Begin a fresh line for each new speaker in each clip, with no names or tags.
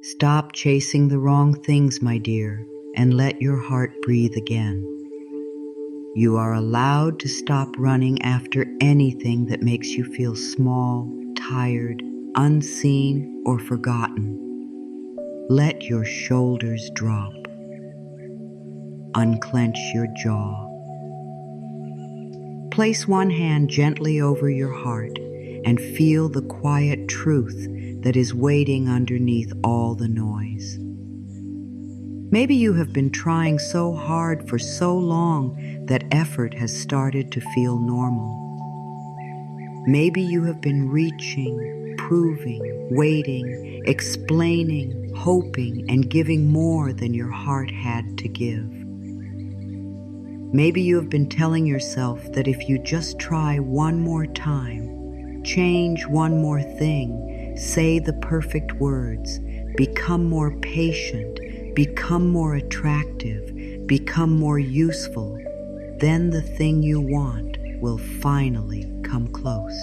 Stop chasing the wrong things, my dear, and let your heart breathe again. You are allowed to stop running after anything that makes you feel small, tired, unseen, or forgotten. Let your shoulders drop. Unclench your jaw. Place one hand gently over your heart and feel the quiet truth that is waiting underneath all the noise. Maybe you have been trying so hard for so long that effort has started to feel normal. Maybe you have been reaching, proving, waiting, explaining, hoping, and giving more than your heart had to give. Maybe you have been telling yourself that if you just try one more time, change one more thing, say the perfect words, become more patient, become more attractive, become more useful, then the thing you want will finally come close.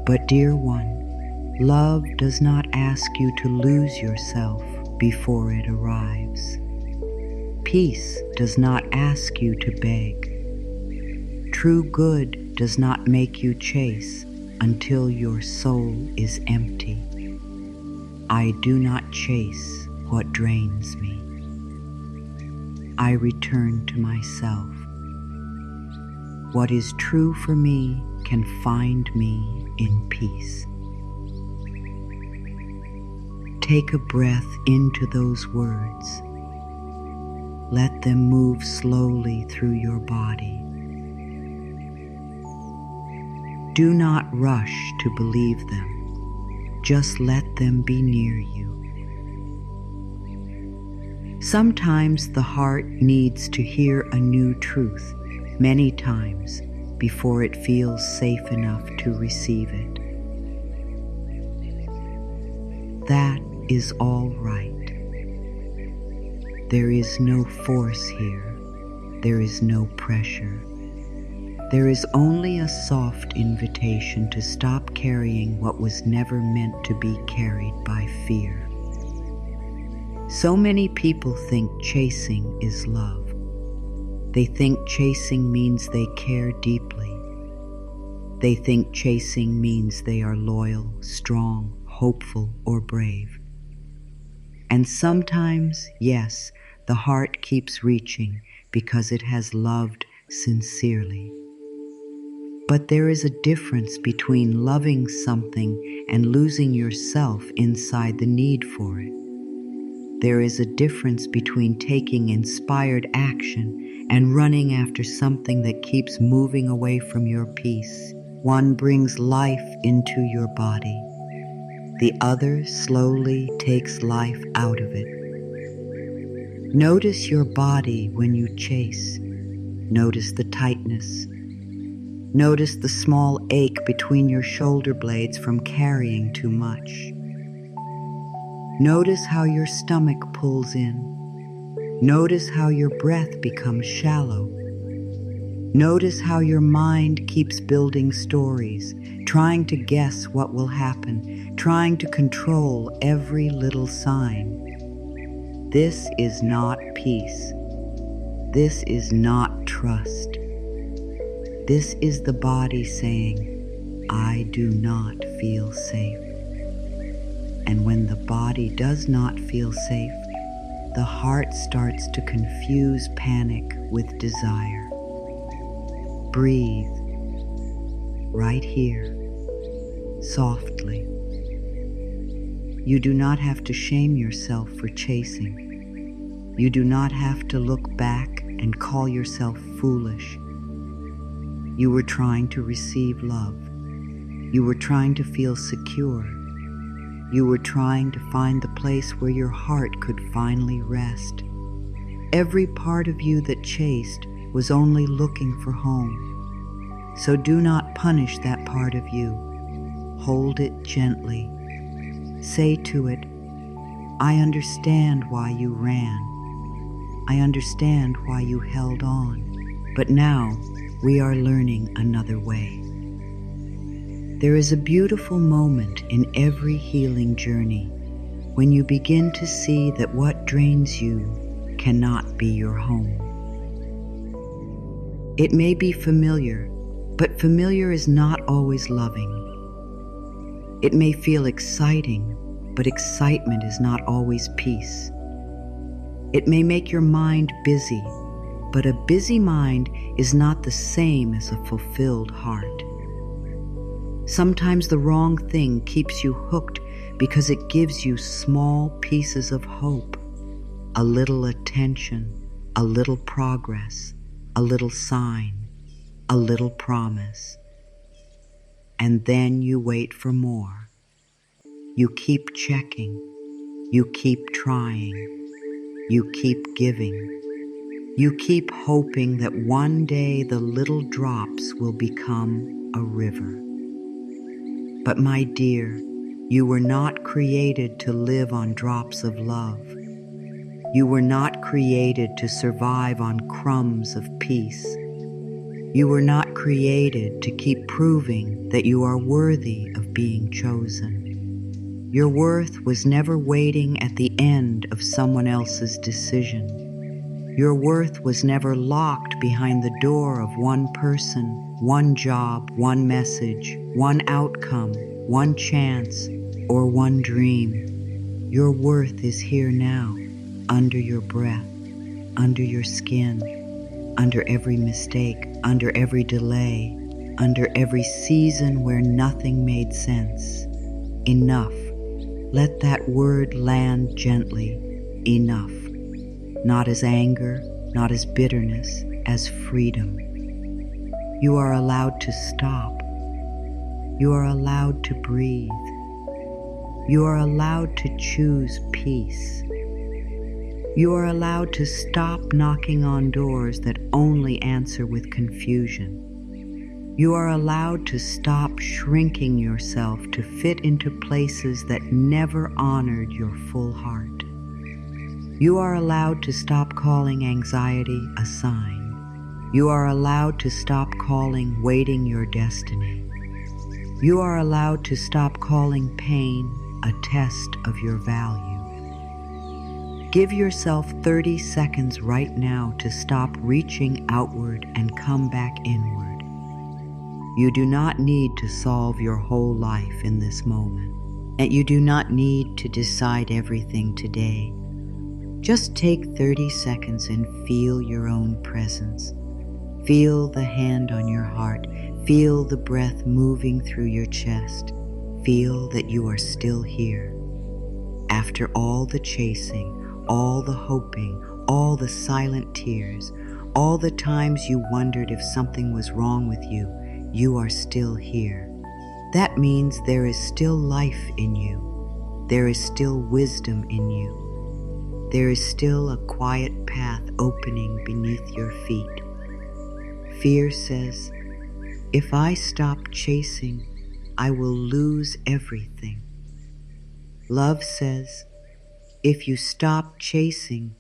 But dear one, love does not ask you to lose yourself before it arrives. Peace does not ask you to beg. True good does not make you chase until your soul is empty. I do not chase what drains me. I return to myself. What is true for me can find me in peace. Take a breath into those words. Let them move slowly through your body. Do not rush to believe them. Just let them be near you. Sometimes the heart needs to hear a new truth many times before it feels safe enough to receive it. That is all right. There is no force here. There is no pressure. There is only a soft invitation to stop carrying what was never meant to be carried by fear. So many people think chasing is love. They think chasing means they care deeply. They think chasing means they are loyal, strong, hopeful, or brave. And sometimes, yes, the heart keeps reaching because it has loved sincerely. But there is a difference between loving something and losing yourself inside the need for it. There is a difference between taking inspired action and running after something that keeps moving away from your peace. One brings life into your body. The other slowly takes life out of it. Notice your body when you chase. Notice the tightness. Notice the small ache between your shoulder blades from carrying too much. Notice how your stomach pulls in. Notice how your breath becomes shallow. Notice how your mind keeps building stories, trying to guess what will happen, trying to control every little sign. This is not peace. This is not trust. This is the body saying, I do not feel safe. And when the body does not feel safe, the heart starts to confuse panic with desire. Breathe, right here, softly. You do not have to shame yourself for chasing. You do not have to look back and call yourself foolish. You were trying to receive love. You were trying to feel secure. You were trying to find the place where your heart could finally rest. Every part of you that chased was only looking for home. So do not punish that part of you. Hold it gently. Say to it, I understand why you ran. I understand why you held on. But now we are learning another way. There is a beautiful moment in every healing journey when you begin to see that what drains you cannot be your home. It may be familiar, but familiar is not always loving. It may feel exciting, but excitement is not always peace. It may make your mind busy, but a busy mind is not the same as a fulfilled heart. Sometimes the wrong thing keeps you hooked because it gives you small pieces of hope, a little attention, a little progress, a little sign, a little promise. And then you wait for more. You keep checking, you keep trying, you keep giving. You keep hoping that one day the little drops will become a river. But my dear, you were not created to live on drops of love. You were not created to survive on crumbs of peace. You were not created to keep proving that you are worthy of being chosen. Your worth was never waiting at the end of someone else's decision. Your worth was never locked behind the door of one person, one job, one message, one outcome, one chance, or one dream. Your worth is here now, under your breath, under your skin, under every mistake, under every delay, under every season where nothing made sense. Enough. Let that word land gently. Enough. Not as anger, not as bitterness, as freedom. You are allowed to stop. You are allowed to breathe. You are allowed to choose peace. You are allowed to stop knocking on doors that only answer with confusion. You are allowed to stop shrinking yourself to fit into places that never honored your full heart. You are allowed to stop calling anxiety a sign. You are allowed to stop calling waiting your destiny. You are allowed to stop calling pain a test of your value. Give yourself 30 seconds right now to stop reaching outward and come back inward. You do not need to solve your whole life in this moment, and you do not need to decide everything today. Just take 30 seconds and feel your own presence. Feel the hand on your heart. Feel the breath moving through your chest. Feel that you are still here. After all the chasing, all the hoping, all the silent tears, all the times you wondered if something was wrong with you, you are still here. That means there is still life in you. There is still wisdom in you. There is still a quiet path opening beneath your feet. Fear says, if I stop chasing, I will lose everything. Love says, if you stop chasing,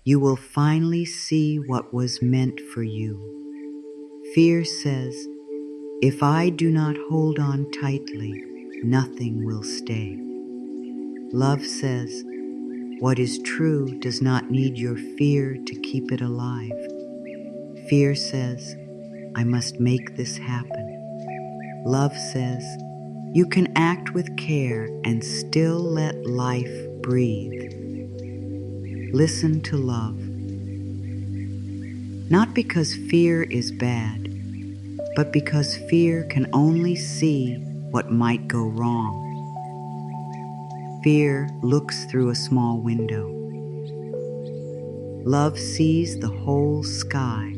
you will finally see what was meant for you. Fear says, if I do not hold on tightly, nothing will stay. Love says, what is true does not need your fear to keep it alive. Fear says, I must make this happen. Love says, you can act with care and still let life breathe. Listen to love. Not because fear is bad, but because fear can only see what might go wrong. Fear looks through a small window. Love sees the whole sky.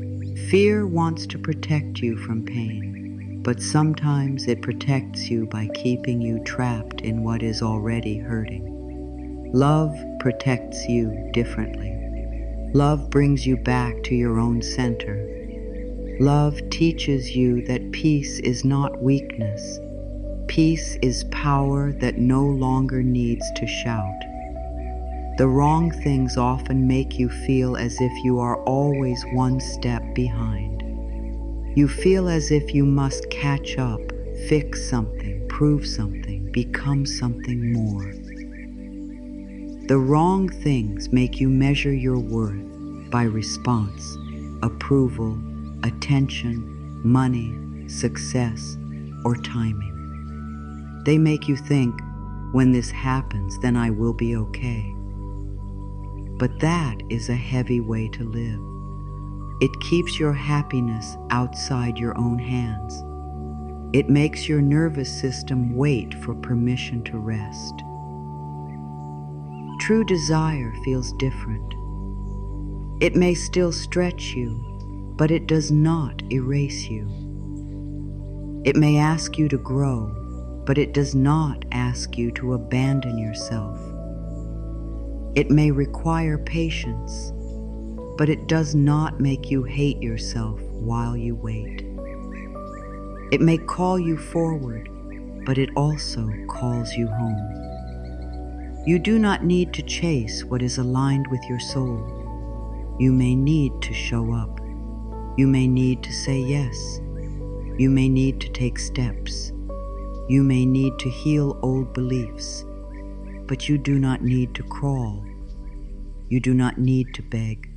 Fear wants to protect you from pain, but sometimes it protects you by keeping you trapped in what is already hurting. Love protects you differently. Love brings you back to your own center. Love teaches you that peace is not weakness. Peace is power that no longer needs to shout. The wrong things often make you feel as if you are always one step behind. You feel as if you must catch up, fix something, prove something, become something more. The wrong things make you measure your worth by response, approval, attention, money, success, or timing. They make you think, when this happens, then I will be okay. But that is a heavy way to live. It keeps your happiness outside your own hands. It makes your nervous system wait for permission to rest. True desire feels different. It may still stretch you, but it does not erase you. It may ask you to grow, but it does not ask you to abandon yourself. It may require patience, but it does not make you hate yourself while you wait. It may call you forward, but it also calls you home. You do not need to chase what is aligned with your soul. You may need to show up. You may need to say yes. You may need to take steps. You may need to heal old beliefs, but you do not need to crawl. You do not need to beg.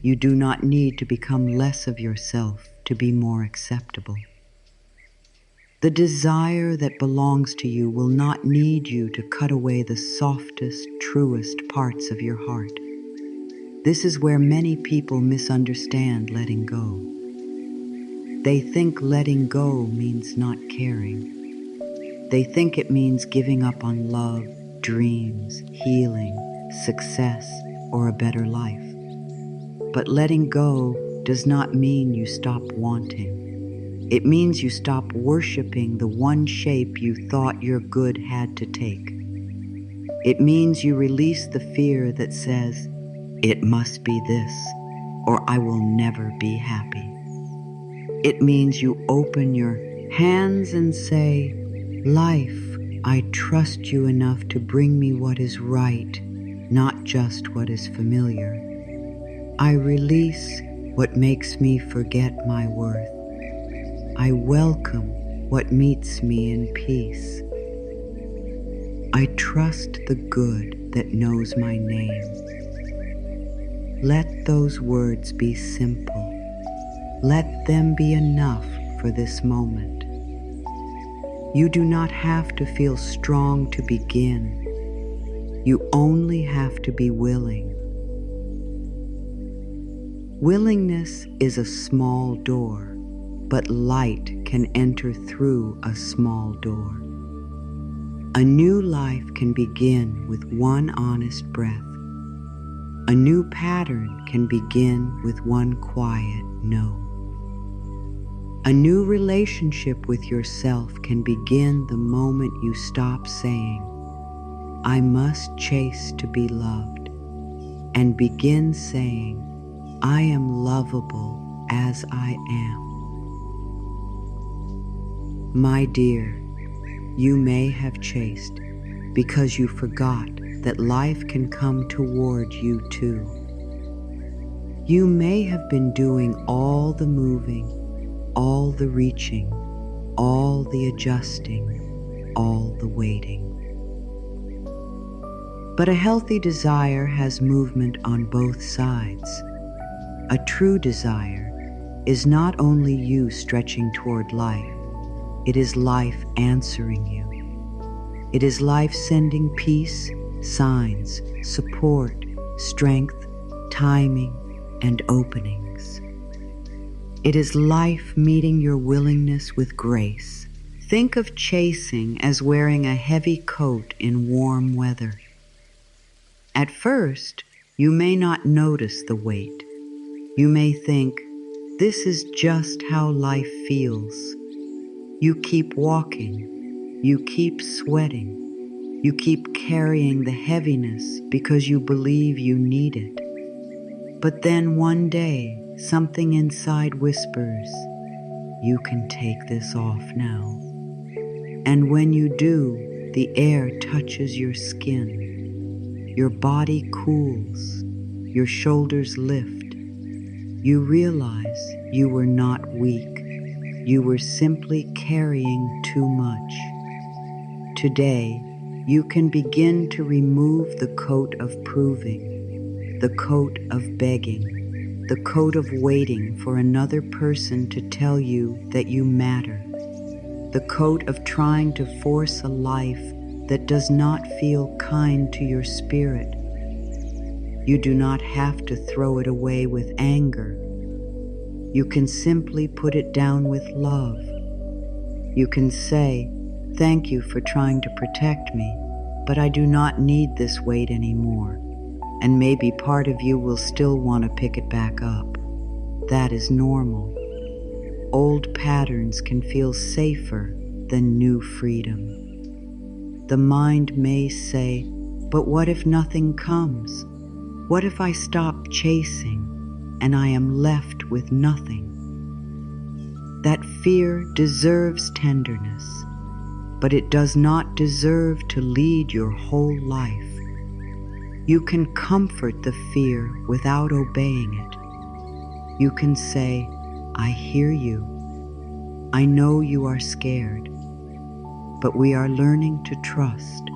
You do not need to become less of yourself to be more acceptable. The desire that belongs to you will not need you to cut away the softest, truest parts of your heart. This is where many people misunderstand letting go. They think letting go means not caring. They think it means giving up on love, dreams, healing, success, or a better life. But letting go does not mean you stop wanting. It means you stop worshiping the one shape you thought your good had to take. It means you release the fear that says, it must be this, or I will never be happy. It means you open your hands and say, life, I trust you enough to bring me what is right, not just what is familiar. I release what makes me forget my worth. I welcome what meets me in peace. I trust the good that knows my name. Let those words be simple. Let them be enough for this moment. You do not have to feel strong to begin. You only have to be willing. Willingness is a small door, but light can enter through a small door. A new life can begin with one honest breath. A new pattern can begin with one quiet no. A new relationship with yourself can begin the moment you stop saying, I must chase to be loved, and begin saying, I am lovable as I am. My dear, you may have chased because you forgot that life can come toward you too. You may have been doing all the moving, all the reaching, all the adjusting, all the waiting. But a healthy desire has movement on both sides. A true desire is not only you stretching toward life, it is life answering you. It is life sending peace, signs, support, strength, timing, and openings. It is life meeting your willingness with grace. Think of chasing as wearing a heavy coat in warm weather. At first, you may not notice the weight. You may think, this is just how life feels. You keep walking, you keep sweating, you keep carrying the heaviness because you believe you need it. But then one day, something inside whispers, you can take this off now. And when you do, the air touches your skin. Your body cools, your shoulders lift. You realize you were not weak. You were simply carrying too much. Today, you can begin to remove the coat of proving, the coat of begging, the coat of waiting for another person to tell you that you matter, the coat of trying to force a life that does not feel kind to your spirit. You do not have to throw it away with anger. You can simply put it down with love. You can say, "Thank you for trying to protect me, but I do not need this weight anymore." And maybe part of you will still want to pick it back up. That is normal. Old patterns can feel safer than new freedom. The mind may say, "But what if nothing comes? What if I stop chasing and I am left with nothing?" That fear deserves tenderness, but it does not deserve to lead your whole life. You can comfort the fear without obeying it. You can say, "I hear you. I know you are scared, but we are learning to trust."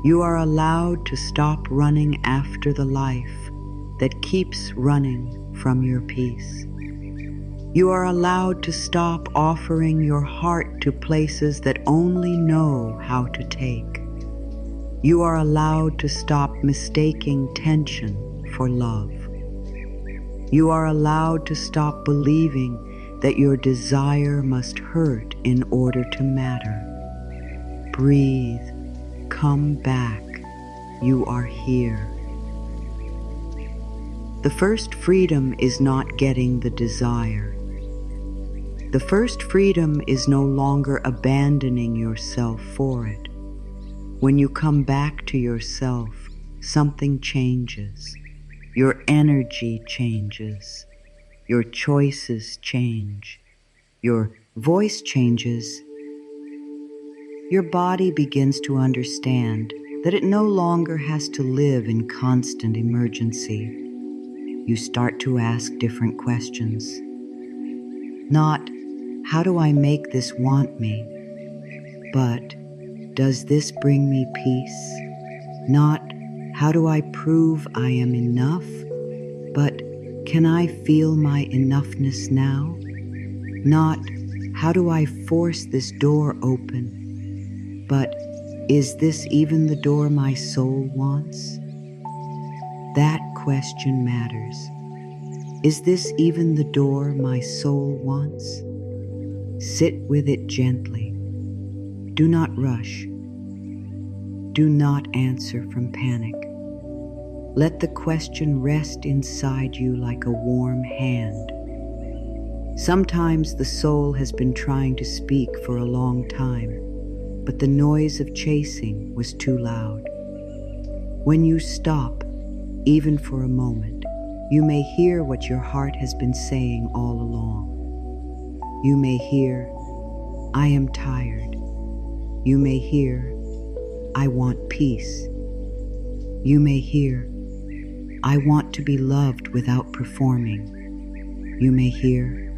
You are allowed to stop running after the life that keeps running from your peace. You are allowed to stop offering your heart to places that only know how to take. You are allowed to stop mistaking tension for love. You are allowed to stop believing that your desire must hurt in order to matter. Breathe. Come back. You are here. The first freedom is not getting the desire. The first freedom is no longer abandoning yourself for it. When you come back to yourself, something changes. Your energy changes. Your choices change. Your voice changes. Your body begins to understand that it no longer has to live in constant emergency. You start to ask different questions. Not, "How do I make this want me?" but, "Does this bring me peace?" Not, "How do I prove I am enough?" but, "Can I feel my enoughness now?" Not, "How do I force this door open?" but, "Is this even the door my soul wants?" That question matters. Is this even the door my soul wants? Sit with it gently. Do not rush. Do not answer from panic. Let the question rest inside you like a warm hand. Sometimes the soul has been trying to speak for a long time, but the noise of chasing was too loud. When you stop, even for a moment, you may hear what your heart has been saying all along. You may hear, "I am tired." You may hear, "I want peace." You may hear, "I want to be loved without performing." You may hear,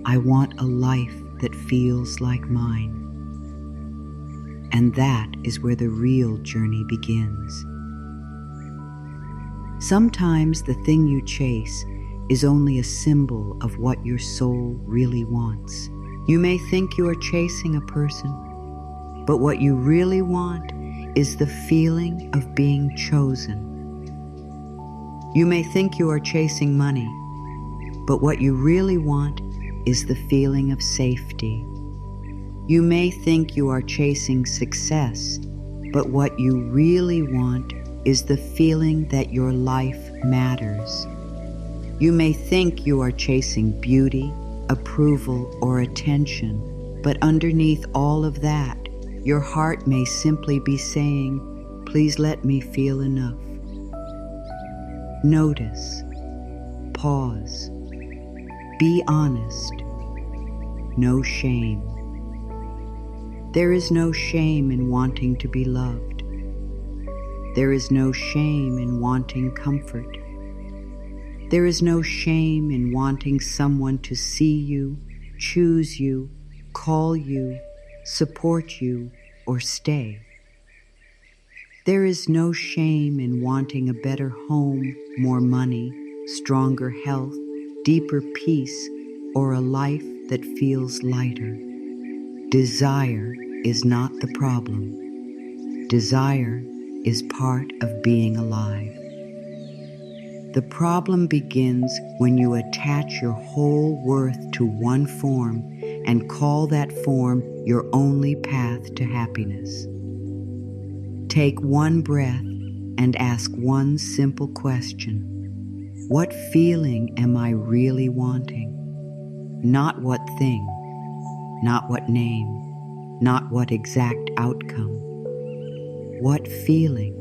"I want a life that feels like mine." And that is where the real journey begins. Sometimes the thing you chase is only a symbol of what your soul really wants. You may think you are chasing a person, but what you really want is the feeling of being chosen. You may think you are chasing money, but what you really want is the feeling of safety. You may think you are chasing success, but what you really want is the feeling that your life matters. You may think you are chasing beauty, approval, or attention, but underneath all of that, your heart may simply be saying, "Please let me feel enough." Notice. Pause. Be honest. No shame. There is no shame in wanting to be loved. There is no shame in wanting comfort. There is no shame in wanting someone to see you, choose you, call you, support you, or stay. There is no shame in wanting a better home, more money, stronger health, deeper peace, or a life that feels lighter. Desire is not the problem. Desire is part of being alive. The problem begins when you attach your whole worth to one form and call that form your only path to happiness. Take one breath and ask one simple question. What feeling am I really wanting? Not what thing, not what name, not what exact outcome. What feeling?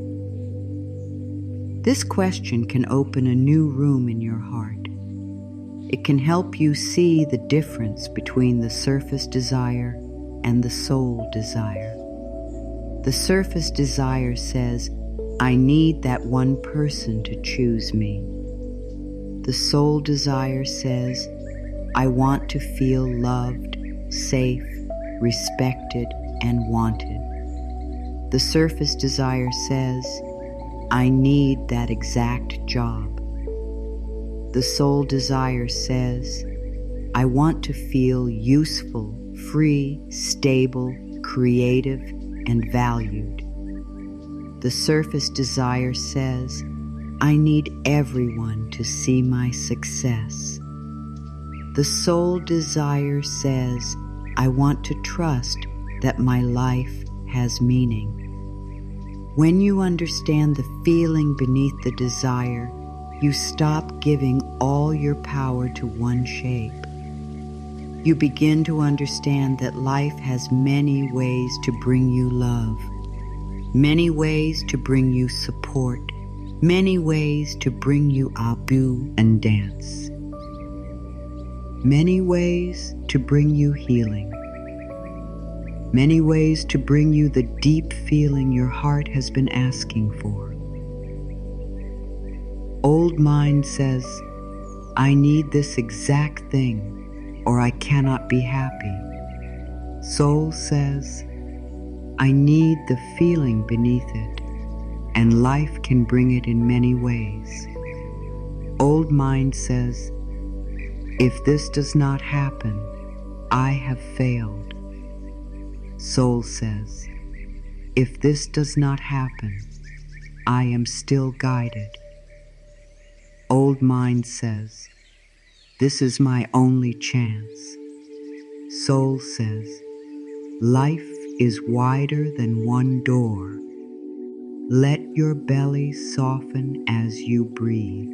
This question can open a new room in your heart. It can help you see the difference between the surface desire and the soul desire. The surface desire says, I need that one person to choose me. The soul desire says, I want to feel loved, safe, respected, and wanted. The surface desire says, I need that exact job. The soul desire says, I want to feel useful, free, stable, creative, and valued. The surface desire says, I need everyone to see my success. The soul desire says, I want to trust that my life has meaning. When you understand the feeling beneath the desire, you stop giving all your power to one shape. You begin to understand that life has many ways to bring you love, many ways to bring you support, many ways to bring you abu and dance, many ways to bring you healing, many ways to bring you the deep feeling your heart has been asking for. Old mind says, I need this exact thing, or I cannot be happy. Soul says, I need the feeling beneath it, and life can bring it in many ways. Old mind says, if this does not happen, I have failed. Soul says, if this does not happen, I am still guided. Old mind says, this is my only chance. Soul says, life is wider than one door. Let your belly soften as you breathe.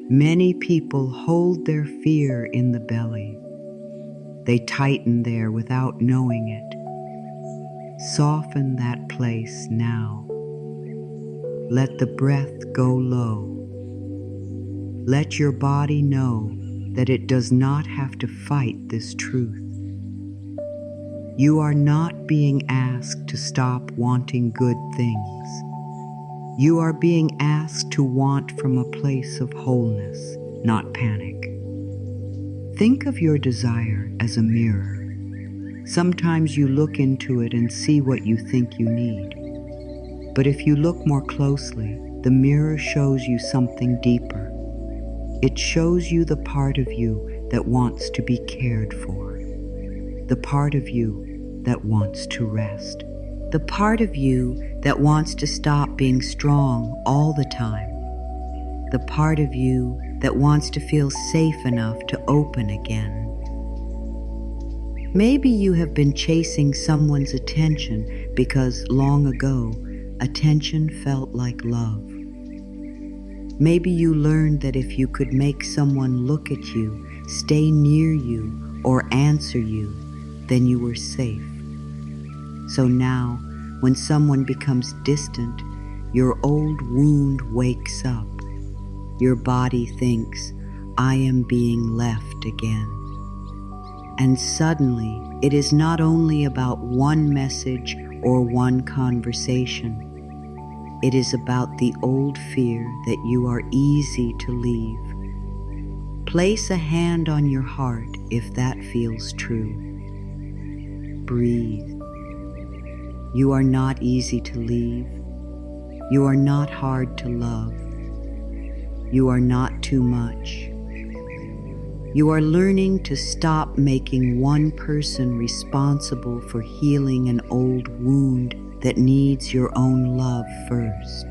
Many people hold their fear in the belly. They tighten there without knowing it. Soften that place now. Let the breath go low. Let your body know that it does not have to fight this truth. You are not being asked to stop wanting good things. You are being asked to want from a place of wholeness, not panic. Think of your desire as a mirror. Sometimes you look into it and see what you think you need. But if you look more closely, the mirror shows you something deeper. It shows you the part of you that wants to be cared for, the part of you that wants to rest, the part of you that wants to stop being strong all the time, the part of you that wants to feel safe enough to open again. Maybe you have been chasing someone's attention because long ago, attention felt like love. Maybe you learned that if you could make someone look at you, stay near you, or answer you, then you were safe. So now, when someone becomes distant, your old wound wakes up. Your body thinks, I am being left again. And suddenly, it is not only about one message or one conversation. It is about the old fear that you are easy to leave. Place a hand on your heart if that feels true. Breathe. You are not easy to leave. You are not hard to love. You are not too much. You are learning to stop making one person responsible for healing an old wound that needs your own love first.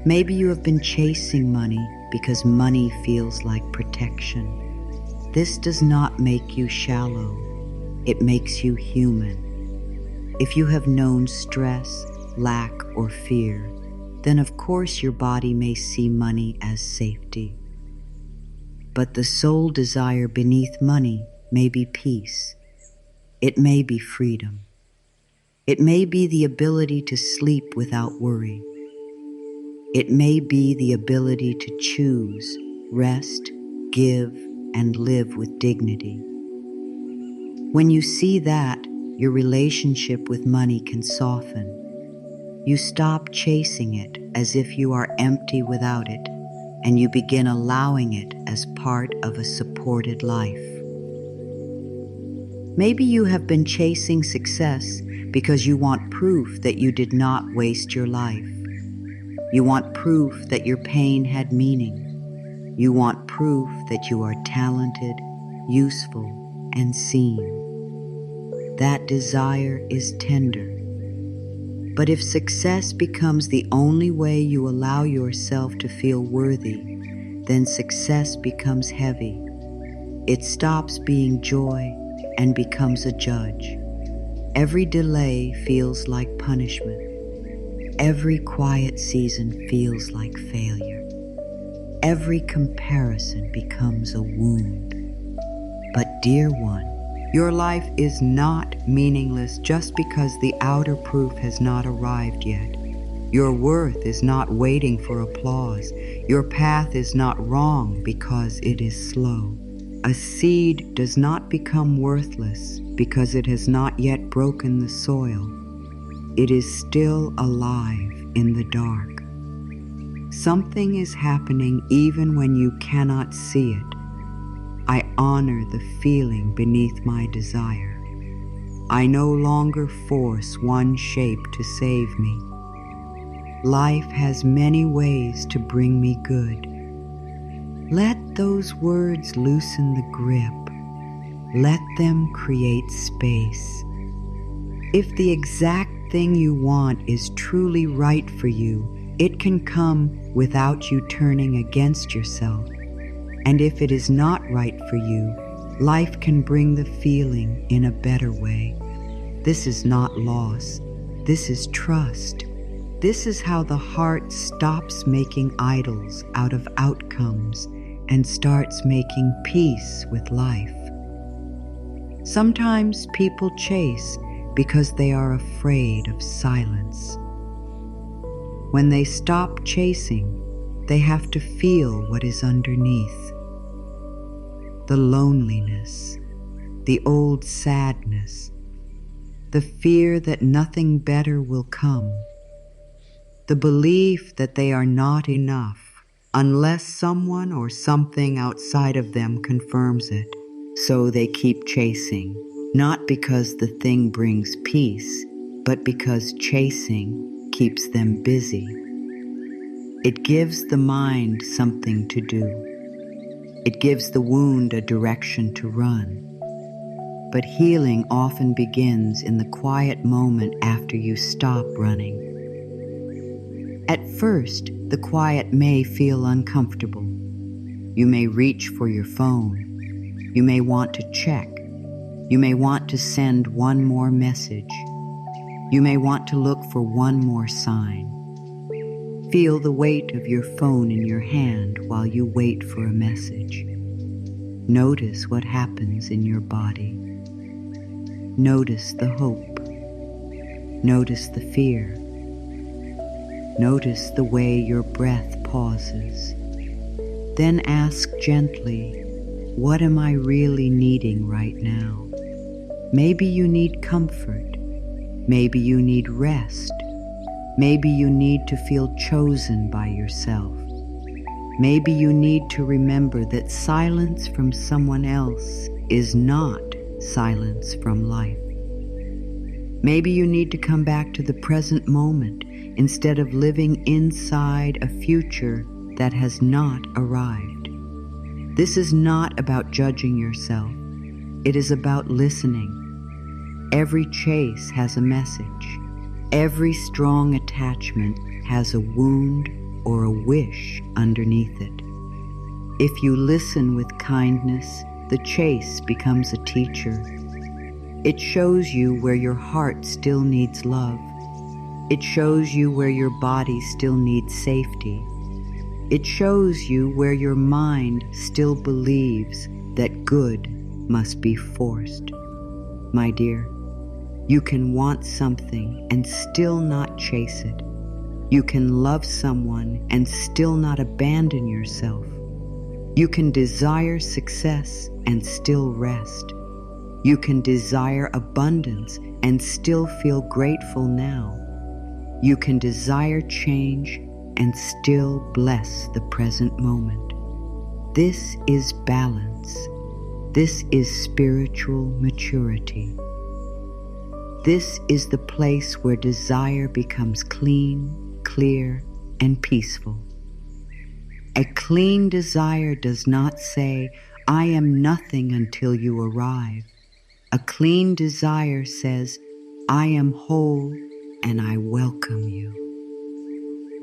Maybe you have been chasing money because money feels like protection. This does not make you shallow. It makes you human. If you have known stress, lack, or fear, then of course your body may see money as safety. But the sole desire beneath money may be peace. It may be freedom. It may be the ability to sleep without worry. It may be the ability to choose, rest, give, and live with dignity. When you see that, your relationship with money can soften. You stop chasing it as if you are empty without it, and you begin allowing it as part of a supported life. Maybe you have been chasing success because you want proof that you did not waste your life. You want proof that your pain had meaning. You want proof that you are talented, useful, and seen. That desire is tender. But if success becomes the only way you allow yourself to feel worthy, then success becomes heavy. It stops being joy and becomes a judge. Every delay feels like punishment. Every quiet season feels like failure. Every comparison becomes a wound. But dear one, your life is not meaningless just because the outer proof has not arrived yet. Your worth is not waiting for applause. Your path is not wrong because it is slow. A seed does not become worthless because it has not yet broken the soil. It is still alive in the dark. Something is happening even when you cannot see it. I honor the feeling beneath my desire. I no longer force one shape to save me. Life has many ways to bring me good. Let those words loosen the grip. Let them create space. If the exact thing you want is truly right for you, it can come without you turning against yourself. And if it is not right for you, life can bring the feeling in a better way. This is not loss. This is trust. This is how the heart stops making idols out of outcomes and starts making peace with life. Sometimes people chase because they are afraid of silence. When they stop chasing, they have to feel what is underneath. The loneliness, the old sadness, the fear that nothing better will come, the belief that they are not enough unless someone or something outside of them confirms it. So they keep chasing, not because the thing brings peace, but because chasing keeps them busy. It gives the mind something to do. It gives the wound a direction to run. But healing often begins in the quiet moment after you stop running. At first, the quiet may feel uncomfortable. You may reach for your phone. You may want to check. You may want to send one more message. You may want to look for one more sign. Feel the weight of your phone in your hand while you wait for a message. Notice what happens in your body. Notice the hope. Notice the fear. Notice the way your breath pauses. Then ask gently, what am I really needing right now? Maybe you need comfort. Maybe you need rest. Maybe you need to feel chosen by yourself. Maybe you need to remember that silence from someone else is not silence from life. Maybe you need to come back to the present moment instead of living inside a future that has not arrived. This is not about judging yourself. It is about listening. Every chase has a message. Every strong attachment has a wound or a wish underneath it. If you listen with kindness, the chase becomes a teacher. It shows you where your heart still needs love. It shows you where your body still needs safety. It shows you where your mind still believes that good must be forced. My dear, you can want something and still not chase it. You can love someone and still not abandon yourself. You can desire success and still rest. You can desire abundance and still feel grateful now. You can desire change and still bless the present moment. This is balance. This is spiritual maturity. This is the place where desire becomes clean, clear, and peaceful. A clean desire does not say, I am nothing until you arrive. A clean desire says, I am whole and I welcome you.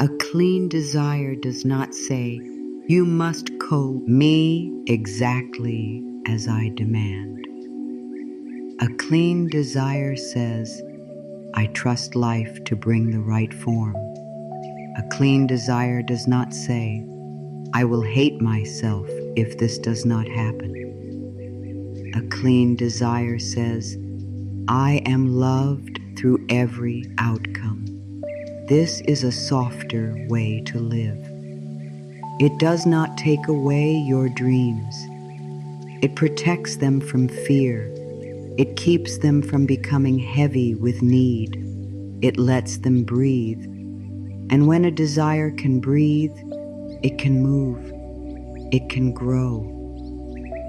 A clean desire does not say, you must me exactly as I demand. A clean desire says, I trust life to bring the right form. A clean desire does not say, I will hate myself if this does not happen. A clean desire says, I am loved through every outcome. This is a softer way to live. It does not take away your dreams. It protects them from fear. It keeps them from becoming heavy with need. It lets them breathe. And when a desire can breathe, it can move. It can grow.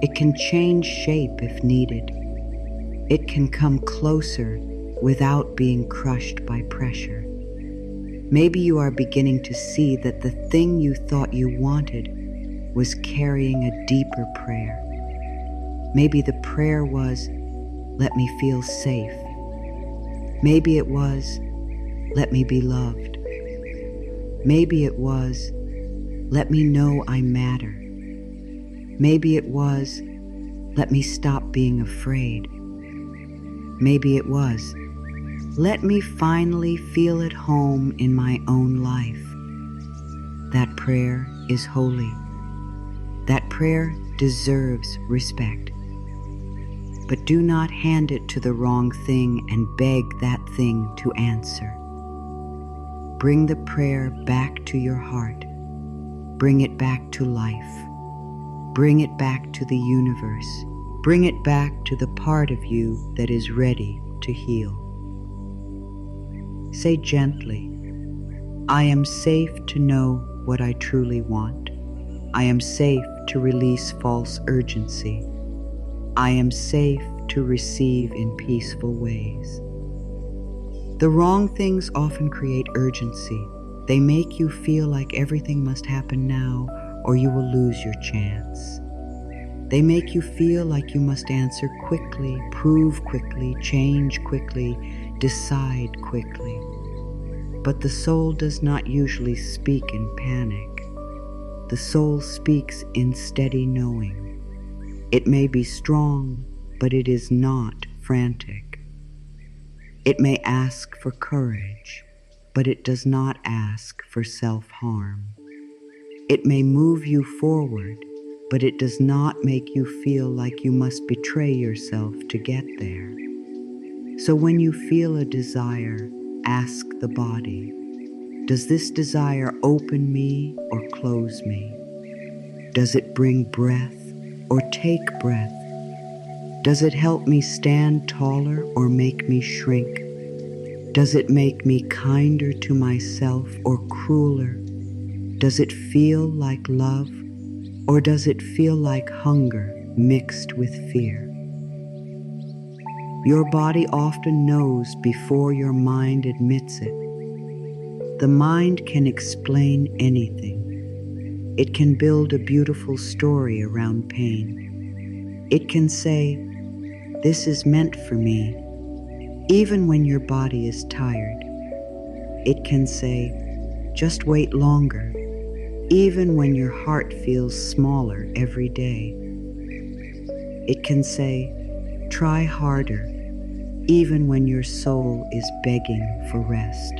It can change shape if needed. It can come closer without being crushed by pressure. Maybe you are beginning to see that the thing you thought you wanted was carrying a deeper prayer. Maybe the prayer was, let me feel safe. Maybe it was, let me be loved. Maybe it was, let me know I matter. Maybe it was, let me stop being afraid. Maybe it was, let me finally feel at home in my own life. That prayer is holy. That prayer deserves respect. But do not hand it to the wrong thing and beg that thing to answer. Bring the prayer back to your heart. Bring it back to life. Bring it back to the universe. Bring it back to the part of you that is ready to heal. Say gently, I am safe to know what I truly want. I am safe to release false urgency. I am safe to receive in peaceful ways. The wrong things often create urgency. They make you feel like everything must happen now or you will lose your chance. They make you feel like you must answer quickly, prove quickly, change quickly, decide quickly. But the soul does not usually speak in panic. The soul speaks in steady knowing. It may be strong, but it is not frantic. It may ask for courage, but it does not ask for self-harm. It may move you forward, but it does not make you feel like you must betray yourself to get there. So when you feel a desire, ask the body, does this desire open me or close me? Does it bring breath or take breath? Does it help me stand taller or make me shrink? Does it make me kinder to myself or crueler? Does it feel like love or does it feel like hunger mixed with fear? Your body often knows before your mind admits it. The mind can explain anything. It can build a beautiful story around pain. It can say, "This is meant for me," even when your body is tired. It can say, "Just wait longer," even when your heart feels smaller every day. It can say, "Try harder," even when your soul is begging for rest.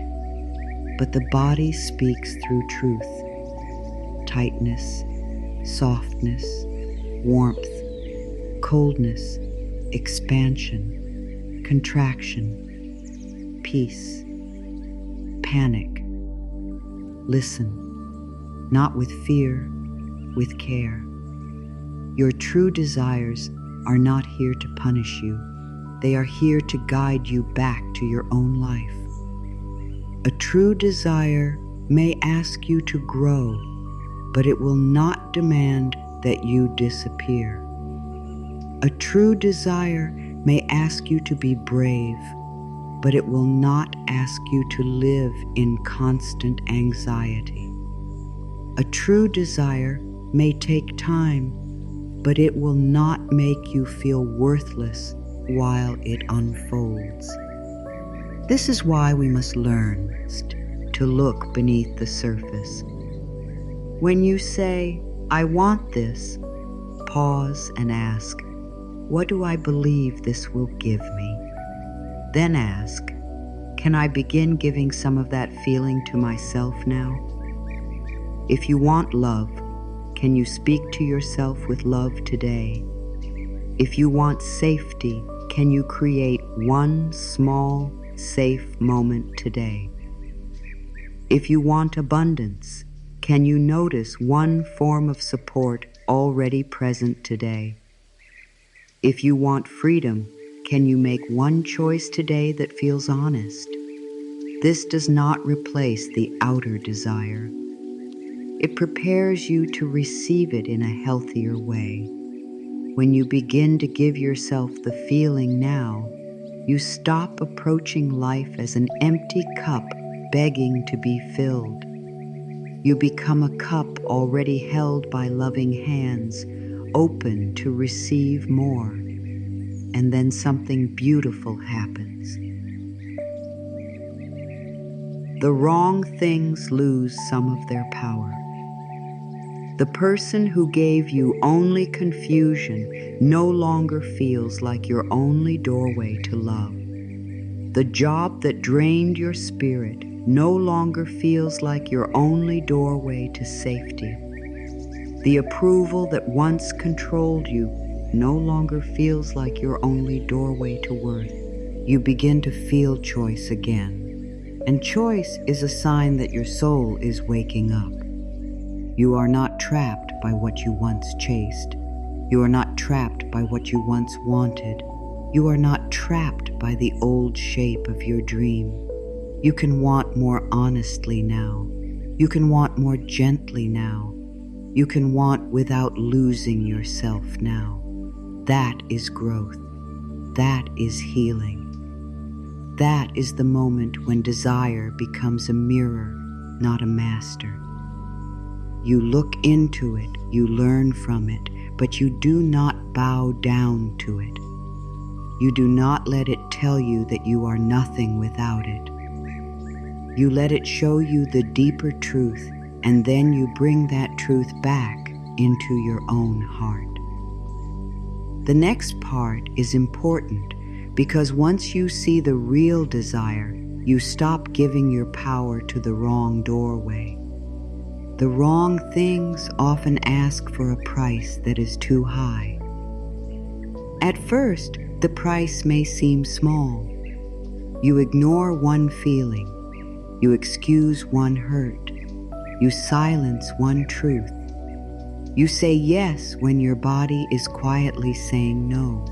But the body speaks through truth: tightness, softness, warmth, coldness, expansion, contraction, peace, panic. Listen, not with fear, with care. Your true desires are not here to punish you. They are here to guide you back to your own life. A true desire may ask you to grow, but it will not demand that you disappear. A true desire may ask you to be brave, but it will not ask you to live in constant anxiety. A true desire may take time, but it will not make you feel worthless while it unfolds. This is why we must learn to look beneath the surface. When you say, "I want this," pause and ask, "What do I believe this will give me?" Then ask, "Can I begin giving some of that feeling to myself now?" If you want love, can you speak to yourself with love today? If you want safety, can you create one small, safe moment today? If you want abundance, can you notice one form of support already present today? If you want freedom, can you make one choice today that feels honest? This does not replace the outer desire. It prepares you to receive it in a healthier way. When you begin to give yourself the feeling now, you stop approaching life as an empty cup begging to be filled. You become a cup already held by loving hands, open to receive more. And then something beautiful happens. The wrong things lose some of their power. The person who gave you only confusion no longer feels like your only doorway to love. The job that drained your spirit no longer feels like your only doorway to safety. The approval that once controlled you no longer feels like your only doorway to worth. You begin to feel choice again. And choice is a sign that your soul is waking up. You are not trapped by what you once chased. You are not trapped by what you once wanted. You are not trapped by the old shape of your dream. You can want more honestly now. You can want more gently now. You can want without losing yourself now. That is growth. That is healing. That is the moment when desire becomes a mirror, not a master. You look into it, you learn from it, but you do not bow down to it. You do not let it tell you that you are nothing without it. You let it show you the deeper truth, and then you bring that truth back into your own heart. The next part is important because once you see the real desire, you stop giving your power to the wrong doorway. The wrong things often ask for a price that is too high. At first, the price may seem small. You ignore one feeling. You excuse one hurt. You silence one truth. You say yes when your body is quietly saying no.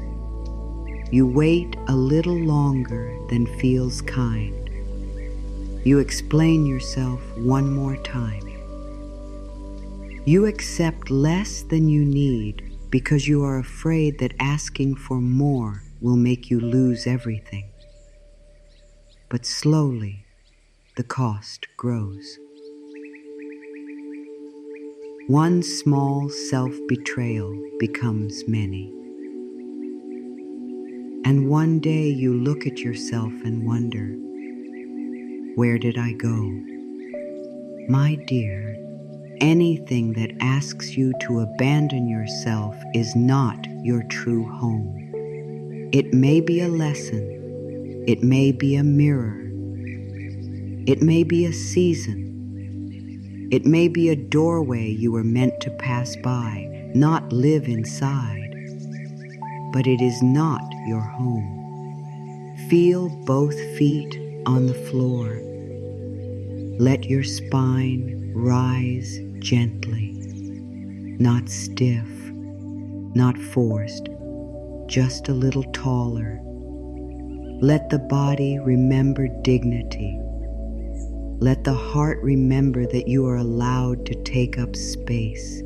You wait a little longer than feels kind. You explain yourself one more time. You accept less than you need because you are afraid that asking for more will make you lose everything. But slowly, the cost grows. One small self-betrayal becomes many. And one day you look at yourself and wonder, where did I go? My dear, anything that asks you to abandon yourself is not your true home. It may be a lesson. It may be a mirror. It may be a season. It may be a doorway you were meant to pass by, not live inside. But it is not your home. Feel both feet on the floor. Let your spine rise gently, not stiff, not forced, just a little taller. Let the body remember dignity. Let the heart remember that you are allowed to take up space.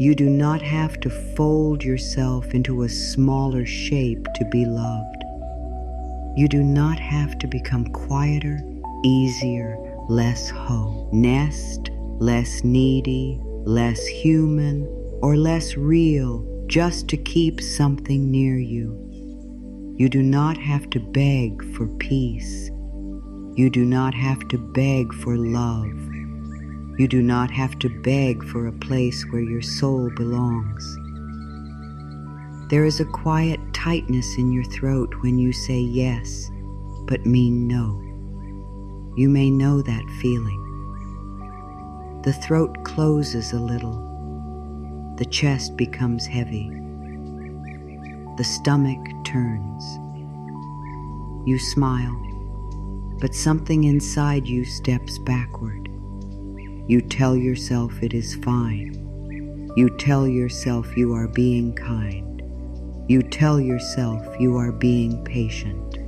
You do not have to fold yourself into a smaller shape to be loved. You do not have to become quieter, easier, less less needy, less human, or less real just to keep something near you. You do not have to beg for peace. You do not have to beg for love. You do not have to beg for a place where your soul belongs. There is a quiet tightness in your throat when you say yes, but mean no. You may know that feeling. The throat closes a little. The chest becomes heavy. The stomach turns. You smile, but something inside you steps backward. You tell yourself it is fine. You tell yourself you are being kind. You tell yourself you are being patient.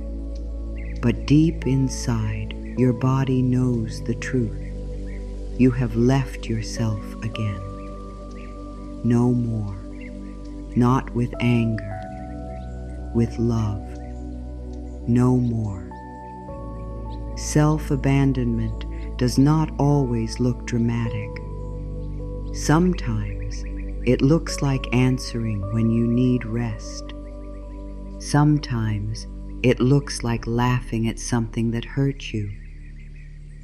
But deep inside, your body knows the truth. You have left yourself again. No more. Not with anger. With love. No more. Self-abandonment does not always look dramatic. Sometimes it looks like answering when you need rest. Sometimes it looks like laughing at something that hurt you.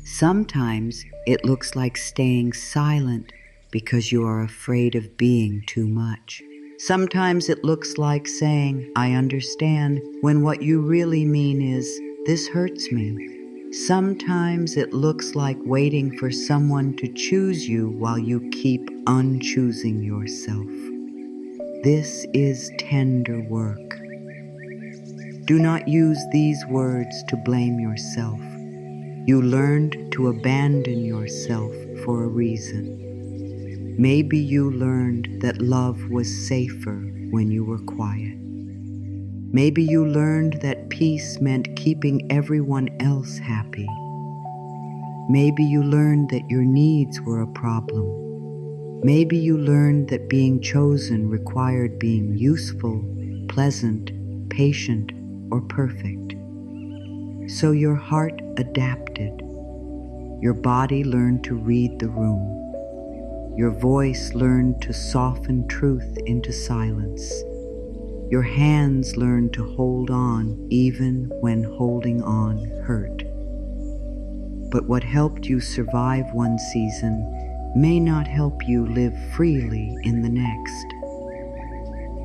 Sometimes it looks like staying silent because you are afraid of being too much. Sometimes it looks like saying, I understand, when what you really mean is, this hurts me. Sometimes it looks like waiting for someone to choose you while you keep unchoosing yourself. This is tender work. Do not use these words to blame yourself. You learned to abandon yourself for a reason. Maybe you learned that love was safer when you were quiet. Maybe you learned that peace meant keeping everyone else happy. Maybe you learned that your needs were a problem. Maybe you learned that being chosen required being useful, pleasant, patient, or perfect. So your heart adapted. Your body learned to read the room. Your voice learned to soften truth into silence. Your hands learned to hold on even when holding on hurt. But what helped you survive one season may not help you live freely in the next.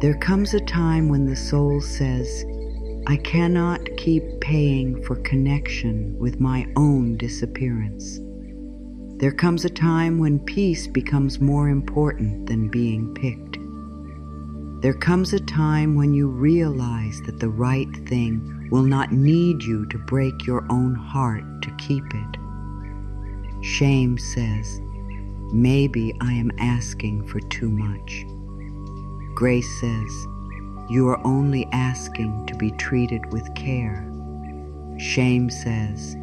There comes a time when the soul says, I cannot keep paying for connection with my own disappearance. There comes a time when peace becomes more important than being picked. There comes a time when you realize that the right thing will not need you to break your own heart to keep it. Shame says, maybe I am asking for too much. Grace says, you are only asking to be treated with care. Shame says,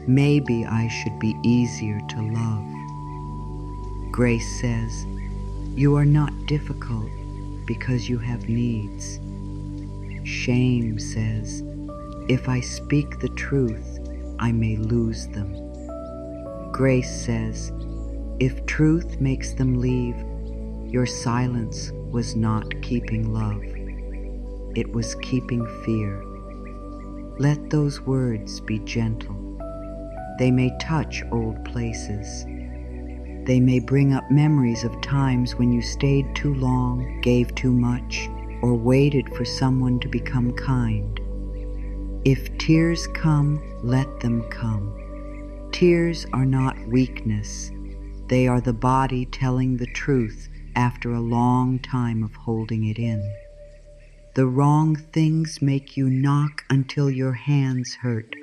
maybe I should be easier to love. Grace says, you are not difficult because you have needs. Shame says, if I speak the truth, I may lose them. Grace says, if truth makes them leave, your silence was not keeping love. It was keeping fear. Let those words be gentle. They may touch old places. They may bring up memories of times when you stayed too long, gave too much, or waited for someone to become kind. If tears come, let them come. Tears are not weakness. They are the body telling the truth after a long time of holding it in. The wrong things make you knock until your hands hurt.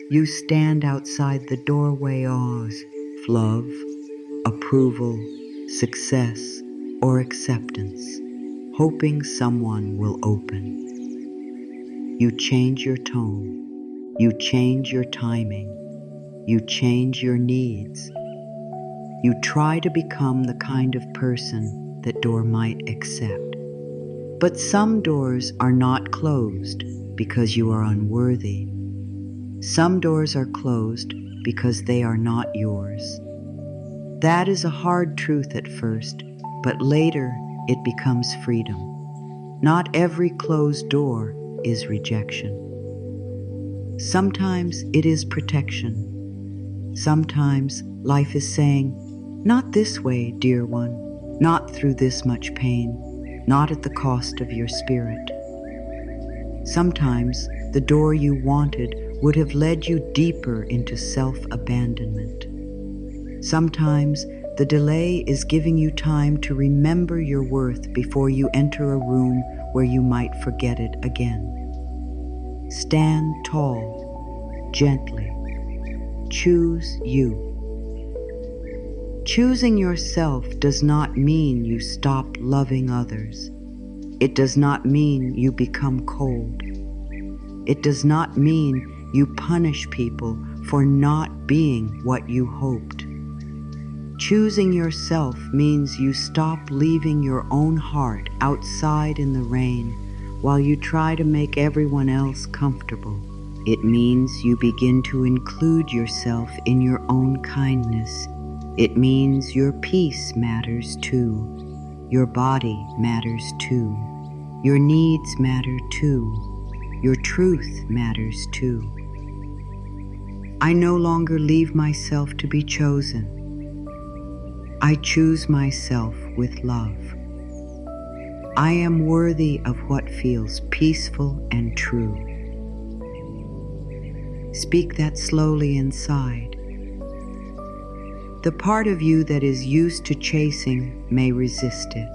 You stand outside the doorway of love, approval, success, or acceptance, hoping someone will open. You change your tone. You change your timing. You change your needs. You try to become the kind of person that door might accept. But some doors are not closed because you are unworthy. Some doors are closed because they are not yours. That is a hard truth at first, but later it becomes freedom. Not every closed door is rejection. Sometimes it is protection. Sometimes life is saying, not this way, dear one, not through this much pain, not at the cost of your spirit. Sometimes the door you wanted would have led you deeper into self-abandonment. Sometimes the delay is giving you time to remember your worth before you enter a room where you might forget it again. Stand tall, gently. Choose you. Choosing yourself does not mean you stop loving others. It does not mean you become cold. It does not mean you punish people for not being what you hoped. Choosing yourself means you stop leaving your own heart outside in the rain while you try to make everyone else comfortable. It means you begin to include yourself in your own kindness. It means your peace matters too. Your body matters too. Your needs matter too. Your truth matters too. I no longer leave myself to be chosen. I choose myself with love. I am worthy of what feels peaceful and true. Speak that slowly inside. The part of you that is used to chasing may resist it.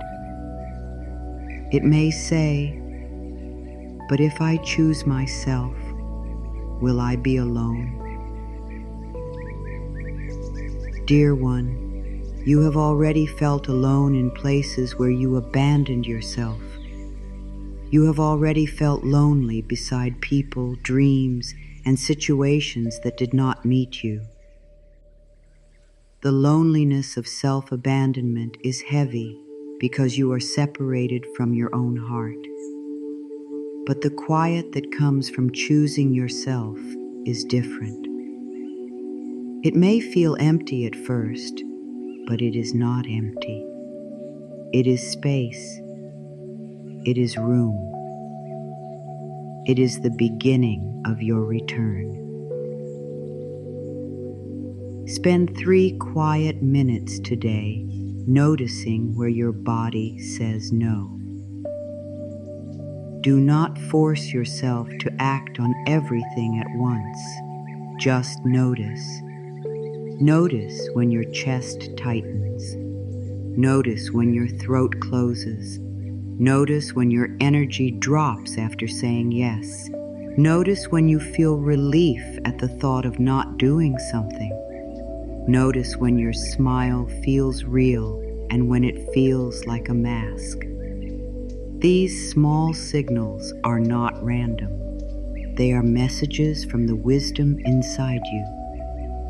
It may say, but if I choose myself, will I be alone? Dear one, you have already felt alone in places where you abandoned yourself. You have already felt lonely beside people, dreams, and situations that did not meet you. The loneliness of self-abandonment is heavy because you are separated from your own heart. But the quiet that comes from choosing yourself is different. It may feel empty at first, but it is not empty. It is space. It is room. It is the beginning of your return. Spend 3 quiet minutes today noticing where your body says no. Do not force yourself to act on everything at once. Just notice. Notice when your chest tightens. Notice when your throat closes. Notice when your energy drops after saying yes. Notice when you feel relief at the thought of not doing something. Notice when your smile feels real and when it feels like a mask. These small signals are not random. They are messages from the wisdom inside you.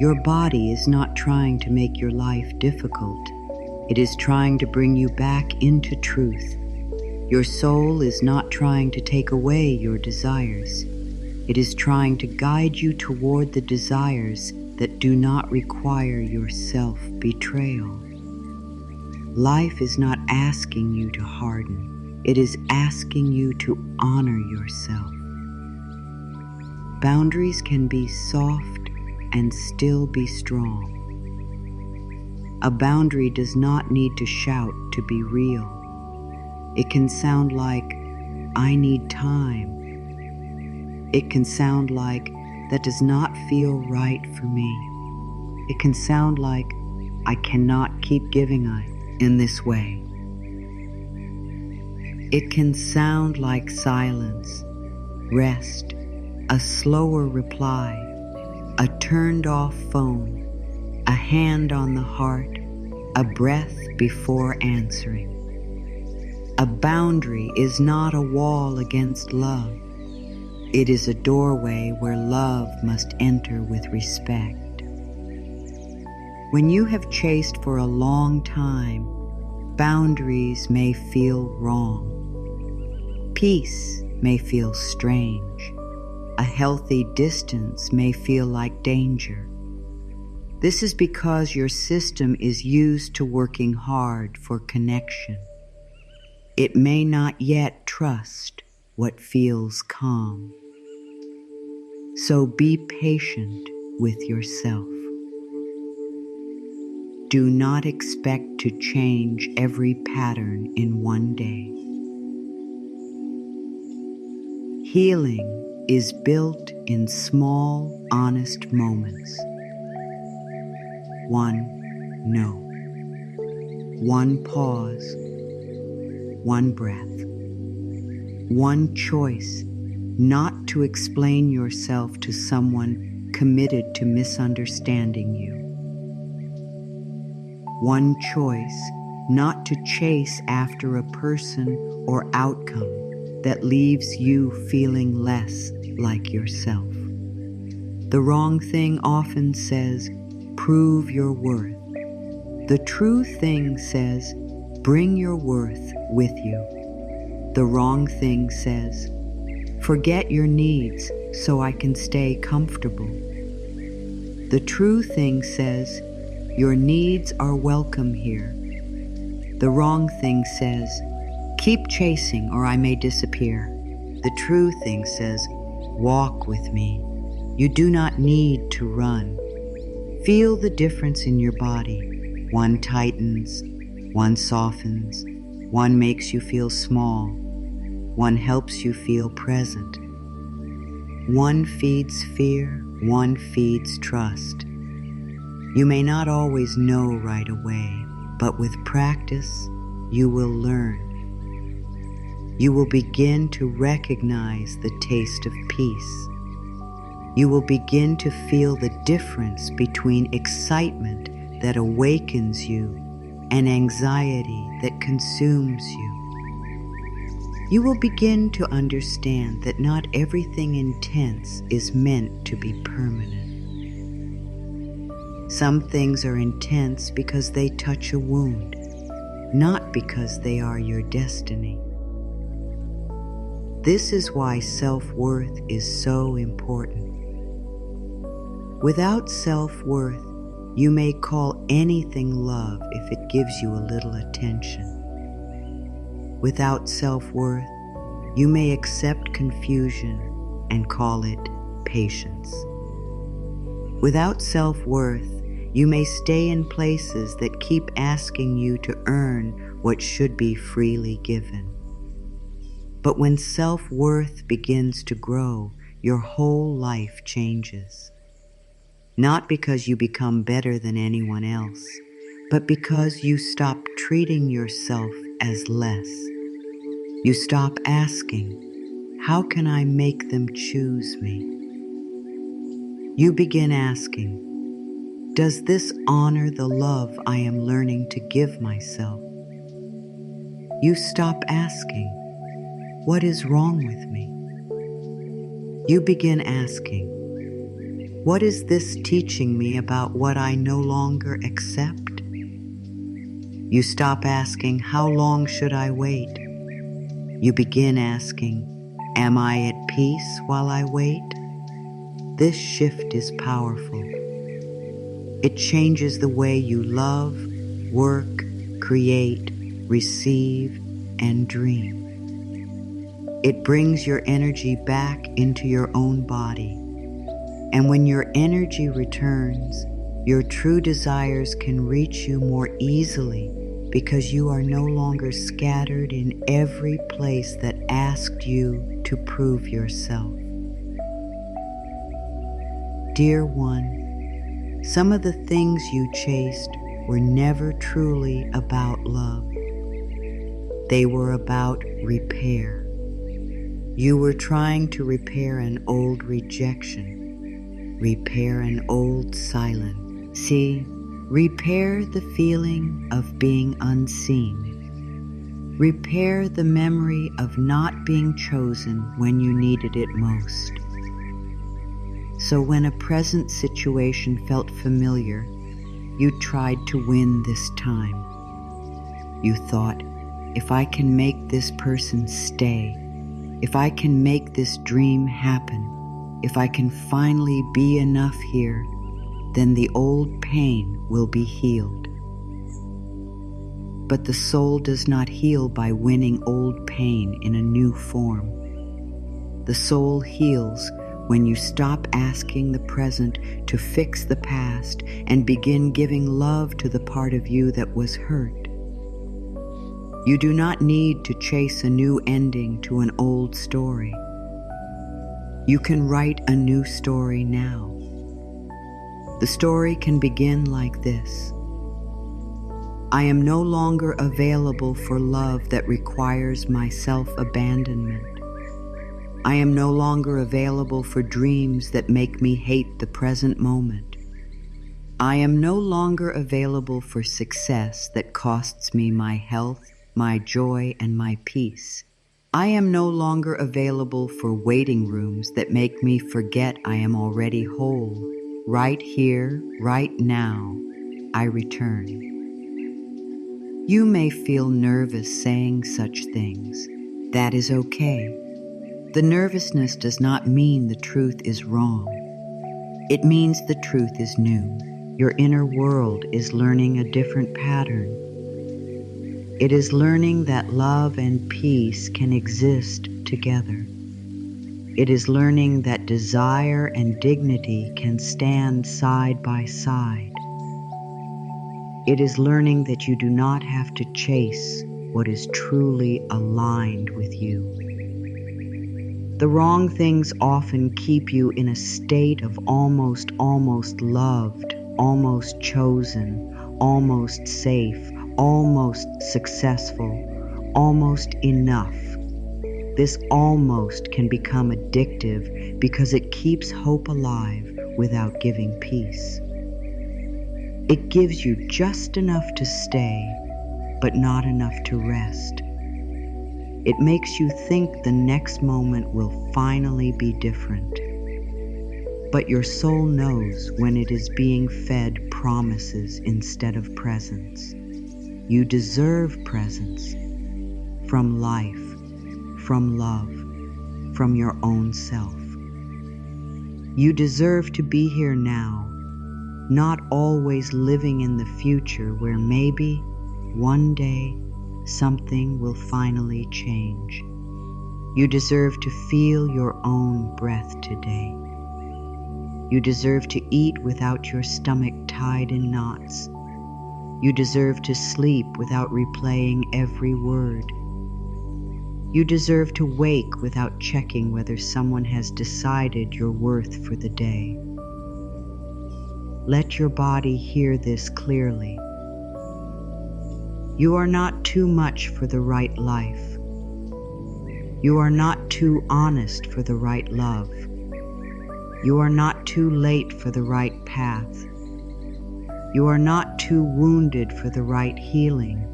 Your body is not trying to make your life difficult. It is trying to bring you back into truth. Your soul is not trying to take away your desires. It is trying to guide you toward the desires that do not require your self-betrayal. Life is not asking you to harden. It is asking you to honor yourself. Boundaries can be soft and still be strong. A boundary does not need to shout to be real. It can sound like, "I need time." It can sound like, "That does not feel right for me." It can sound like, "I cannot keep giving in this way." It can sound like silence, rest, a slower reply, a turned-off phone, a hand on the heart, a breath before answering. A boundary is not a wall against love. It is a doorway where love must enter with respect. When you have chased for a long time, boundaries may feel wrong. Peace may feel strange. A healthy distance may feel like danger. This is because your system is used to working hard for connection. It may not yet trust what feels calm. So be patient with yourself. Do not expect to change every pattern in one day. Healing is built in small, honest moments. One no. One pause. One breath. One choice not to explain yourself to someone committed to misunderstanding you. One choice not to chase after a person or outcome that leaves you feeling less like yourself. The wrong thing often says, "Prove your worth." The true thing says, "Bring your worth with you." The wrong thing says, "Forget your needs so I can stay comfortable." The true thing says, "Your needs are welcome here." The wrong thing says, "Keep chasing or I may disappear." The true thing says, "Walk with me. You do not need to run." Feel the difference in your body. One tightens, one softens, one makes you feel small, one helps you feel present. One feeds fear, one feeds trust. You may not always know right away, but with practice, you will learn. You will begin to recognize the taste of peace. You will begin to feel the difference between excitement that awakens you and anxiety that consumes you. You will begin to understand that not everything intense is meant to be permanent. Some things are intense because they touch a wound, not because they are your destiny. This is why self-worth is so important. Without self-worth, you may call anything love if it gives you a little attention. Without self-worth, you may accept confusion and call it patience. Without self-worth, you may stay in places that keep asking you to earn what should be freely given. But when self-worth begins to grow, your whole life changes. Not because you become better than anyone else, but because you stop treating yourself as less. You stop asking, "How can I make them choose me?" You begin asking, "Does this honor the love I am learning to give myself?" You stop asking, "What is wrong with me?" You begin asking, "What is this teaching me about what I no longer accept?" You stop asking, "How long should I wait?" You begin asking, am I at peace while I wait? This shift is powerful. It changes the way you love, work, create, receive, and dream. It brings your energy back into your own body. And when your energy returns, your true desires can reach you more easily because you are no longer scattered in every place that asked you to prove yourself. Dear one, some of the things you chased were never truly about love. They were about repair. You were trying to repair an old rejection, repair an old silence. See, repair the feeling of being unseen. Repair the memory of not being chosen when you needed it most. So when a present situation felt familiar, you tried to win this time. You thought, if I can make this person stay, if I can make this dream happen, if I can finally be enough here, then the old pain will be healed. But the soul does not heal by winning old pain in a new form. The soul heals when you stop asking the present to fix the past and begin giving love to the part of you that was hurt. You do not need to chase a new ending to an old story. You can write a new story now. The story can begin like this. I am no longer available for love that requires my self-abandonment. I am no longer available for dreams that make me hate the present moment. I am no longer available for success that costs me my health, my joy, and my peace. I am no longer available for waiting rooms that make me forget I am already whole. Right here, right now, I return. You may feel nervous saying such things. That is okay. The nervousness does not mean the truth is wrong. It means the truth is new. Your inner world is learning a different pattern. It is learning that love and peace can exist together. It is learning that desire and dignity can stand side by side. It is learning that you do not have to chase what is truly aligned with you. The wrong things often keep you in a state of almost loved, almost chosen, almost safe, almost successful, almost enough. This almost can become addictive because it keeps hope alive without giving peace. It gives you just enough to stay, but not enough to rest. It makes you think the next moment will finally be different. But your soul knows when it is being fed promises instead of presence. You deserve presence from life, from love, from your own self. You deserve to be here now, not always living in the future where maybe one day something will finally change. You deserve to feel your own breath today. You deserve to eat without your stomach tied in knots. You deserve to sleep without replaying every word. You deserve to wake without checking whether someone has decided your worth for the day. Let your body hear this clearly. You are not too much for the right life. You are not too honest for the right love. You are not too late for the right path. You are not too wounded for the right healing.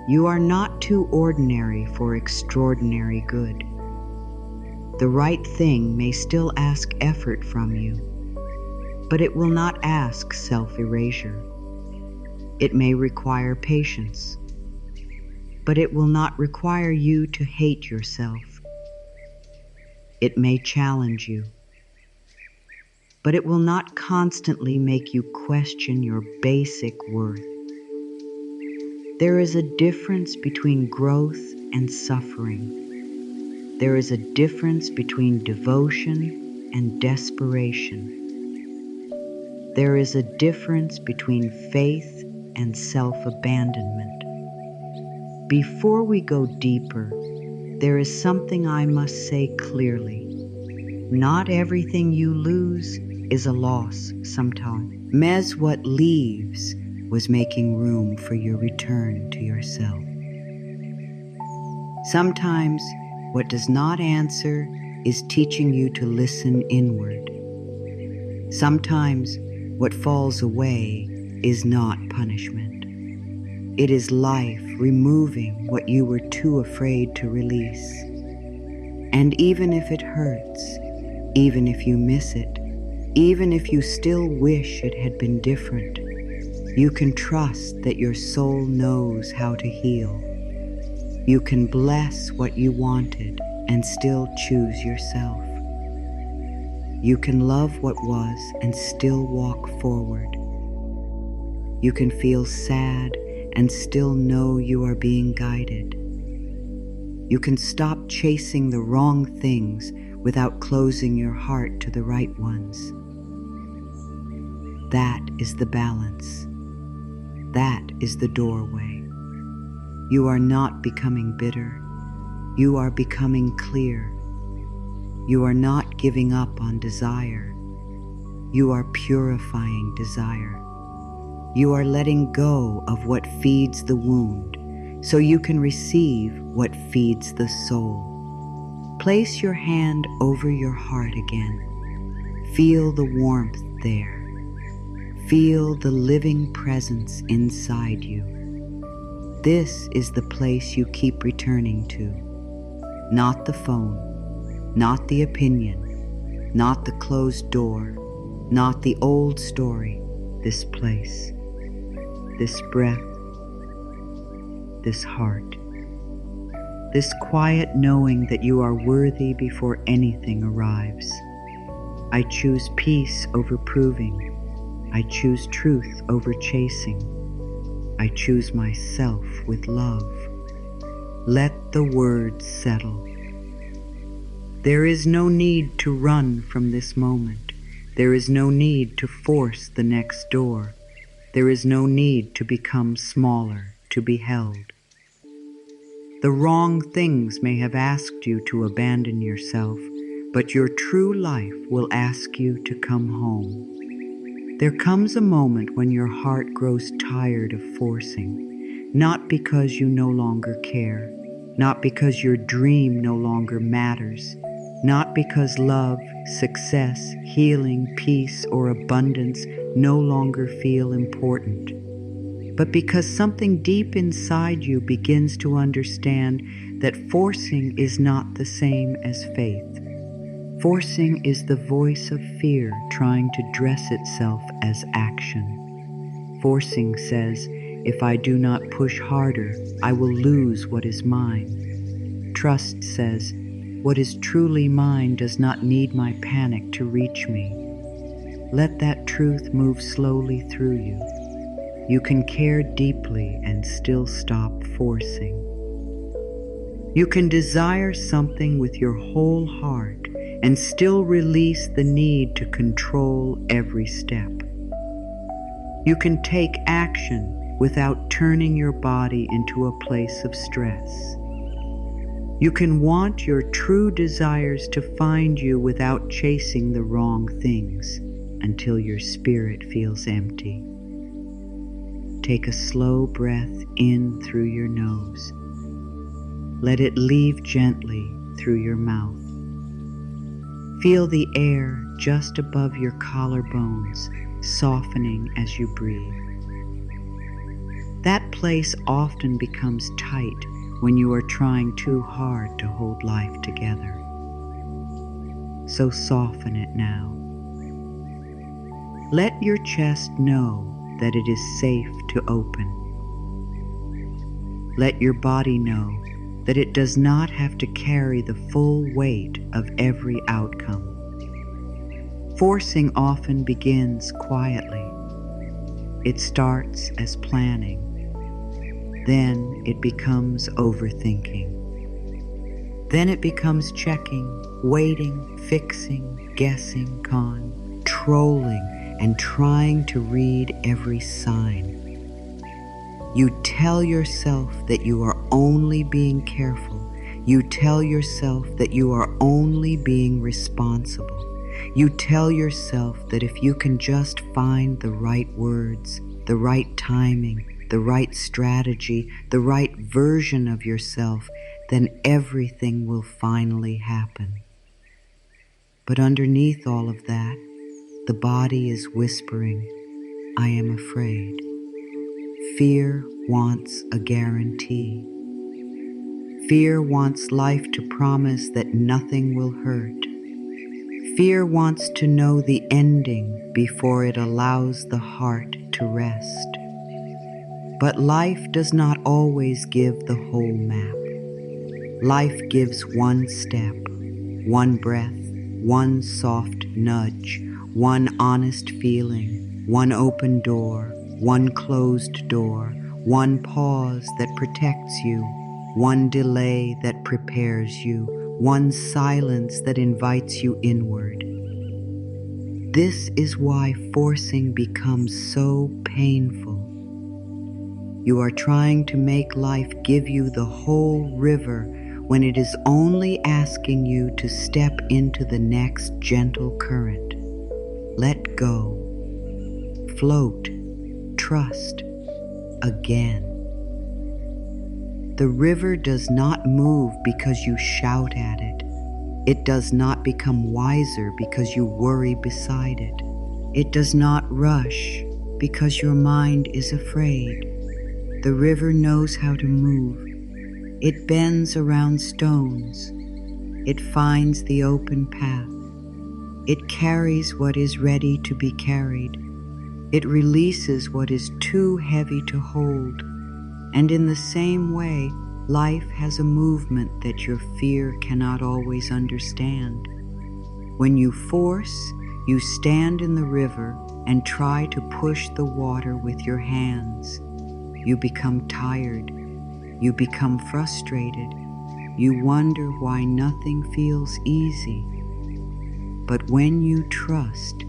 You are not too ordinary for extraordinary good. The right thing may still ask effort from you, but it will not ask self-erasure. It may require patience. but it will not require you to hate yourself. It may challenge you, but it will not constantly make you question your basic worth. There is a difference between growth and suffering. There is a difference between devotion and desperation. There is a difference between faith and self-abandonment. Before we go deeper, there is something I must say clearly. Not everything you lose is a loss sometimes. What leaves was making room for your return to yourself. Sometimes what does not answer is teaching you to listen inward. Sometimes what falls away is not punishment. It is life removing what you were too afraid to release. And even if it hurts, even if you miss it, even if you still wish it had been different, you can trust that your soul knows how to heal. You can bless what you wanted and still choose yourself. You can love what was and still walk forward. You can feel sad and still know you are being guided. You can stop chasing the wrong things without closing your heart to the right ones. That is the balance. That is the doorway. You are not becoming bitter. You are becoming clear. You are not giving up on desire. You are purifying desire. You are letting go of what feeds the wound so you can receive what feeds the soul. Place your hand over your heart again. Feel the warmth there. Feel the living presence inside you. This is the place you keep returning to. Not the phone, not the opinion, not the closed door, not the old story. This place, this breath, this heart, this quiet knowing that you are worthy before anything arrives. I choose peace over proving. I choose truth over chasing. I choose myself with love. Let the words settle. There is no need to run from this moment. There is no need to force the next door. There is no need to become smaller, to be held. The wrong things may have asked you to abandon yourself, but your true life will ask you to come home. There comes a moment when your heart grows tired of forcing, not because you no longer care, not because your dream no longer matters, not because love, success, healing, peace, or abundance no longer feel important, but because something deep inside you begins to understand that forcing is not the same as faith. Forcing is the voice of fear trying to dress itself as action. Forcing says, if I do not push harder, I will lose what is mine. Trust says, what is truly mine does not need my panic to reach me. Let that truth move slowly through you. You can care deeply and still stop forcing. You can desire something with your whole heart and still release the need to control every step. You can take action without turning your body into a place of stress. You can want your true desires to find you without chasing the wrong things until your spirit feels empty. Take a slow breath in through your nose. Let it leave gently through your mouth. Feel the air just above your collarbones softening as you breathe. That place often becomes tight when you are trying too hard to hold life together. So soften it now. Let your chest know that it is safe to open. Let your body know that it does not have to carry the full weight of every outcome. Forcing often begins quietly. It starts as planning. Then it becomes overthinking. Then it becomes checking, waiting, fixing, guessing, controlling, and trying to read every sign. You tell yourself that you are only being careful. You tell yourself that you are only being responsible. You tell yourself that if you can just find the right words, the right timing, the right strategy, the right version of yourself, then everything will finally happen. But underneath all of that, the body is whispering, I am afraid. Fear wants a guarantee. Fear wants life to promise that nothing will hurt. Fear wants to know the ending before it allows the heart to rest. But life does not always give the whole map. Life gives one step, one breath, one soft nudge, one honest feeling, one open door, one closed door, one pause that protects you, one delay that prepares you, one silence that invites you inward. This is why forcing becomes so painful. You are trying to make life give you the whole river when it is only asking you to step into the next gentle current. Let go. Float. Trust. Again. The river does not move because you shout at it. It does not become wiser because you worry beside it. It does not rush because your mind is afraid. The river knows how to move. It bends around stones. It finds the open path. It carries what is ready to be carried. It releases what is too heavy to hold. And in the same way, life has a movement that your fear cannot always understand. When you force, you stand in the river and try to push the water with your hands. You become tired. You become frustrated. You wonder why nothing feels easy. But when you trust,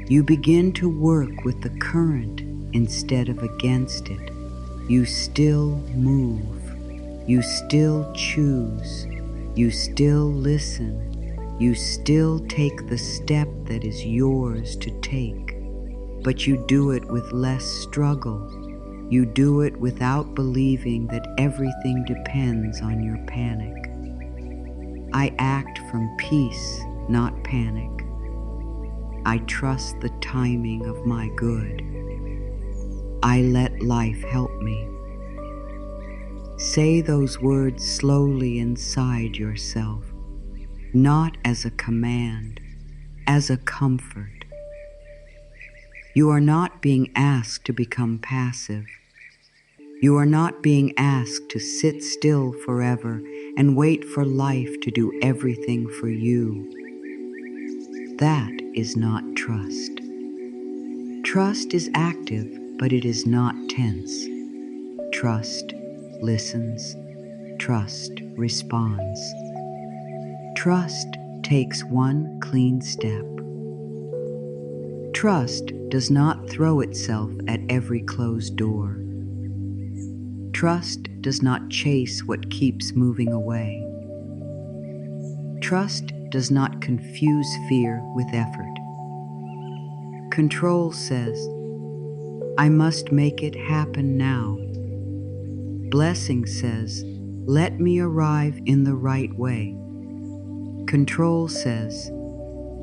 you begin to work with the current instead of against it. You still move. You still choose. You still listen. You still take the step that is yours to take. But you do it with less struggle. You do it without believing that everything depends on your panic. I act from peace, not panic. I trust the timing of my good. I let life help me. Say those words slowly inside yourself, not as a command, as a comfort. You are not being asked to become passive. You are not being asked to sit still forever and wait for life to do everything for you. That is not trust. Trust is active, but it is not tense. Trust listens. Trust responds. Trust takes one clean step. Trust does not throw itself at every closed door. Trust does not chase what keeps moving away. Trust does not confuse fear with effort. Control says, I must make it happen now. Blessing says, let me arrive in the right way. Control says,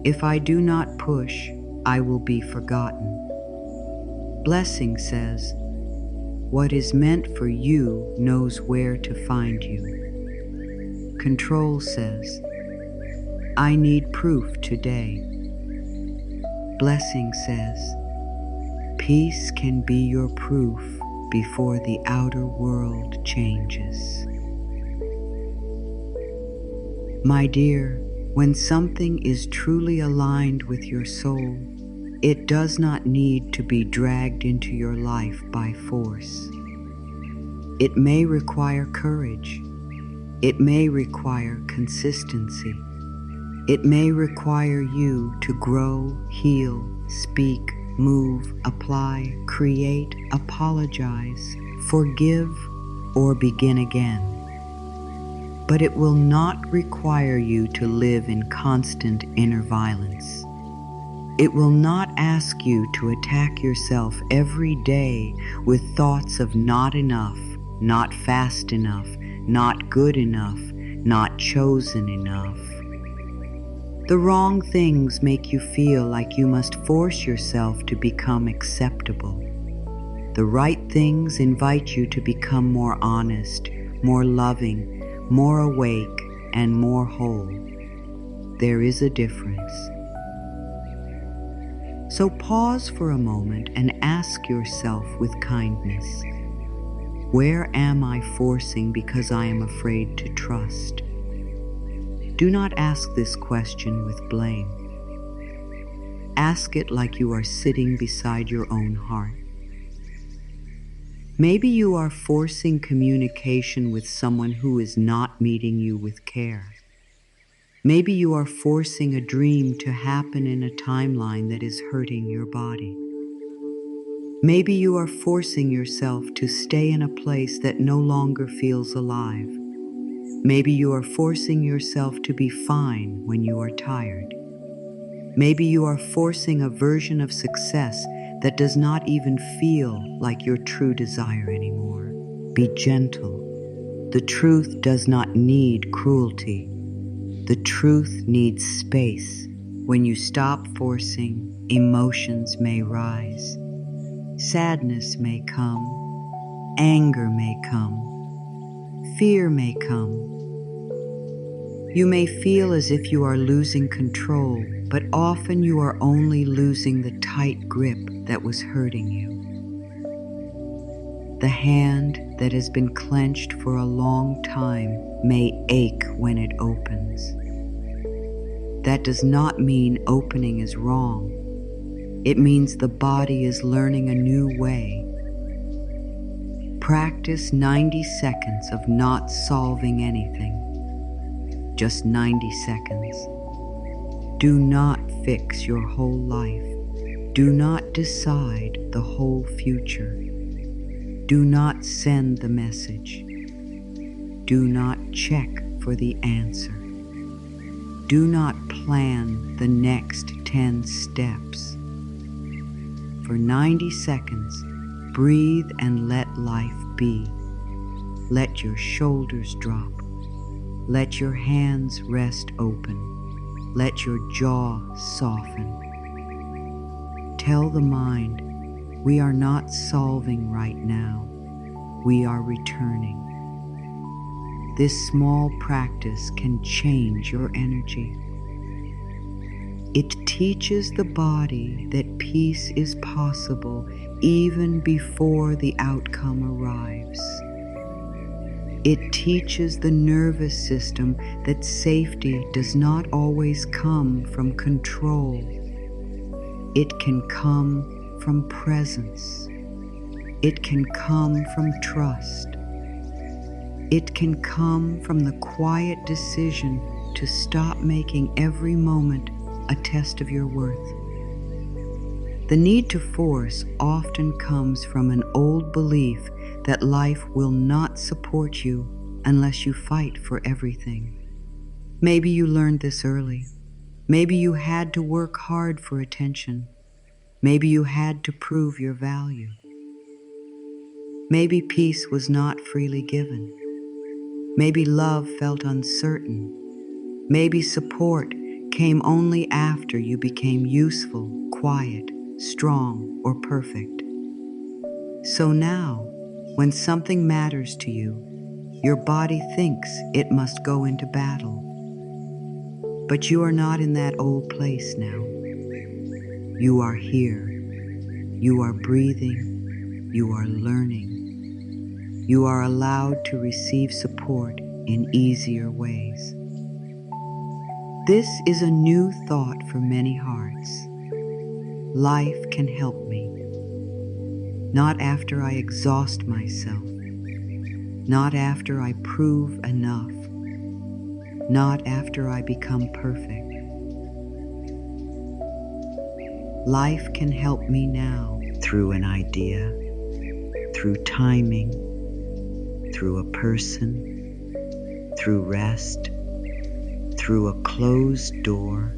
if I do not push, I will be forgotten. Blessing says, what is meant for you knows where to find you. Control says, I need proof today. Blessing says, peace can be your proof before the outer world changes. My dear, when something is truly aligned with your soul, it does not need to be dragged into your life by force. It may require courage. It may require consistency. It may require you to grow, heal, speak, move, apply, create, apologize, forgive, or begin again. But it will not require you to live in constant inner violence. It will not ask you to attack yourself every day with thoughts of not enough, not fast enough, not good enough, not chosen enough. The wrong things make you feel like you must force yourself to become acceptable. The right things invite you to become more honest, more loving, more awake, and more whole. There is a difference. So pause for a moment and ask yourself with kindness, where am I forcing because I am afraid to trust? Do not ask this question with blame. Ask it like you are sitting beside your own heart. Maybe you are forcing communication with someone who is not meeting you with care. Maybe you are forcing a dream to happen in a timeline that is hurting your body. Maybe you are forcing yourself to stay in a place that no longer feels alive. Maybe you are forcing yourself to be fine when you are tired. Maybe you are forcing a version of success that does not even feel like your true desire anymore. Be gentle. The truth does not need cruelty. The truth needs space. When you stop forcing, emotions may rise. Sadness may come. Anger may come. Fear may come. You may feel as if you are losing control, but often you are only losing the tight grip that was hurting you. The hand that has been clenched for a long time may ache when it opens. That does not mean opening is wrong. It means the body is learning a new way. Practice 90 seconds of not solving anything. Just 90 seconds. Do not fix your whole life. Do not decide the whole future. Do not send the message. Do not check for the answer. Do not plan the next 10 steps. For 90 seconds, breathe and let life be. Let your shoulders drop. Let your hands rest open. Let your jaw soften. Tell the mind, we are not solving right now. We are returning. This small practice can change your energy. It teaches the body that peace is possible even before the outcome arrives. It teaches the nervous system that safety does not always come from control. It can come from presence. It can come from trust. It can come from the quiet decision to stop making every moment a test of your worth. The need to force often comes from an old belief that life will not support you unless you fight for everything. Maybe you learned this early. Maybe you had to work hard for attention. Maybe you had to prove your value. Maybe peace was not freely given. Maybe love felt uncertain. Maybe support came only after you became useful, quiet, strong, or perfect. So now, when something matters to you, your body thinks it must go into battle. But you are not in that old place now. You are here. You are breathing. You are learning. You are allowed to receive support in easier ways. This is a new thought for many hearts. Life can help me. Not after I exhaust myself. Not after I prove enough. Not after I become perfect. Life can help me now through an idea, through timing, through a person, through rest, through a closed door,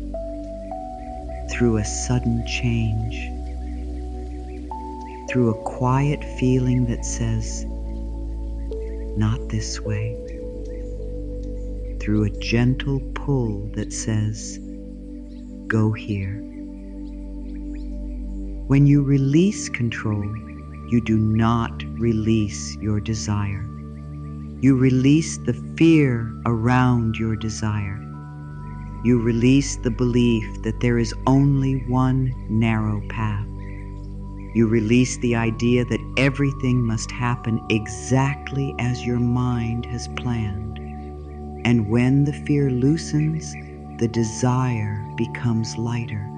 through a sudden change, through a quiet feeling that says, not this way, through a gentle pull that says, go here. When you release control, you do not release your desire. You release the fear around your desire. You release the belief that there is only one narrow path. You release the idea that everything must happen exactly as your mind has planned. And when the fear loosens, the desire becomes lighter.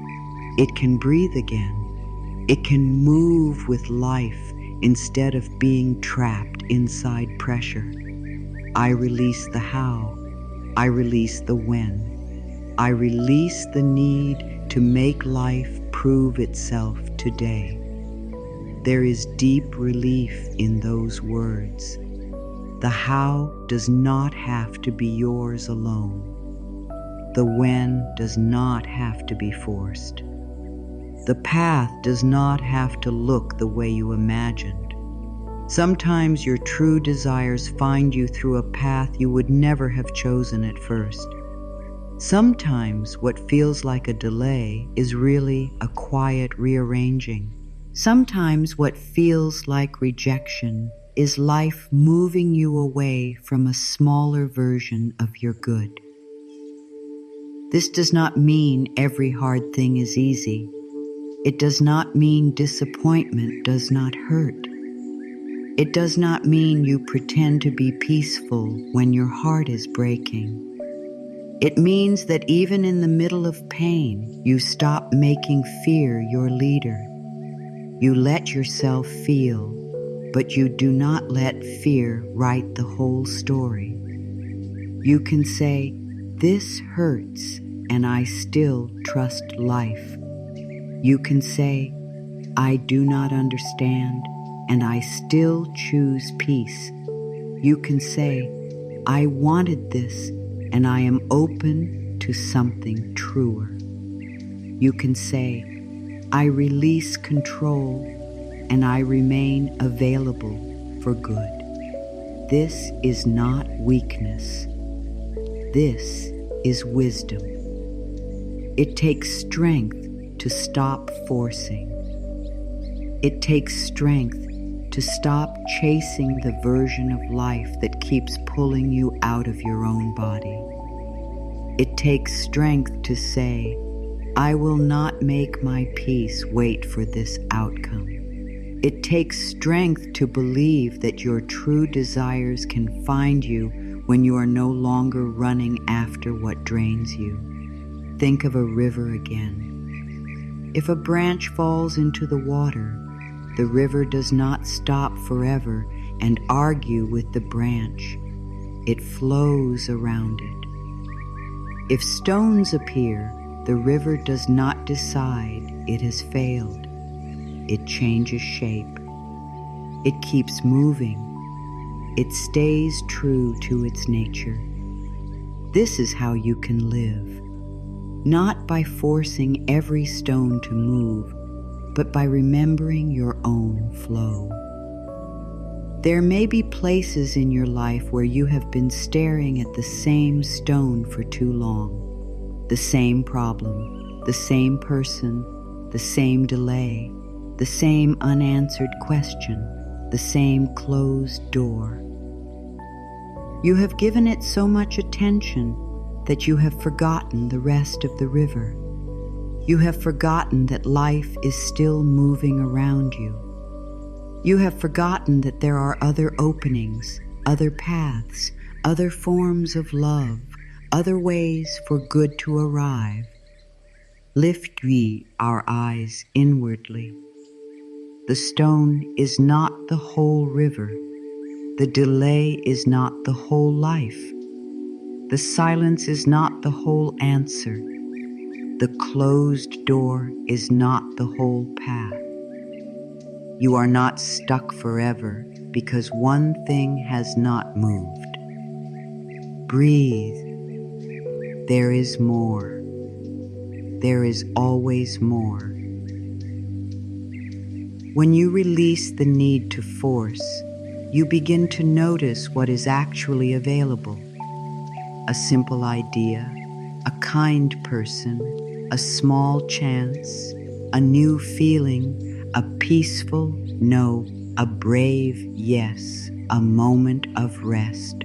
It can breathe again. It can move with life instead of being trapped inside pressure. I release the how. I release the when. I release the need to make life prove itself today. There is deep relief in those words. The how does not have to be yours alone. The when does not have to be forced. The path does not have to look the way you imagined. Sometimes your true desires find you through a path you would never have chosen at first. Sometimes what feels like a delay is really a quiet rearranging. Sometimes what feels like rejection is life moving you away from a smaller version of your good. This does not mean every hard thing is easy. It does not mean disappointment does not hurt. It does not mean you pretend to be peaceful when your heart is breaking. It means that even in the middle of pain, you stop making fear your leader. You let yourself feel, but you do not let fear write the whole story. You can say, this hurts, and I still trust life. You can say, I do not understand, and I still choose peace. You can say, I wanted this, and I am open to something truer. You can say, I release control, and I remain available for good. This is not weakness. This is wisdom. It takes strength to stop forcing. It takes strength to stop chasing the version of life that keeps pulling you out of your own body. It takes strength to say, I will not make my peace wait for this outcome. It takes strength to believe that your true desires can find you when you are no longer running after what drains you. Think of a river again. If a branch falls into the water, the river does not stop forever and argue with the branch. It flows around it. If stones appear, the river does not decide it has failed. It changes shape. It keeps moving. It stays true to its nature. This is how you can live. Not by forcing every stone to move, but by remembering your own flow. There may be places in your life where you have been staring at the same stone for too long. The same problem, the same person, the same delay, the same unanswered question, the same closed door. You have given it so much attention that you have forgotten the rest of the river. You have forgotten that life is still moving around you. You have forgotten that there are other openings, other paths, other forms of love, other ways for good to arrive. Lift we our eyes inwardly. The stone is not the whole river. The delay is not the whole life. The silence is not the whole answer. The closed door is not the whole path. You are not stuck forever because one thing has not moved. Breathe. There is more. There is always more. When you release the need to force, you begin to notice what is actually available. A simple idea, a kind person, a small chance, a new feeling, a peaceful no, a brave yes, a moment of rest,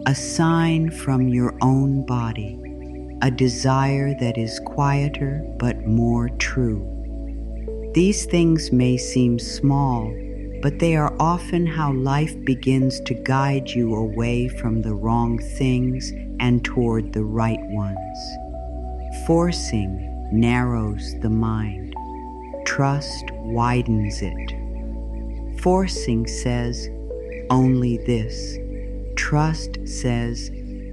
a sign from your own body, a desire that is quieter but more true. These things may seem small, but they are often how life begins to guide you away from the wrong things and toward the right ones. Forcing narrows the mind. Trust widens it. Forcing says, only this. Trust says,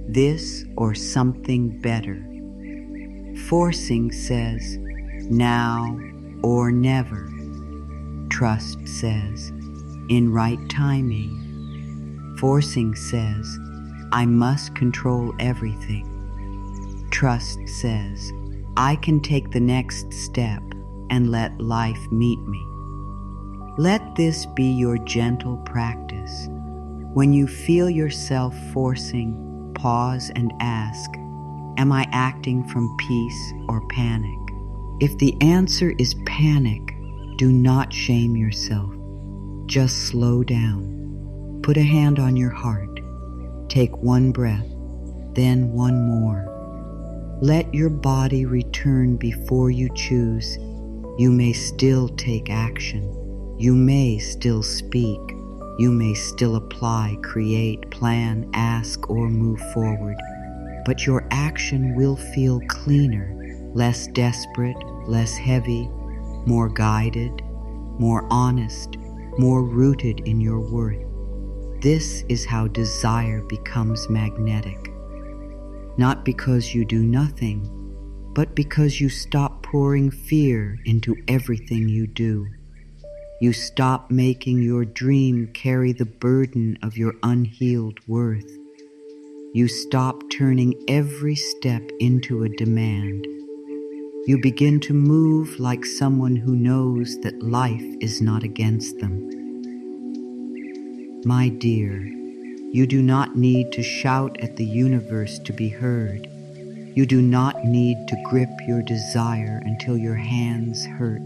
this or something better. Forcing says, now or never. Trust says, in right timing. Forcing says, I must control everything. Trust says, I can take the next step and let life meet me. Let this be your gentle practice. When you feel yourself forcing, pause and ask, am I acting from peace or panic? If the answer is panic, do not shame yourself. Just slow down. Put a hand on your heart. Take one breath, then one more. Let your body return before you choose. You may still take action. You may still speak. You may still apply, create, plan, ask, or move forward. But your action will feel cleaner, less desperate, less heavy, more guided, more honest, more rooted in your worth. This is how desire becomes magnetic. Not because you do nothing, but because you stop pouring fear into everything you do. You stop making your dream carry the burden of your unhealed worth. You stop turning every step into a demand. You begin to move like someone who knows that life is not against them. My dear, you do not need to shout at the universe to be heard. You do not need to grip your desire until your hands hurt.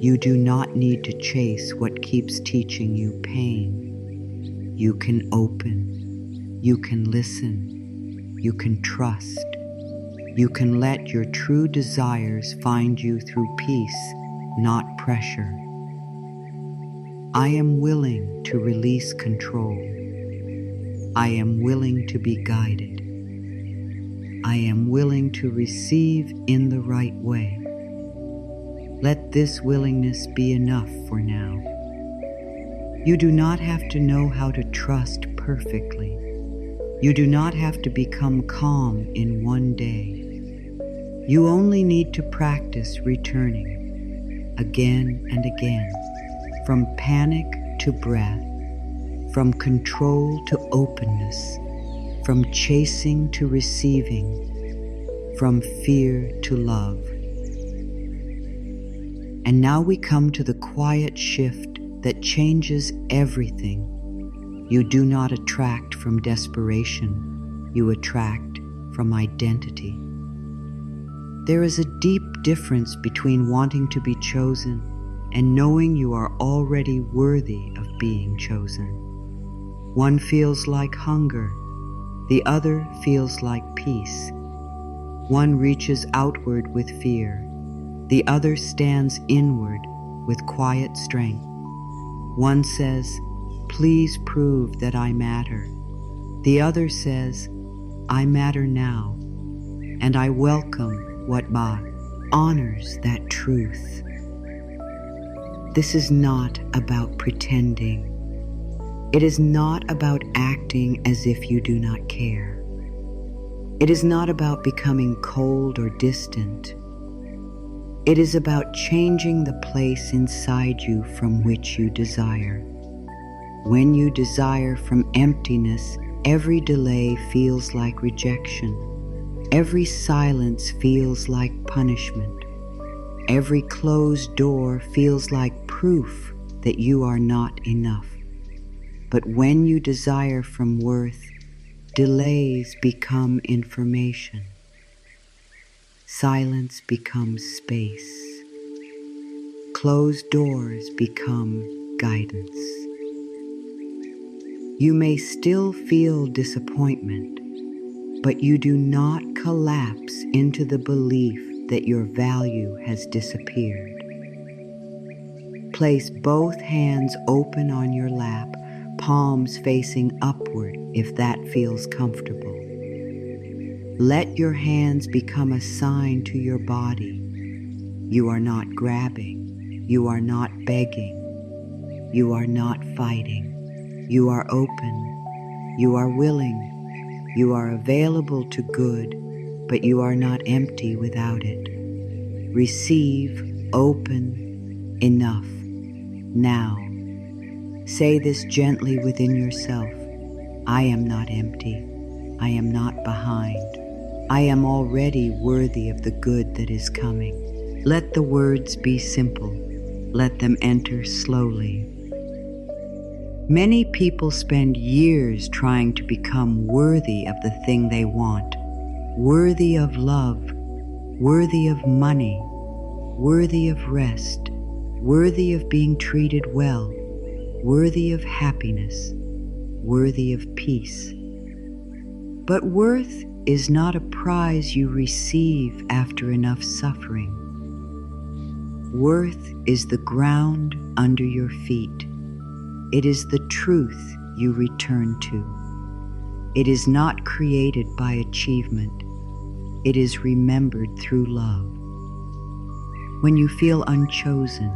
You do not need to chase what keeps teaching you pain. You can open. You can listen. You can trust. You can let your true desires find you through peace, not pressure. I am willing to release control. I am willing to be guided. I am willing to receive in the right way. Let this willingness be enough for now. You do not have to know how to trust perfectly. You do not have to become calm in one day. You only need to practice returning again and again, from panic to breath, from control to openness, from chasing to receiving, from fear to love. And now we come to the quiet shift that changes everything. You do not attract from desperation. You attract from identity. There is a deep difference between wanting to be chosen and knowing you are already worthy of being chosen. One feels like hunger. The other feels like peace. One reaches outward with fear. The other stands inward with quiet strength. One says, "Please prove that I matter." The other says, "I matter now, and I welcome what honors that truth." This is not about pretending. It is not about acting as if you do not care. It is not about becoming cold or distant. It is about changing the place inside you from which you desire. When you desire from emptiness, every delay feels like rejection. Every silence feels like punishment. Every closed door feels like proof that you are not enough. But when you desire from worth, delays become information. Silence becomes space. Closed doors become guidance. You may still feel disappointment, but you do not collapse into the belief that your value has disappeared. Place both hands open on your lap, palms facing upward if that feels comfortable. Let your hands become a sign to your body. You are not grabbing. You are not begging. You are not fighting. You are open. You are willing. You are available to good, but you are not empty without it. Receive, open, enough. Now, say this gently within yourself. I am not empty. I am not behind. I am already worthy of the good that is coming. Let the words be simple. Let them enter slowly. Many people spend years trying to become worthy of the thing they want. Worthy of love, worthy of money, worthy of rest, worthy of being treated well, worthy of happiness, worthy of peace. But worth is not a prize you receive after enough suffering. Worth is the ground under your feet. It is the truth you return to. It is not created by achievement. It is remembered through love. When you feel unchosen,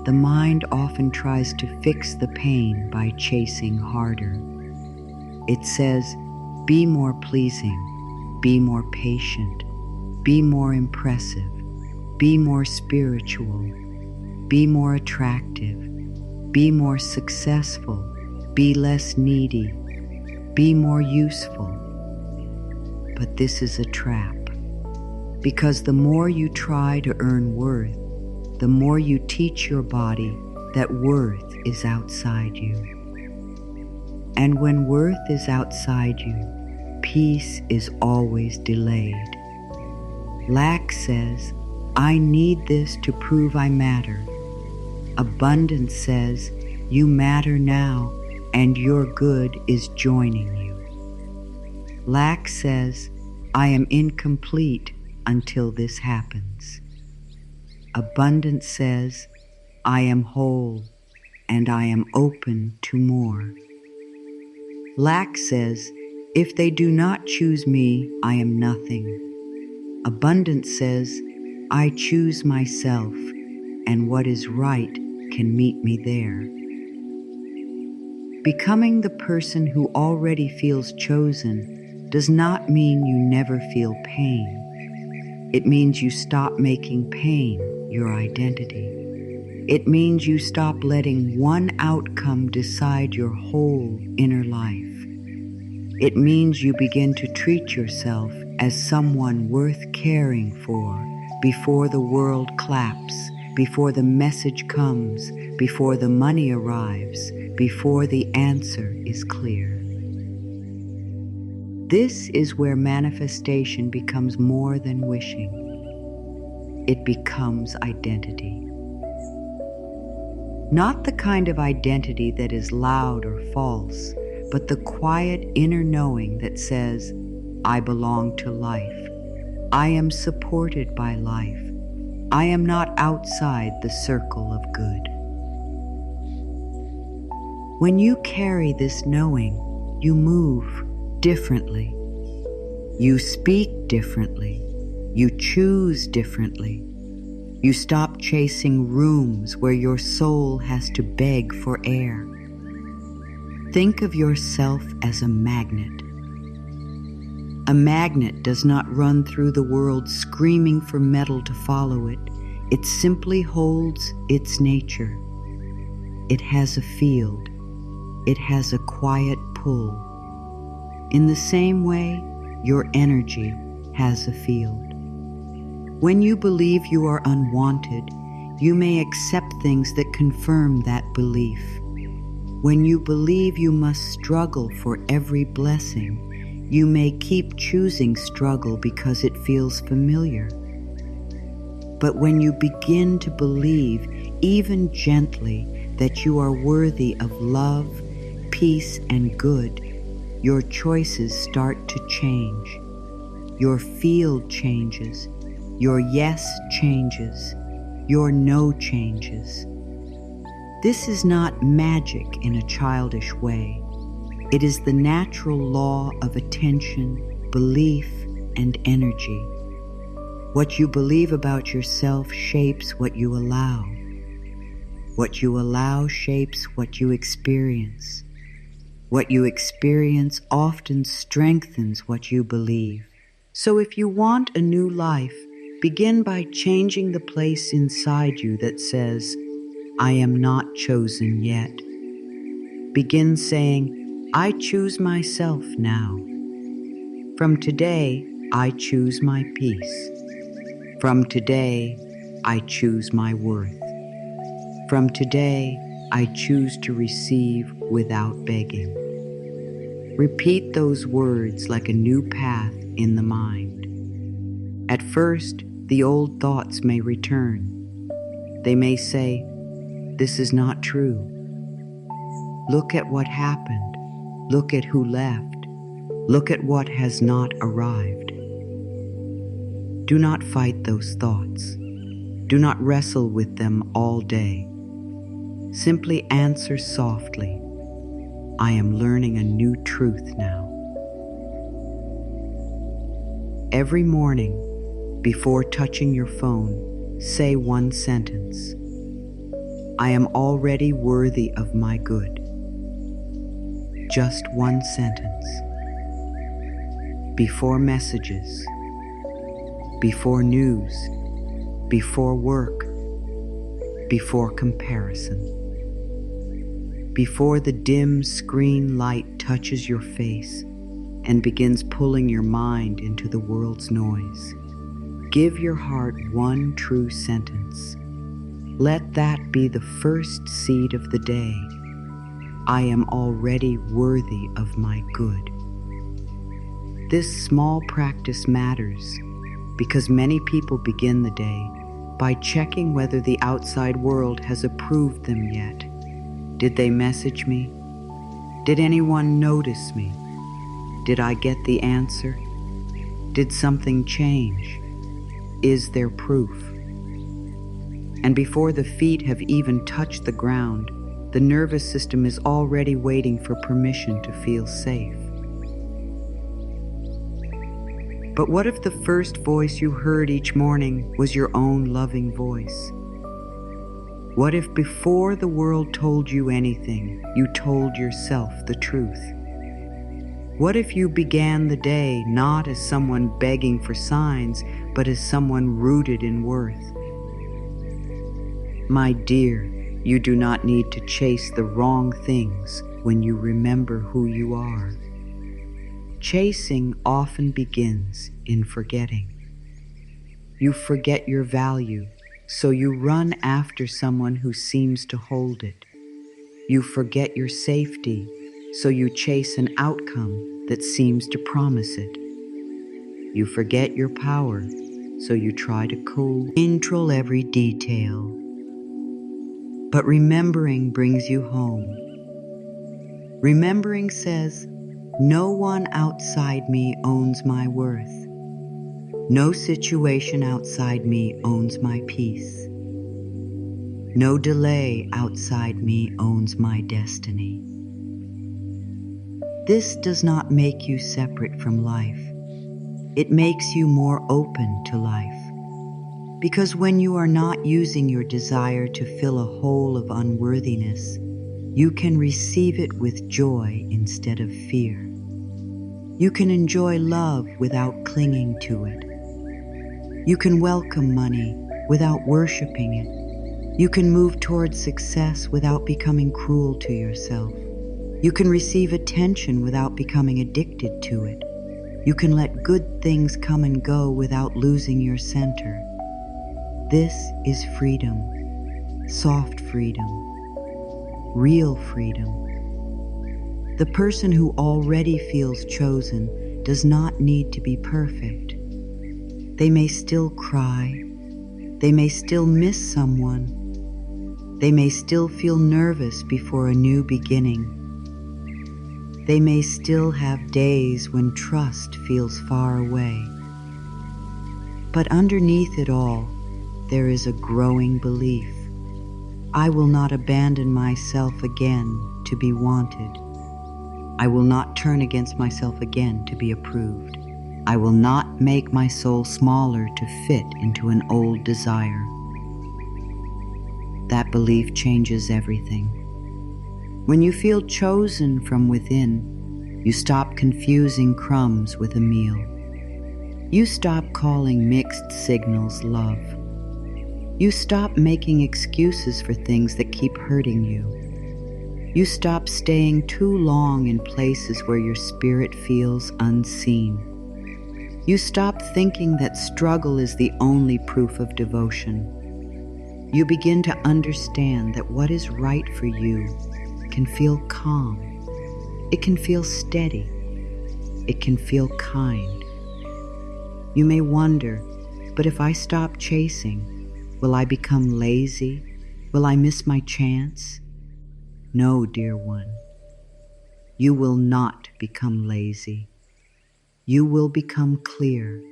the mind often tries to fix the pain by chasing harder. It says, be more pleasing, be more patient, be more impressive, be more spiritual, be more attractive, be more successful, be less needy, be more useful. But this is a trap, because the more you try to earn worth, the more you teach your body that worth is outside you. And when worth is outside you, peace is always delayed. Lack says, I need this to prove I matter. Abundance says, you matter now and your good is joining you. Lack says, I am incomplete until this happens. Abundance says, I am whole and I am open to more. Lack says, if they do not choose me, I am nothing. Abundance says, I choose myself, and what is right can meet me there. Becoming the person who already feels chosen does not mean you never feel pain. It means you stop making pain your identity. It means you stop letting one outcome decide your whole inner life. It means you begin to treat yourself as someone worth caring for before the world claps, before the message comes, before the money arrives, before the answer is clear. This is where manifestation becomes more than wishing. It becomes identity. Not the kind of identity that is loud or false, but the quiet inner knowing that says, I belong to life. I am supported by life. I am not outside the circle of good. When you carry this knowing, you move differently. You speak differently. You choose differently. You stop chasing rooms where your soul has to beg for air. Think of yourself as a magnet. A magnet does not run through the world screaming for metal to follow it. It simply holds its nature. It has a field. It has a quiet pull. In the same way, your energy has a field. When you believe you are unwanted, you may accept things that confirm that belief. When you believe you must struggle for every blessing, you may keep choosing struggle because it feels familiar. But when you begin to believe, even gently, that you are worthy of love, peace, and good, your choices start to change. Your field changes. Your yes changes. Your no changes. This is not magic in a childish way. It is the natural law of attention, belief, and energy. What you believe about yourself shapes what you allow. What you allow shapes what you experience. What you experience often strengthens what you believe. So if you want a new life, begin by changing the place inside you that says, I am not chosen yet. Begin saying, I choose myself now. From today, I choose my peace. From today, I choose my worth. From today, I choose to receive without begging. Repeat those words like a new path in the mind. At first, the old thoughts may return. They may say, this is not true. Look at what happened. Look at who left. Look at what has not arrived. Do not fight those thoughts. Do not wrestle with them all day. Simply answer softly, I am learning a new truth now. Every morning, before touching your phone, say one sentence. I am already worthy of my good. Just one sentence. Before messages, before news, before work, before comparison. Before the dim screen light touches your face and begins pulling your mind into the world's noise, give your heart one true sentence. Let that be the first seed of the day. I am already worthy of my good. This small practice matters because many people begin the day by checking whether the outside world has approved them yet. Did they message me? Did anyone notice me? Did I get the answer? Did something change? Is there proof? And before the feet have even touched the ground, the nervous system is already waiting for permission to feel safe. But what if the first voice you heard each morning was your own loving voice? What if before the world told you anything, you told yourself the truth? What if you began the day not as someone begging for signs, but as someone rooted in worth? My dear, you do not need to chase the wrong things when you remember who you are. Chasing often begins in forgetting. You forget your value, so you run after someone who seems to hold it. You forget your safety, so you chase an outcome that seems to promise it. You forget your power, so you try to control every detail. But remembering brings you home. Remembering says, no one outside me owns my worth. No situation outside me owns my peace. No delay outside me owns my destiny. This does not make you separate from life. It makes you more open to life. Because when you are not using your desire to fill a hole of unworthiness, you can receive it with joy instead of fear. You can enjoy love without clinging to it. You can welcome money without worshiping it. You can move towards success without becoming cruel to yourself. You can receive attention without becoming addicted to it. You can let good things come and go without losing your center. This is freedom, soft freedom, real freedom. The person who already feels chosen does not need to be perfect. They may still cry. They may still miss someone. They may still feel nervous before a new beginning. They may still have days when trust feels far away. But underneath it all, there is a growing belief. I will not abandon myself again to be wanted. I will not turn against myself again to be approved. I will not make my soul smaller to fit into an old desire. That belief changes everything. When you feel chosen from within, you stop confusing crumbs with a meal. You stop calling mixed signals love. You stop making excuses for things that keep hurting you. You stop staying too long in places where your spirit feels unseen. You stop thinking that struggle is the only proof of devotion. You begin to understand that what is right for you can feel calm. It can feel steady. It can feel kind. You may wonder, but if I stop chasing, will I become lazy? Will I miss my chance? No, dear one. You will not become lazy. You will become clear.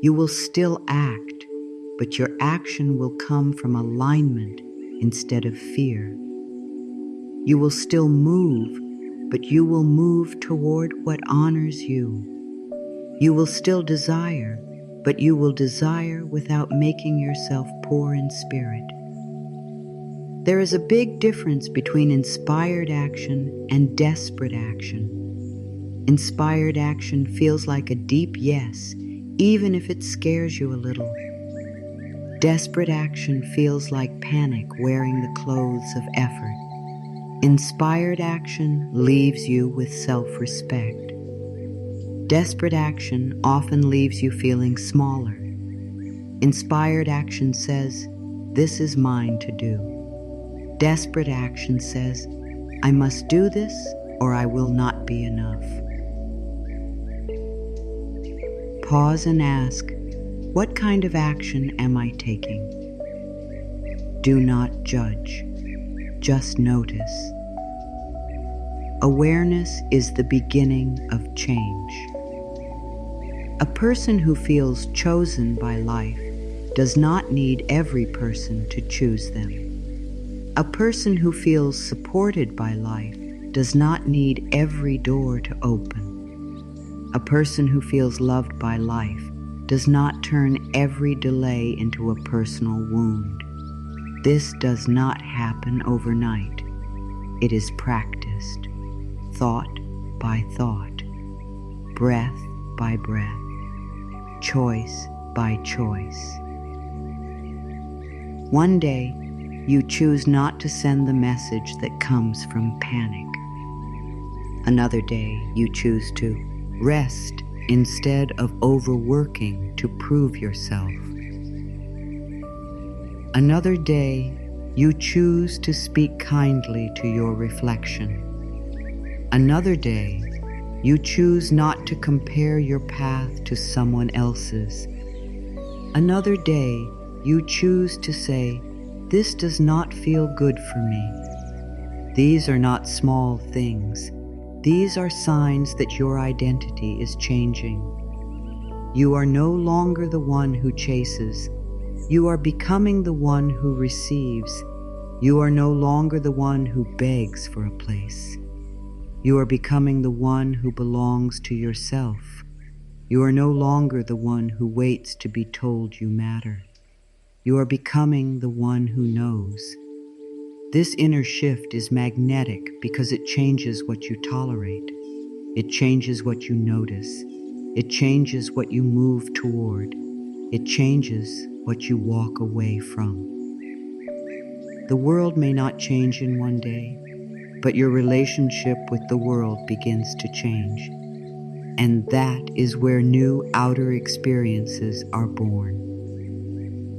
You will still act, but your action will come from alignment instead of fear. You will still move, but you will move toward what honors you. You will still desire, but you will desire without making yourself poor in spirit. There is a big difference between inspired action and desperate action. Inspired action feels like a deep yes, even if it scares you a little. Desperate action feels like panic wearing the clothes of effort. Inspired action leaves you with self-respect. Desperate action often leaves you feeling smaller. Inspired action says, "This is mine to do." Desperate action says, "I must do this or I will not be enough." Pause and ask, what kind of action am I taking? Do not judge, just notice. Awareness is the beginning of change. A person who feels chosen by life does not need every person to choose them. A person who feels supported by life does not need every door to open. A person who feels loved by life does not turn every delay into a personal wound. This does not happen overnight. It is practiced, thought by thought, breath by breath, choice by choice. One day, you choose not to send the message that comes from panic. Another day, you choose to rest instead of overworking to prove yourself. Another day, you choose to speak kindly to your reflection. Another day, you choose not to compare your path to someone else's. Another day, you choose to say, "This does not feel good for me." These are not small things. These are signs that your identity is changing. You are no longer the one who chases. You are becoming the one who receives. You are no longer the one who begs for a place. You are becoming the one who belongs to yourself. You are no longer the one who waits to be told you matter. You are becoming the one who knows. This inner shift is magnetic because it changes what you tolerate. It changes what you notice. It changes what you move toward. It changes what you walk away from. The world may not change in one day, but your relationship with the world begins to change. And that is where new outer experiences are born.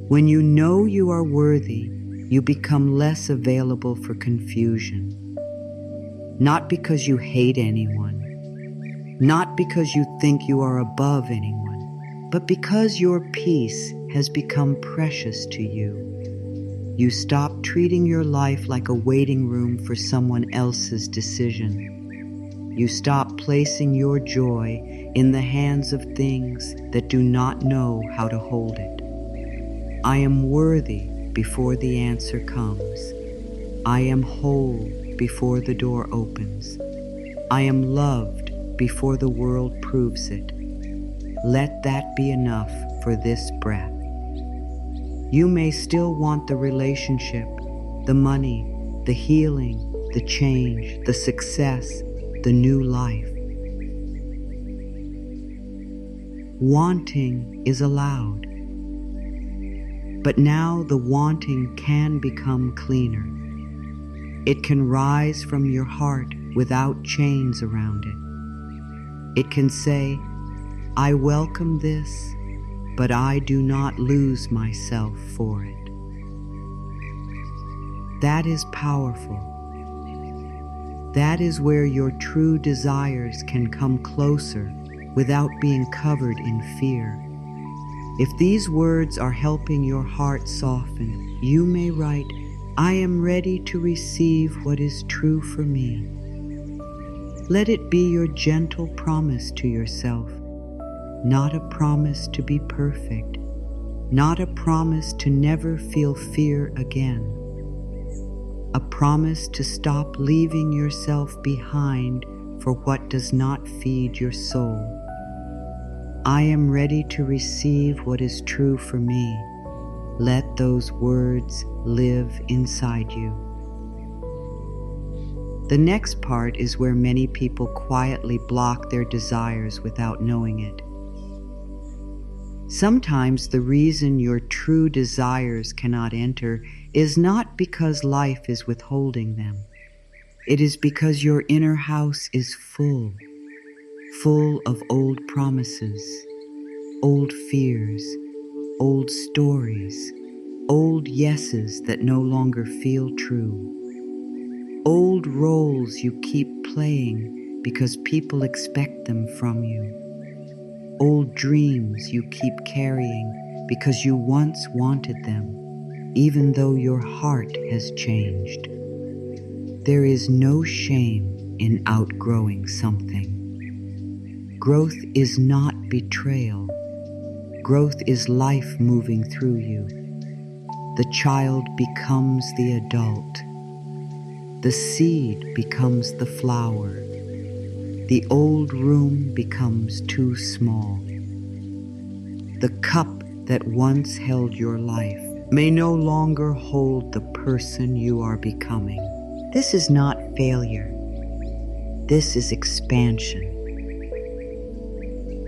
When you know you are worthy, you become less available for confusion. Not because you hate anyone, not because you think you are above anyone, but because your peace has become precious to you. You stop treating your life like a waiting room for someone else's decision. You stop placing your joy in the hands of things that do not know how to hold it. I am worthy before the answer comes. I am whole before the door opens. I am loved before the world proves it. Let that be enough for this breath. You may still want the relationship, the money, the healing, the change, the success, the new life. Wanting is allowed. But now the wanting can become cleaner. It can rise from your heart without chains around it. It can say, I welcome this, but I do not lose myself for it. That is powerful. That is where your true desires can come closer without being covered in fear. If these words are helping your heart soften, you may write, I am ready to receive what is true for me. Let it be your gentle promise to yourself, not a promise to be perfect, not a promise to never feel fear again, a promise to stop leaving yourself behind for what does not feed your soul. I am ready to receive what is true for me. Let those words live inside you. The next part is where many people quietly block their desires without knowing it. Sometimes the reason your true desires cannot enter is not because life is withholding them. It is because your inner house is full of old promises, old fears, old stories, old yeses that no longer feel true, old roles you keep playing because people expect them from you, old dreams you keep carrying because you once wanted them, even though your heart has changed. There is no shame in outgrowing something. Growth is not betrayal. Growth is life moving through you. The child becomes the adult. The seed becomes the flower. The old room becomes too small. The cup that once held your life may no longer hold the person you are becoming. This is not failure. This is expansion.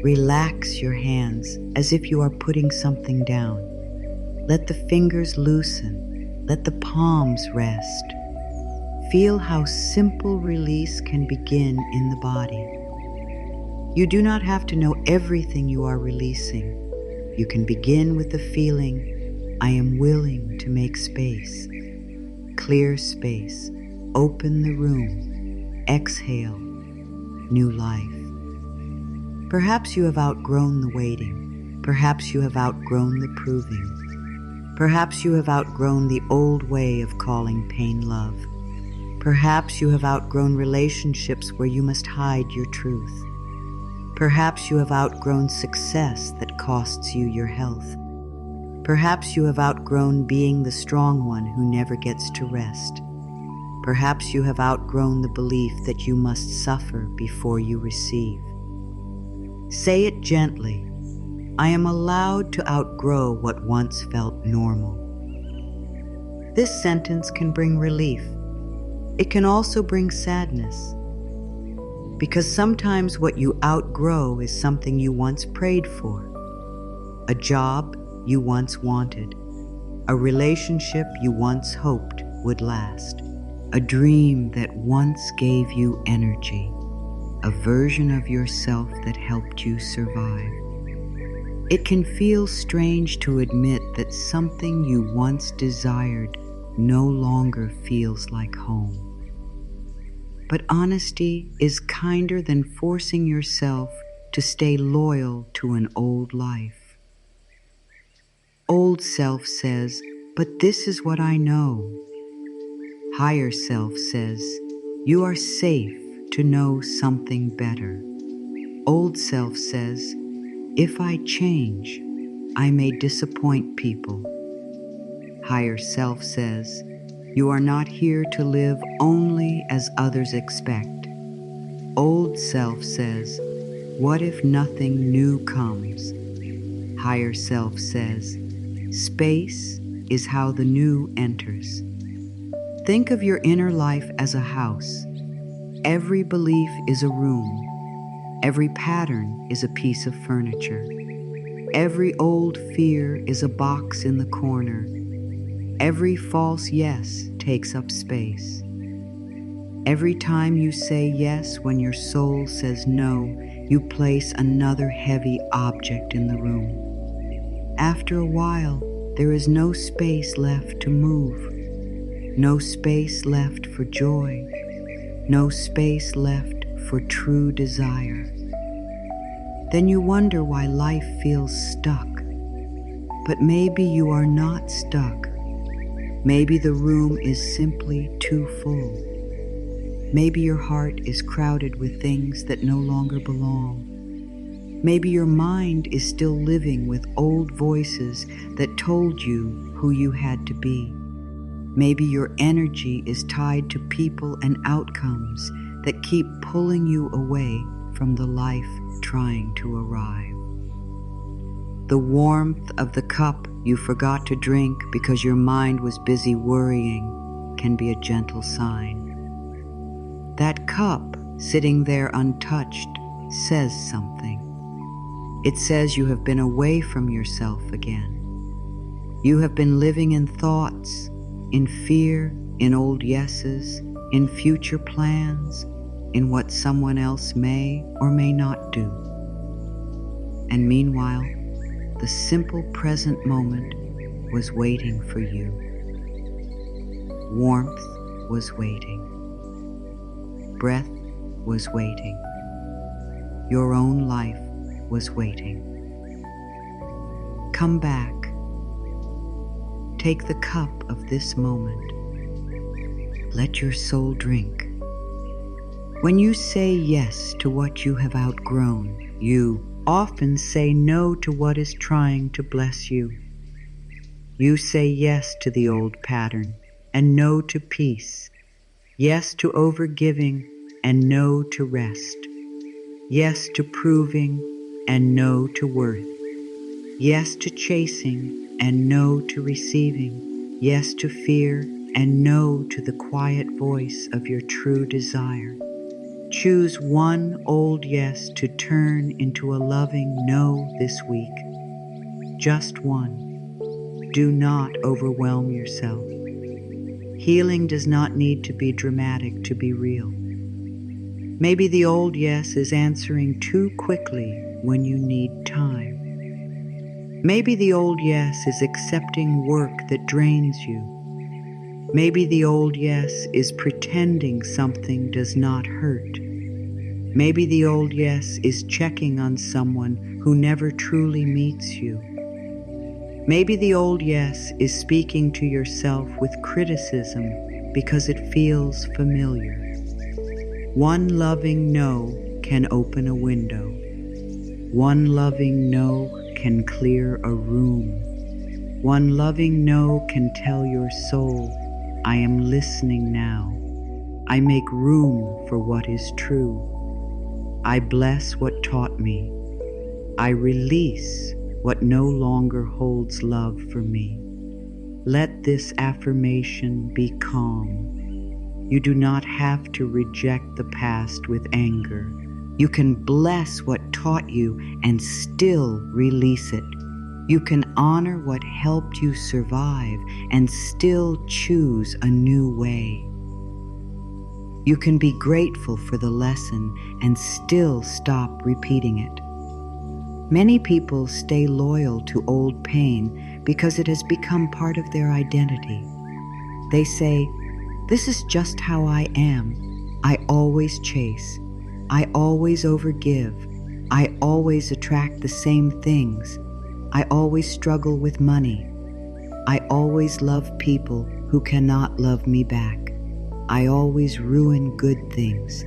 Relax your hands as if you are putting something down. Let the fingers loosen. Let the palms rest. Feel how simple release can begin in the body. You do not have to know everything you are releasing. You can begin with the feeling, I am willing to make space. Clear space. Open the room. Exhale. New life. Perhaps you have outgrown the waiting. Perhaps you have outgrown the proving. Perhaps you have outgrown the old way of calling pain love. Perhaps you have outgrown relationships where you must hide your truth. Perhaps you have outgrown success that costs you your health. Perhaps you have outgrown being the strong one who never gets to rest. Perhaps you have outgrown the belief that you must suffer before you receive. Say it gently. I am allowed to outgrow what once felt normal. This sentence can bring relief. It can also bring sadness. Because sometimes what you outgrow is something you once prayed for. A job you once wanted. A relationship you once hoped would last. A dream that once gave you energy. A version of yourself that helped you survive. It can feel strange to admit that something you once desired no longer feels like home. But honesty is kinder than forcing yourself to stay loyal to an old life. Old self says, but this is what I know. Higher self says, you are safe to know something better. Old self says, if I change, I may disappoint people. Higher self says, you are not here to live only as others expect. Old self says, what if nothing new comes? Higher self says, space is how the new enters. Think of your inner life as a house. Every belief is a room. Every pattern is a piece of furniture. Every old fear is a box in the corner. Every false yes takes up space. Every time you say yes when your soul says no, you place another heavy object in the room. After a while, there is no space left to move. No space left for joy. No space left for true desire. Then you wonder why life feels stuck. But maybe you are not stuck. Maybe the room is simply too full. Maybe your heart is crowded with things that no longer belong. Maybe your mind is still living with old voices that told you who you had to be. Maybe your energy is tied to people and outcomes that keep pulling you away from the life trying to arrive. The warmth of the cup you forgot to drink because your mind was busy worrying can be a gentle sign. That cup, sitting there untouched, says something. It says you have been away from yourself again. You have been living in thoughts, in fear, in old yeses, in future plans, in what someone else may or may not do. And meanwhile, the simple present moment was waiting for you. Warmth was waiting. Breath was waiting. Your own life was waiting. Come back. Take the cup of this moment. Let your soul drink. When you say yes to what you have outgrown, you often say no to what is trying to bless you. You say yes to the old pattern and no to peace. Yes to overgiving and no to rest. Yes to proving and no to worth. Yes to chasing and no to receiving. Yes to fear and no to the quiet voice of your true desire. Choose one old yes to turn into a loving no this week. Just one. Do not overwhelm yourself. Healing does not need to be dramatic to be real. Maybe the old yes is answering too quickly when you need time. Maybe the old yes is accepting work that drains you. Maybe the old yes is pretending something does not hurt. Maybe the old yes is checking on someone who never truly meets you. Maybe the old yes is speaking to yourself with criticism because it feels familiar. One loving no can open a window. One loving no can clear a room. One loving no can tell your soul, I am listening now. I make room for what is true. I bless what taught me. I release what no longer holds love for me. Let this affirmation be calm. You do not have to reject the past with anger. You can bless what taught you and still release it. You can honor what helped you survive and still choose a new way. You can be grateful for the lesson and still stop repeating it. Many people stay loyal to old pain because it has become part of their identity. They say, "This is just how I am. I always chase. I always overgive. I always attract the same things. I always struggle with money. I always love people who cannot love me back. I always ruin good things.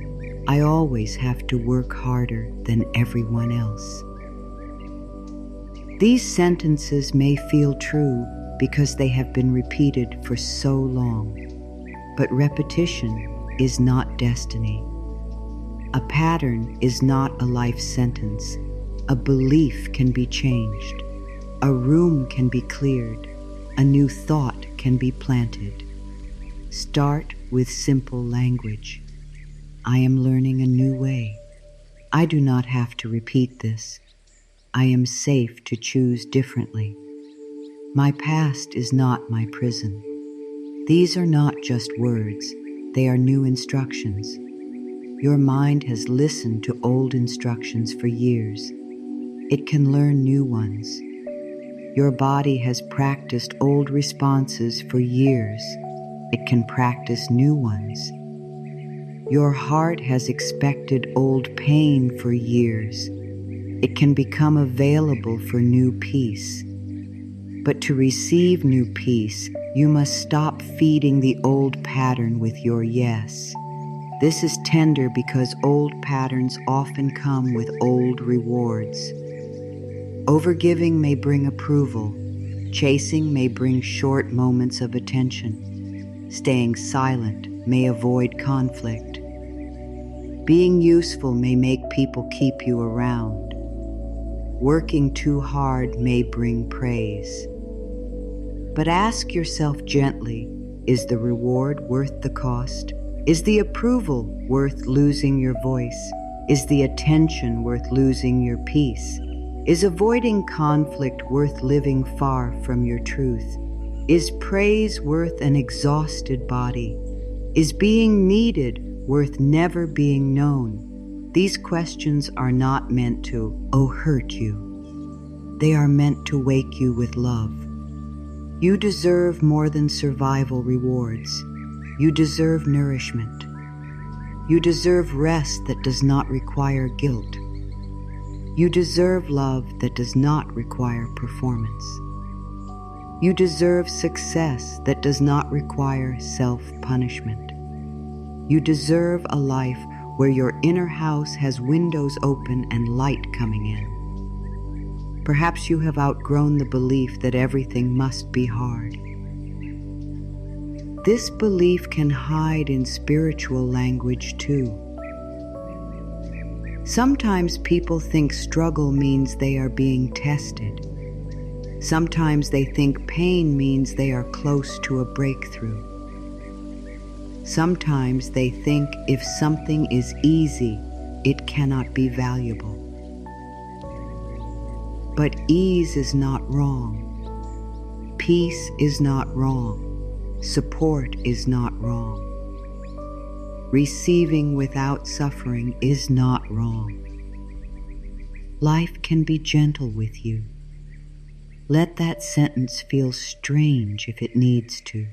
I always have to work harder than everyone else." These sentences may feel true because they have been repeated for so long, but repetition is not destiny. A pattern is not a life sentence. A belief can be changed. A room can be cleared. A new thought can be planted. Start with simple language. I am learning a new way. I do not have to repeat this. I am safe to choose differently. My past is not my prison. These are not just words. They are new instructions. Your mind has listened to old instructions for years. It can learn new ones. Your body has practiced old responses for years. It can practice new ones. Your heart has expected old pain for years. It can become available for new peace. But to receive new peace, you must stop feeding the old pattern with your yes. This is tender because old patterns often come with old rewards. Overgiving may bring approval. Chasing may bring short moments of attention. Staying silent may avoid conflict. Being useful may make people keep you around. Working too hard may bring praise. But ask yourself gently, is the reward worth the cost? Is the approval worth losing your voice? Is the attention worth losing your peace? Is avoiding conflict worth living far from your truth? Is praise worth an exhausted body? Is being needed worth never being known? These questions are not meant to, hurt you. They are meant to wake you with love. You deserve more than survival rewards. You deserve nourishment. You deserve rest that does not require guilt. You deserve love that does not require performance. You deserve success that does not require self-punishment. You deserve a life where your inner house has windows open and light coming in. Perhaps you have outgrown the belief that everything must be hard. This belief can hide in spiritual language too. Sometimes people think struggle means they are being tested. Sometimes they think pain means they are close to a breakthrough. Sometimes they think if something is easy, it cannot be valuable. But ease is not wrong. Peace is not wrong. Support is not wrong. Receiving without suffering is not wrong. Life can be gentle with you. Let that sentence feel strange if it needs to.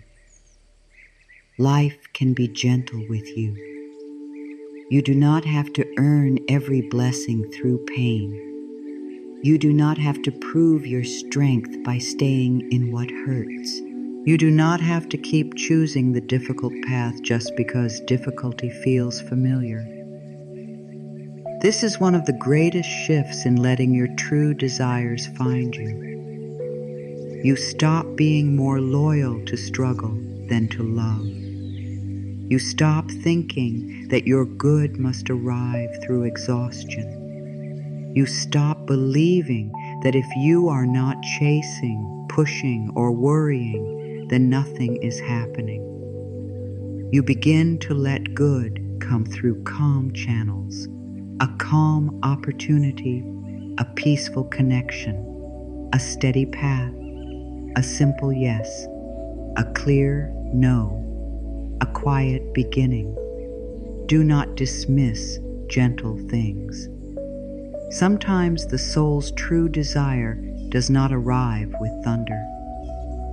Life can be gentle with you. You do not have to earn every blessing through pain. You do not have to prove your strength by staying in what hurts. You do not have to keep choosing the difficult path just because difficulty feels familiar. This is one of the greatest shifts in letting your true desires find you. You stop being more loyal to struggle than to love. You stop thinking that your good must arrive through exhaustion. You stop believing that if you are not chasing, pushing, or worrying, then nothing is happening. You begin to let good come through calm channels, a calm opportunity, a peaceful connection, a steady path, a simple yes, a clear no, a quiet beginning. Do not dismiss gentle things. Sometimes the soul's true desire does not arrive with thunder.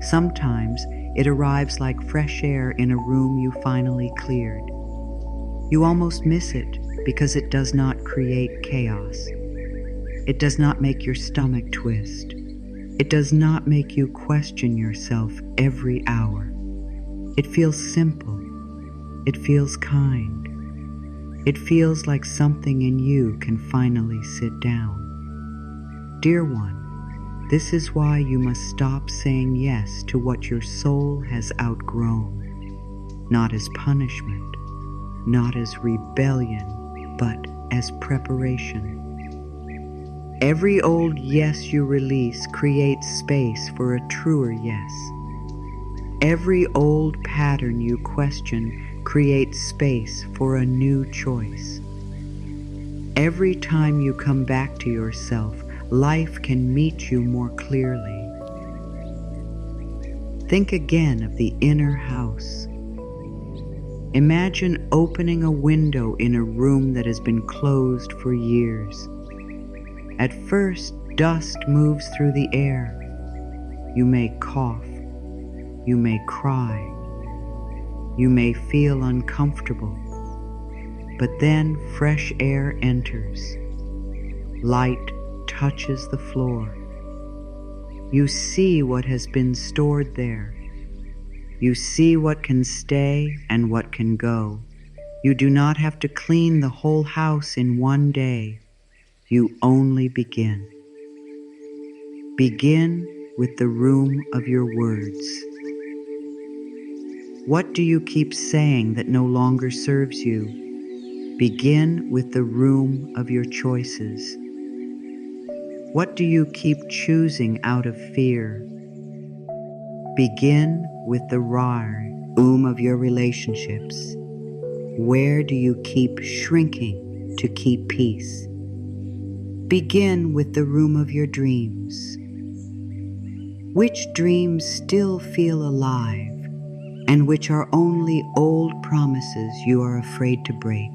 Sometimes it arrives like fresh air in a room you finally cleared. You almost miss it because it does not create chaos. It does not make your stomach twist. It does not make you question yourself every hour. It feels simple. It feels kind. It feels like something in you can finally sit down. Dear one, this is why you must stop saying yes to what your soul has outgrown, not as punishment, not as rebellion, but as preparation. Every old yes you release creates space for a truer yes. Every old pattern you question creates space for a new choice. Every time you come back to yourself, life can meet you more clearly. Think again of the inner house. Imagine opening a window in a room that has been closed for years. At first, dust moves through the air. You may cough. You may cry. You may feel uncomfortable. But then fresh air enters. Light touches the floor. You see what has been stored there. You see what can stay and what can go. You do not have to clean the whole house in one day. You only begin. Begin with the room of your words. What do you keep saying that no longer serves you? Begin with the room of your choices. What do you keep choosing out of fear? Begin with the room of your relationships. Where do you keep shrinking to keep peace? Begin with the room of your dreams. Which dreams still feel alive, and which are only old promises you are afraid to break?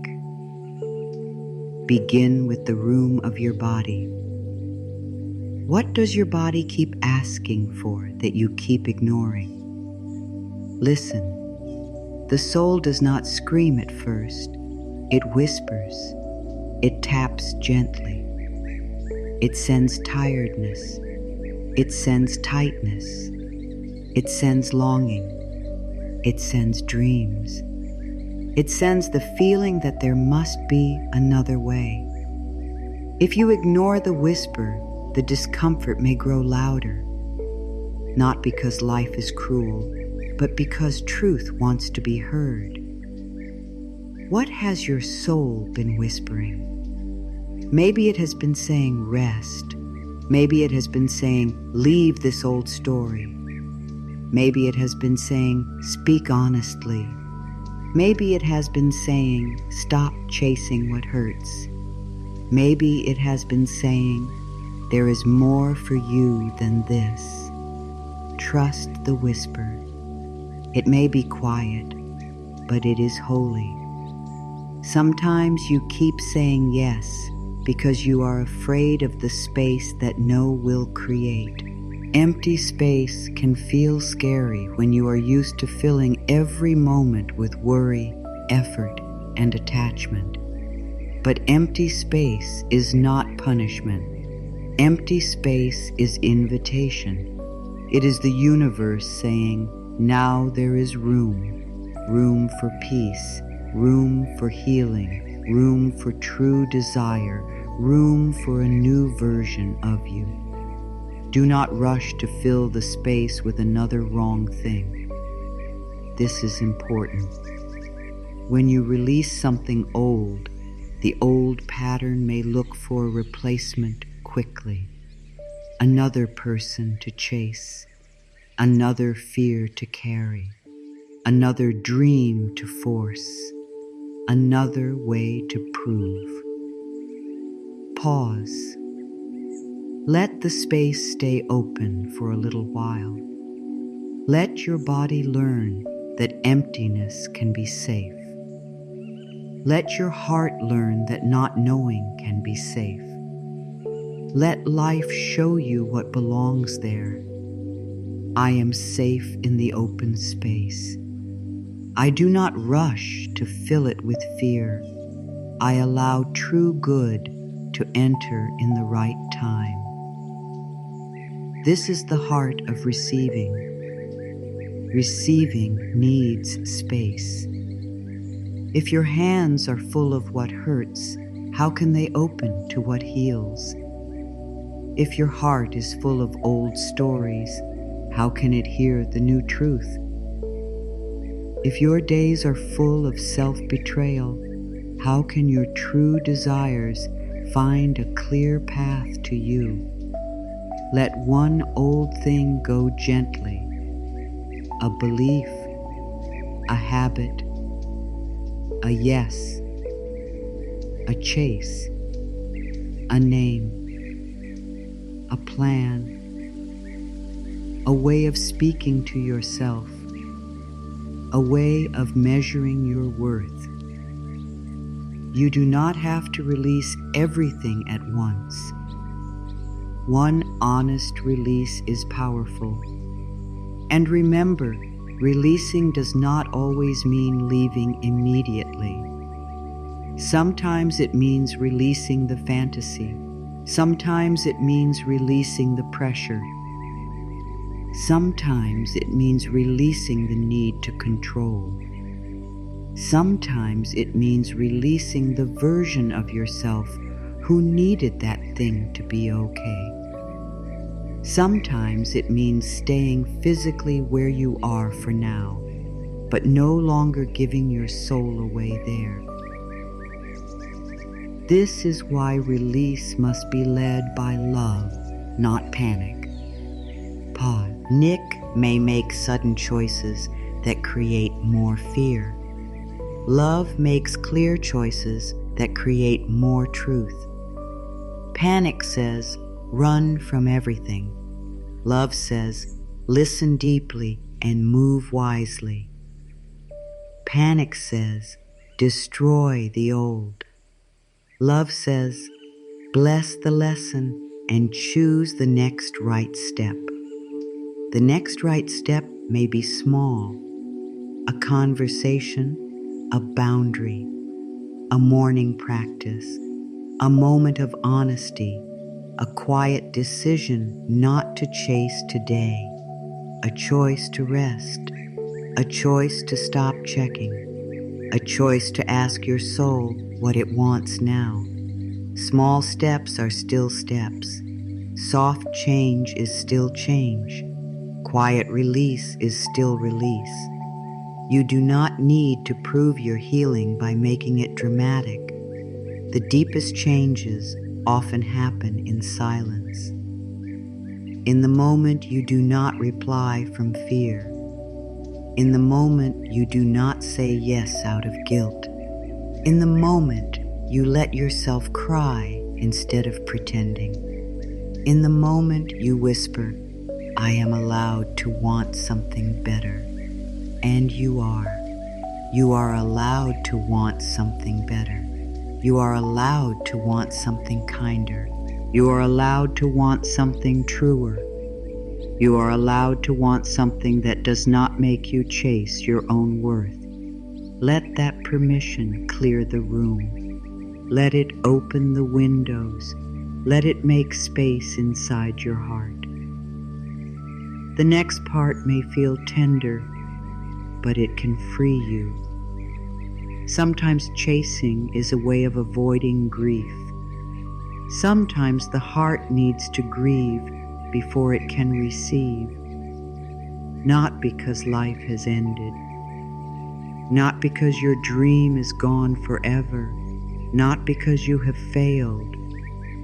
Begin with the room of your body. What does your body keep asking for that you keep ignoring? Listen. The soul does not scream at first. It whispers. It taps gently. It sends tiredness. It sends tightness. It sends longing. It sends dreams. It sends the feeling that there must be another way. If you ignore the whisper, the discomfort may grow louder. Not because life is cruel, but because truth wants to be heard. What has your soul been whispering? Maybe it has been saying rest. Maybe it has been saying leave this old story. Maybe it has been saying speak honestly. Maybe it has been saying stop chasing what hurts. Maybe it has been saying there is more for you than this. Trust the whisper. It may be quiet, but it is holy. Sometimes you keep saying yes because you are afraid of the space that no will create. Empty space can feel scary when you are used to filling every moment with worry, effort, and attachment. But empty space is not punishment. Empty space is invitation. It is the universe saying, now there is room. Room for peace, room for healing, room for true desire, room for a new version of you. Do not rush to fill the space with another wrong thing. This is important. When you release something old, the old pattern may look for a replacement quickly. Another person to chase, another fear to carry, another dream to force, another way to prove. Pause. Let the space stay open for a little while. Let your body learn that emptiness can be safe. Let your heart learn that not knowing can be safe. Let life show you what belongs there. I am safe in the open space. I do not rush to fill it with fear. I allow true good to enter in the right time. This is the heart of receiving. Receiving needs space. If your hands are full of what hurts, how can they open to what heals? If your heart is full of old stories, how can it hear the new truth? If your days are full of self-betrayal, how can your true desires find a clear path to you? Let one old thing go gently. A belief, a habit, a yes, a chase, a name, a plan, a way of speaking to yourself, a way of measuring your worth. You do not have to release everything at once. One honest release is powerful. And remember, releasing does not always mean leaving immediately. Sometimes it means releasing the fantasy. Sometimes it means releasing the pressure. Sometimes it means releasing the need to control. Sometimes it means releasing the version of yourself who needed that thing to be okay. Sometimes it means staying physically where you are for now, but no longer giving your soul away there. This is why release must be led by love, not panic. Pause. Nick may make sudden choices that create more fear. Love makes clear choices that create more truth. Panic says, run from everything. Love says, listen deeply and move wisely. Panic says, destroy the old. Love says, bless the lesson and choose the next right step. The next right step may be small, a conversation, a boundary, a morning practice, a moment of honesty, a quiet decision not to chase today, a choice to rest, a choice to stop checking, a choice to ask your soul what it wants now. Small steps are still steps. Soft change is still change. Quiet release is still release. You do not need to prove your healing by making it dramatic. The deepest changes often happen in silence. In the moment, you do not reply from fear. In the moment, you do not say yes out of guilt. In the moment, you let yourself cry instead of pretending. In the moment, you whisper, I am allowed to want something better. And you are. You are allowed to want something better. You are allowed to want something kinder. You are allowed to want something truer. You are allowed to want something that does not make you chase your own worth. Let that permission clear the room. Let it open the windows. Let it make space inside your heart. The next part may feel tender, but it can free you. Sometimes chasing is a way of avoiding grief. Sometimes the heart needs to grieve before it can receive. Not because life has ended, not because your dream is gone forever, not because you have failed,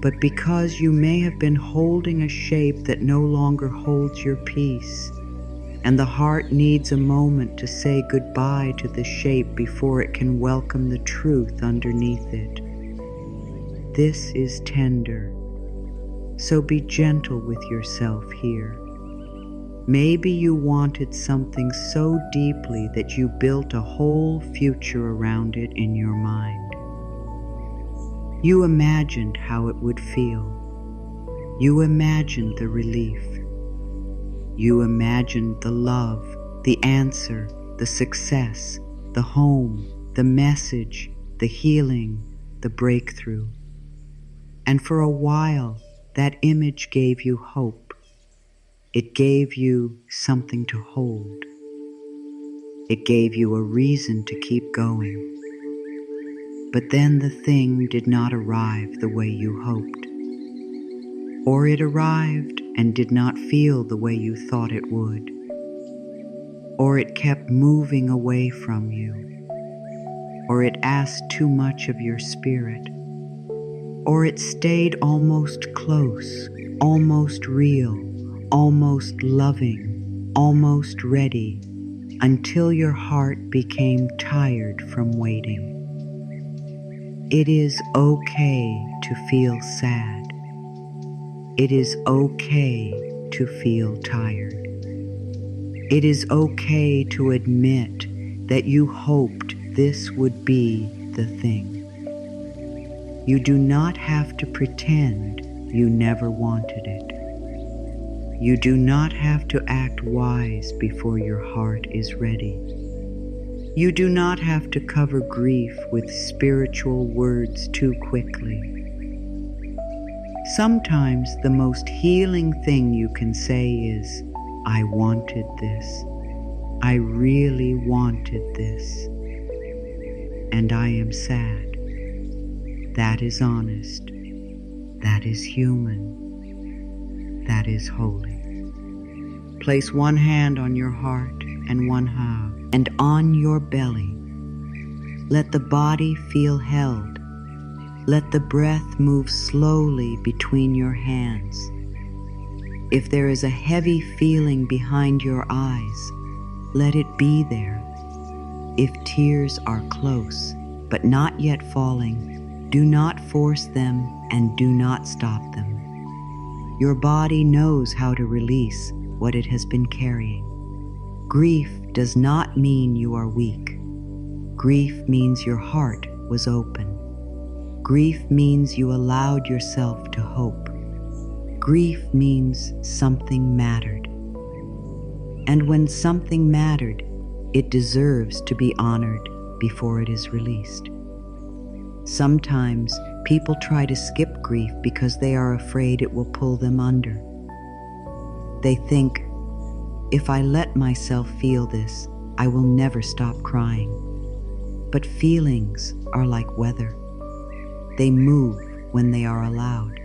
but because you may have been holding a shape that no longer holds your peace, and the heart needs a moment to say goodbye to the shape before it can welcome the truth underneath it. This is tender, so be gentle with yourself here. Maybe you wanted something so deeply that you built a whole future around it in your mind. You imagined how it would feel. You imagined the relief. You imagined the love, the answer, the success, the home, the message, the healing, the breakthrough. And for a while, that image gave you hope. It gave you something to hold. It gave you a reason to keep going. But then the thing did not arrive the way you hoped. Or it arrived and did not feel the way you thought it would. Or it kept moving away from you. Or it asked too much of your spirit. Or it stayed almost close, almost real, almost loving, almost ready, until your heart became tired from waiting. It is okay to feel sad. It is okay to feel tired. It is okay to admit that you hoped this would be the thing. You do not have to pretend you never wanted it. You do not have to act wise before your heart is ready. You do not have to cover grief with spiritual words too quickly. Sometimes the most healing thing you can say is, I wanted this. I really wanted this. And I am sad. That is honest. That is human. That is holy. Place one hand on your heart and one heart, and on your belly. Let the body feel held. Let the breath move slowly between your hands. If there is a heavy feeling behind your eyes, let it be there. If tears are close, but not yet falling, do not force them and do not stop them. Your body knows how to release what it has been carrying. Grief does not mean you are weak. Grief means your heart was open. Grief means you allowed yourself to hope. Grief means something mattered. And when something mattered, it deserves to be honored before it is released. Sometimes people try to skip grief because they are afraid it will pull them under. They think, if I let myself feel this, I will never stop crying. But feelings are like weather. They move when they are allowed.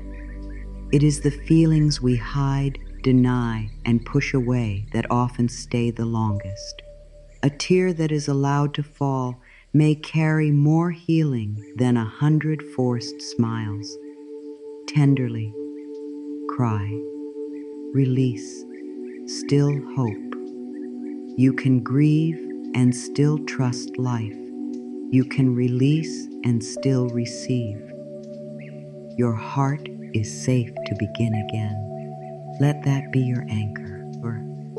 It is the feelings we hide, deny, and push away that often stay the longest. A tear that is allowed to fall may carry more healing than 100 forced smiles. Tenderly, cry, release, still hope. You can grieve and still trust life. You can release and still receive. Your heart is safe to begin again. Let that be your anchor.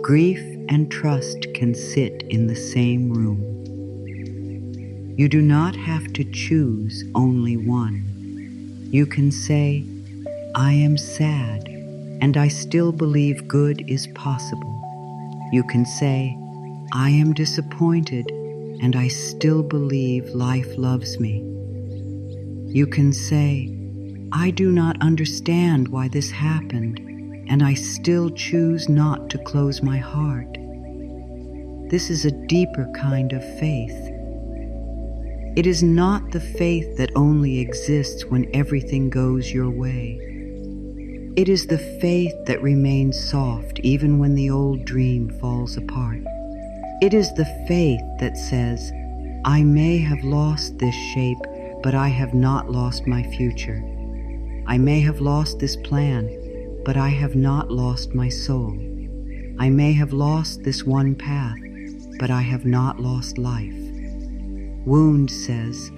Grief and trust can sit in the same room. You do not have to choose only one. You can say, I am sad, and I still believe good is possible. You can say, I am disappointed, and I still believe life loves me. You can say, I do not understand why this happened, and I still choose not to close my heart. This is a deeper kind of faith. It is not the faith that only exists when everything goes your way. It is the faith that remains soft even when the old dream falls apart. It is the faith that says, I may have lost this shape, but I have not lost my future. I may have lost this plan, but I have not lost my soul. I may have lost this one path, but I have not lost life. Wound says,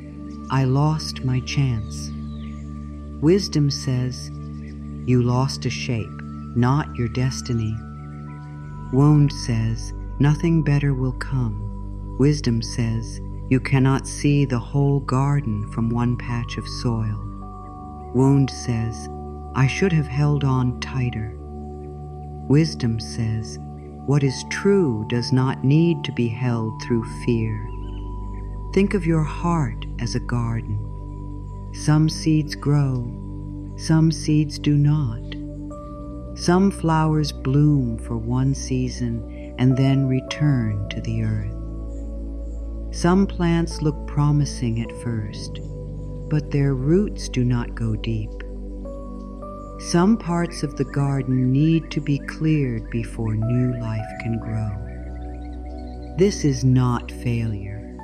I lost my chance. Wisdom says, you lost a shape, not your destiny. Wound says, nothing better will come. Wisdom says, you cannot see the whole garden from one patch of soil. Wound says, I should have held on tighter. Wisdom says, what is true does not need to be held through fear. Think of your heart as a garden. Some seeds grow, some seeds do not. Some flowers bloom for one season and then return to the earth. Some plants look promising at first, but their roots do not go deep. Some parts of the garden need to be cleared before new life can grow. This is not failure.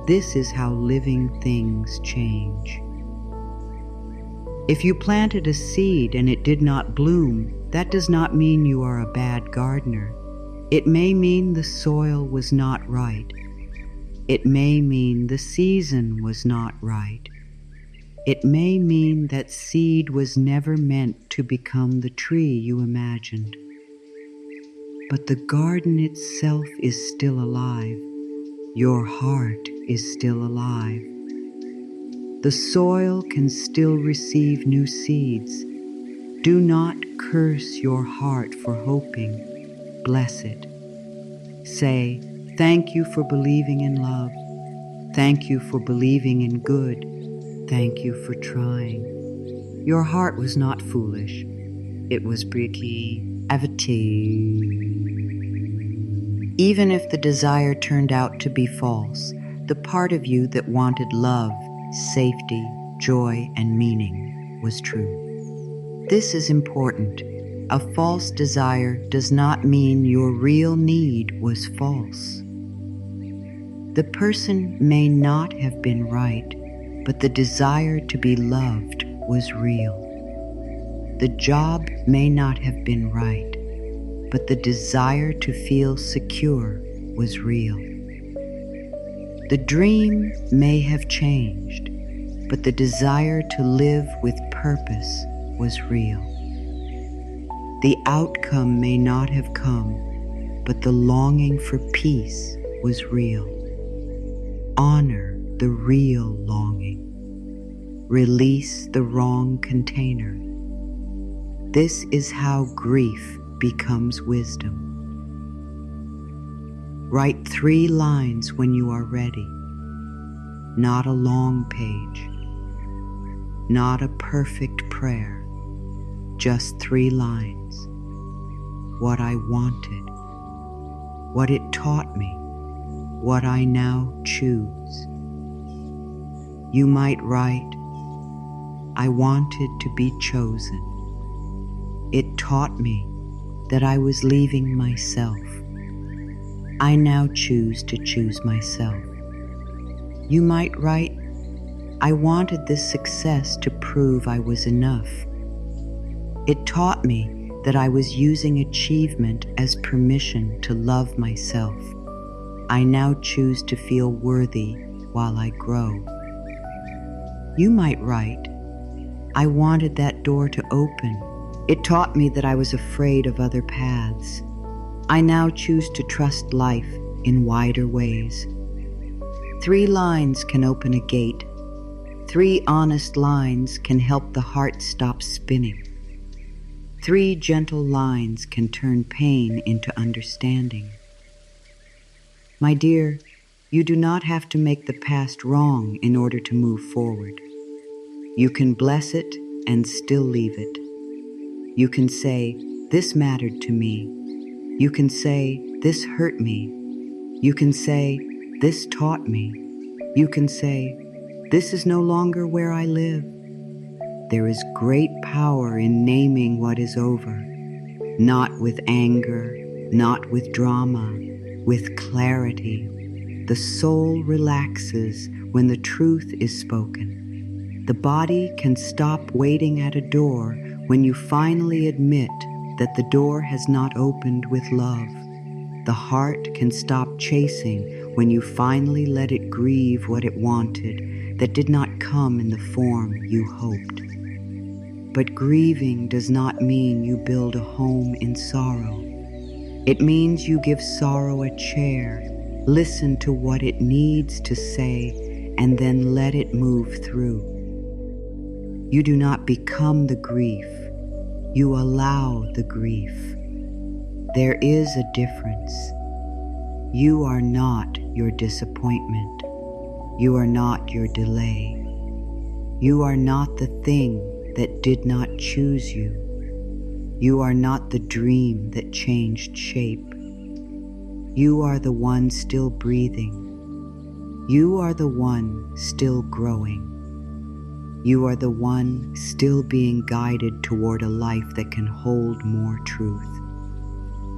This is how living things change. If you planted a seed and it did not bloom, that does not mean you are a bad gardener. It may mean the soil was not right. It may mean the season was not right. It may mean that seed was never meant to become the tree you imagined. But the garden itself is still alive. Your heart is still alive. The soil can still receive new seeds. Do not curse your heart for hoping. Bless it. Say, thank you for believing in love. Thank you for believing in good. Thank you for trying. Your heart was not foolish. It was pretty avidity. Even if the desire turned out to be false, the part of you that wanted love, safety, joy, and meaning was true. This is important. A false desire does not mean your real need was false. The person may not have been right, but the desire to be loved was real. The job may not have been right, but the desire to feel secure was real. The dream may have changed, but the desire to live with purpose was real. The outcome may not have come, but the longing for peace was real. Honor the real longing. Release the wrong container. This is how grief becomes wisdom. Write 3 lines when you are ready. Not a long page. Not a perfect prayer. Just 3 lines. What I wanted. What it taught me. What I now choose. You might write, I wanted to be chosen. It taught me that I was leaving myself. I now choose to choose myself. You might write, I wanted this success to prove I was enough. It taught me that I was using achievement as permission to love myself. I now choose to feel worthy while I grow. You might write, I wanted that door to open. It taught me that I was afraid of other paths. I now choose to trust life in wider ways. 3 lines can open a gate. 3 honest lines can help the heart stop spinning. 3 gentle lines can turn pain into understanding. My dear, you do not have to make the past wrong in order to move forward. You can bless it and still leave it. You can say, this mattered to me. You can say, this hurt me. You can say, this taught me. You can say, this is no longer where I live. there is great power in naming what is over, not with anger, not with drama, with clarity. The soul relaxes when the truth is spoken. The body can stop waiting at a door when you finally admit that the door has not opened with love. The heart can stop chasing when you finally let it grieve what it wanted that did not come in the form you hoped. But grieving does not mean you build a home in sorrow. It means you give sorrow a chair, listen to what it needs to say, and then let it move through. You do not become the grief, you allow the grief. There is a difference. You are not your disappointment. You are not your delay. You are not the thing that did not choose you. You are not the dream that changed shape. You are the one still breathing. You are the one still growing. You are the one still being guided toward a life that can hold more truth.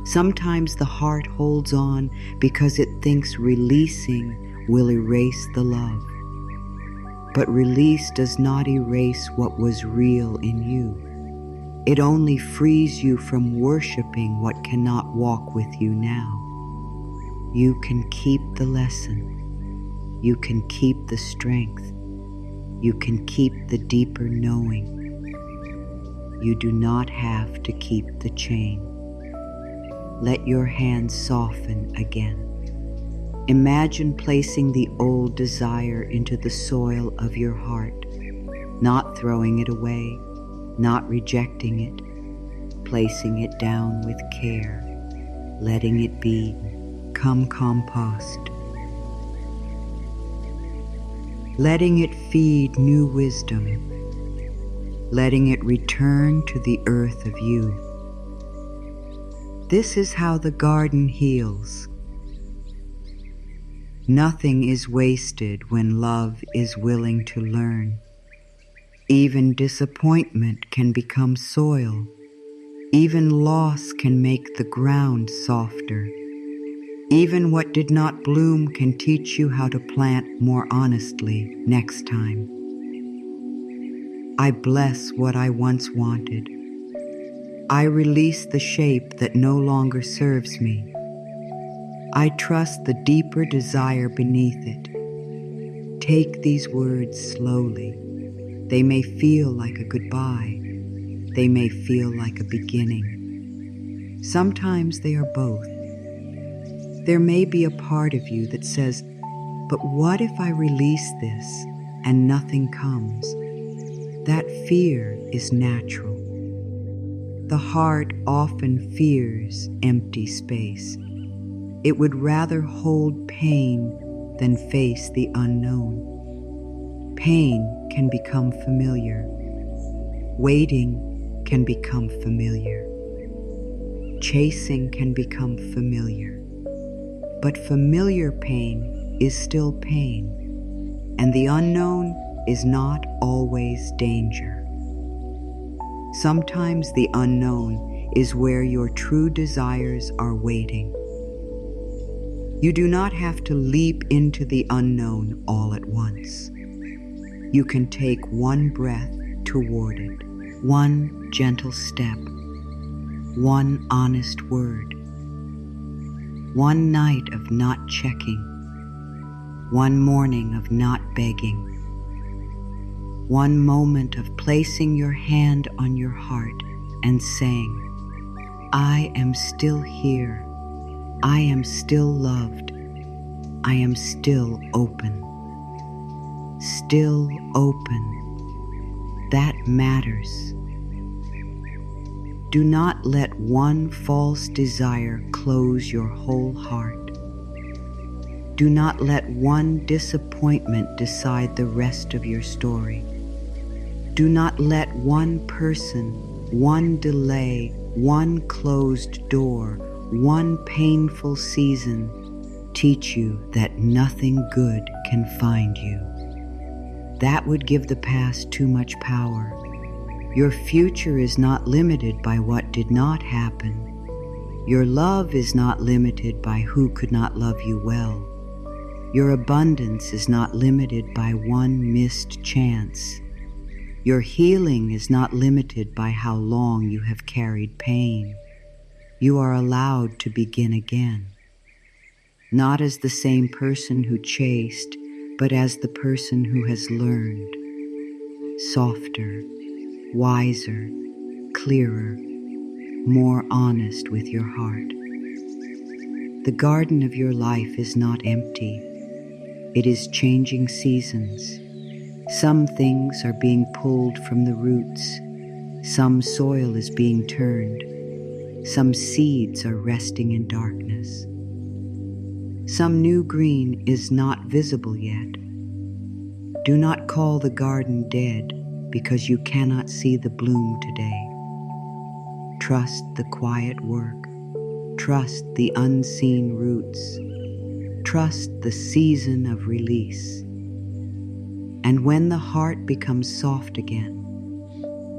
Sometimes the heart holds on because it thinks releasing will erase the love. But release does not erase what was real in you. It only frees you from worshiping what cannot walk with you now. You can keep the lesson. You can keep the strength. You can keep the deeper knowing. You do not have to keep the chain. Let your hands soften again. Imagine placing the old desire into the soil of your heart, not throwing it away, not rejecting it, placing it down with care, letting it become compost, letting it feed new wisdom, letting it return to the earth of you. This is how the garden heals. Nothing is wasted when love is willing to learn. Even disappointment can become soil. Even loss can make the ground softer. Even what did not bloom can teach you how to plant more honestly next time. I bless what I once wanted. I release the shape that no longer serves me. I trust the deeper desire beneath it. Take these words slowly. They may feel like a goodbye. They may feel like a beginning. Sometimes they are both. There may be a part of you that says, but what if I release this and nothing comes? That fear is natural. The heart often fears empty space. It would rather hold pain than face the unknown. Pain can become familiar. Waiting can become familiar. Chasing can become familiar. But familiar pain is still pain, and the unknown is not always danger. Sometimes the unknown is where your true desires are waiting. You do not have to leap into the unknown all at once. You can take one breath toward it, one gentle step, one honest word, one night of not checking, one morning of not begging, one moment of placing your hand on your heart and saying, I am still here. I am still loved. I am still open. Still open. That matters. Do not let one false desire close your whole heart. Do not let one disappointment decide the rest of your story. Do not let one person, one delay, one closed door, one painful season teach you that nothing good can find you. That would give the past too much power. Your future is not limited by what did not happen. Your love is not limited by who could not love you well. Your abundance is not limited by one missed chance. Your healing is not limited by how long you have carried pain. You are allowed to begin again, not as the same person who chased, but as the person who has learned. Softer, wiser, clearer, more honest with your heart. The garden of your life is not empty. It is changing seasons. Some things are being pulled from the roots. Some soil is being turned. Some seeds are resting in darkness. Some new green is not visible yet. Do not call the garden dead because you cannot see the bloom today. Trust the quiet work. Trust the unseen roots. Trust the season of release. And when the heart becomes soft again,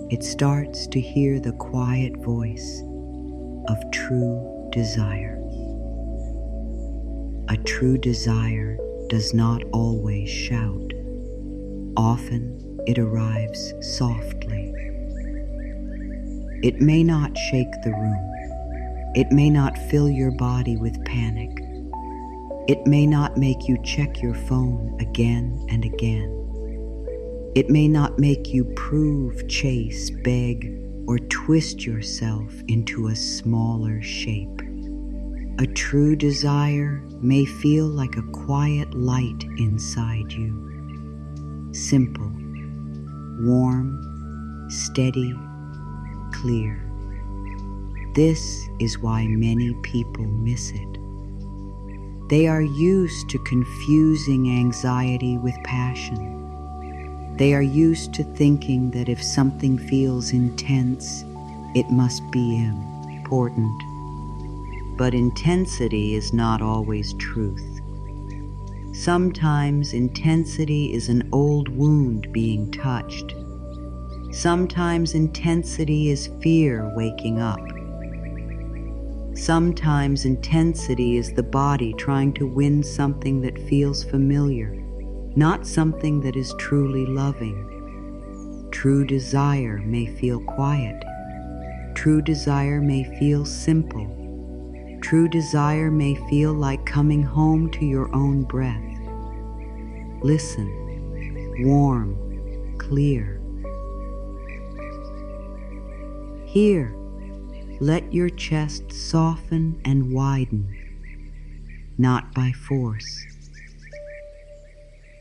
it starts to hear the quiet voice of true desire. A true desire does not always shout. Often it arrives softly. It may not shake the room. It may not fill your body with panic. It may not make you check your phone again and again. It may not make you prove, chase, beg, or twist yourself into a smaller shape. A true desire may feel like a quiet light inside you. Simple, warm, steady, clear. This is why many people miss it. They are used to confusing anxiety with passion. They are used to thinking that if something feels intense, it must be important. But intensity is not always truth. Sometimes intensity is an old wound being touched. Sometimes intensity is fear waking up. Sometimes intensity is the body trying to win something that feels familiar, not something that is truly loving. True desire may feel quiet. True desire may feel simple. True desire may feel like coming home to your own breath. Listen, warm, clear. Here, let your chest soften and widen, not by force.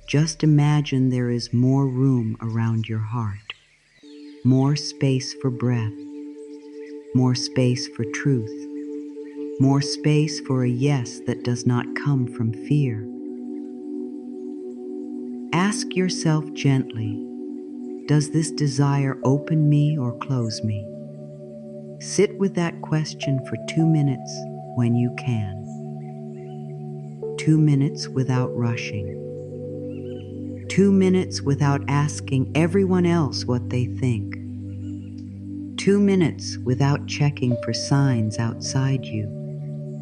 Just imagine there is more room around your heart, more space for breath, more space for truth, more space for a yes that does not come from fear. Ask yourself gently, does this desire open me or close me? Sit with that question for 2 minutes when you can. 2 minutes without rushing. 2 minutes without asking everyone else what they think. 2 minutes without checking for signs outside you.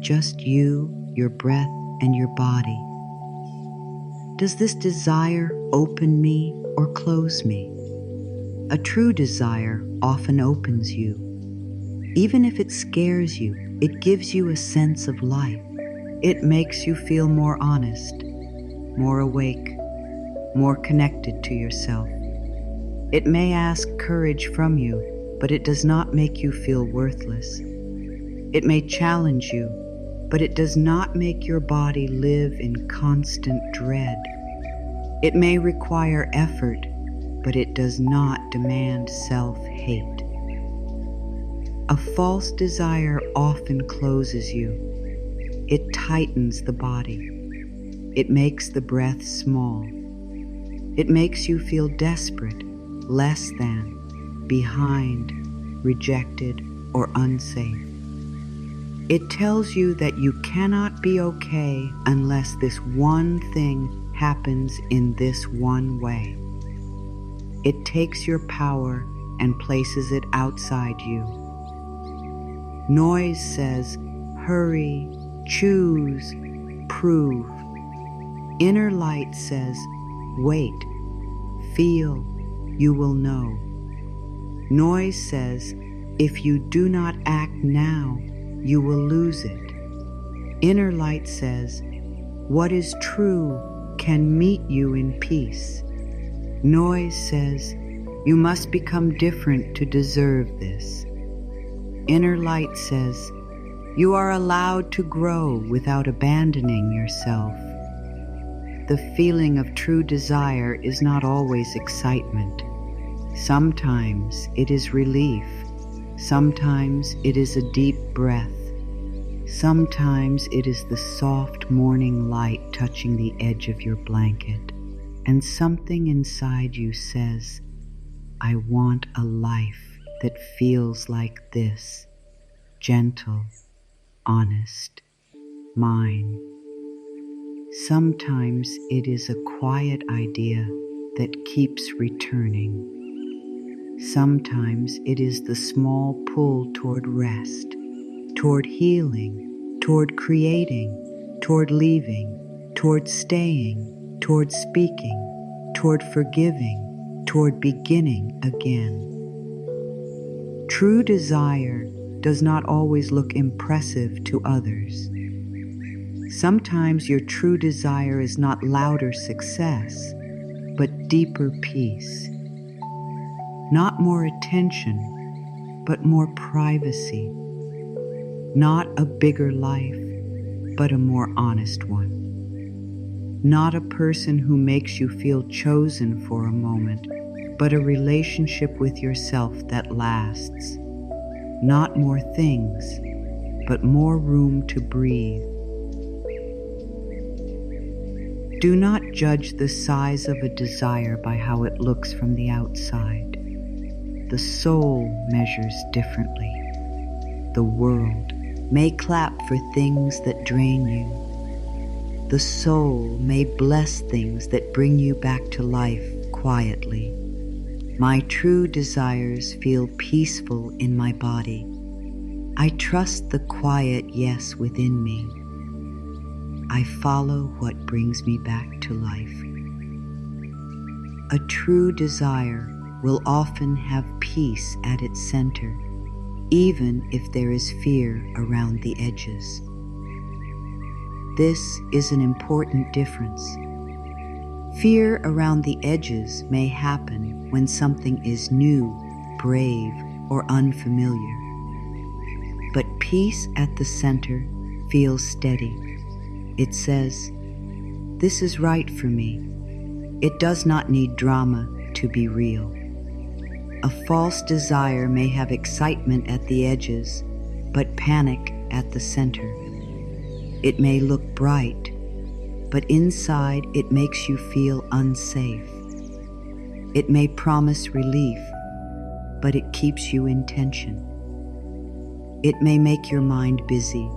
Just you, your breath, and your body. Does this desire open me or close me? A true desire often opens you. Even if it scares you, it gives you a sense of life. It makes you feel more honest, more awake, more connected to yourself. It may ask courage from you, but it does not make you feel worthless. It may challenge you, but it does not make your body live in constant dread. It may require effort, but it does not demand self-hate. A false desire often closes you. It tightens the body. It makes the breath small. It makes you feel desperate, less than, behind, rejected, or unsafe. It tells you that you cannot be okay unless this one thing happens in this one way. It takes your power and places it outside you. Noise says, hurry, choose, prove. Inner light says, wait, feel, you will know. Noise says, if you do not act now, you will lose it. Inner light says, what is true can meet you in peace. Noise says, you must become different to deserve this. Inner light says, you are allowed to grow without abandoning yourself. The feeling of true desire is not always excitement. Sometimes it is relief. Sometimes it is a deep breath. Sometimes it is the soft morning light touching the edge of your blanket, and something inside you says, I want a life that feels like this, gentle, honest, mine. Sometimes it is a quiet idea that keeps returning. Sometimes it is the small pull toward rest, toward healing, toward creating, toward leaving, toward staying, toward speaking, toward forgiving, toward beginning again. True desire does not always look impressive to others. Sometimes your true desire is not louder success, but deeper peace. Not more attention, but more privacy. Not a bigger life, but a more honest one. Not a person who makes you feel chosen for a moment, but a relationship with yourself that lasts. Not more things, but more room to breathe. Do not judge the size of a desire by how it looks from the outside. The soul measures differently. The world may clap for things that drain you. The soul may bless things that bring you back to life quietly. My true desires feel peaceful in my body. I trust the quiet yes within me. I follow what brings me back to life. A true desire will often have peace at its center, even if there is fear around the edges. This is an important difference. Fear around the edges may happen when something is new, brave, or unfamiliar. But peace at the center feels steady. It says, this is right for me. It does not need drama to be real. A false desire may have excitement at the edges, but panic at the center. It may look bright, but inside it makes you feel unsafe. It may promise relief, but it keeps you in tension. It may make your mind busy,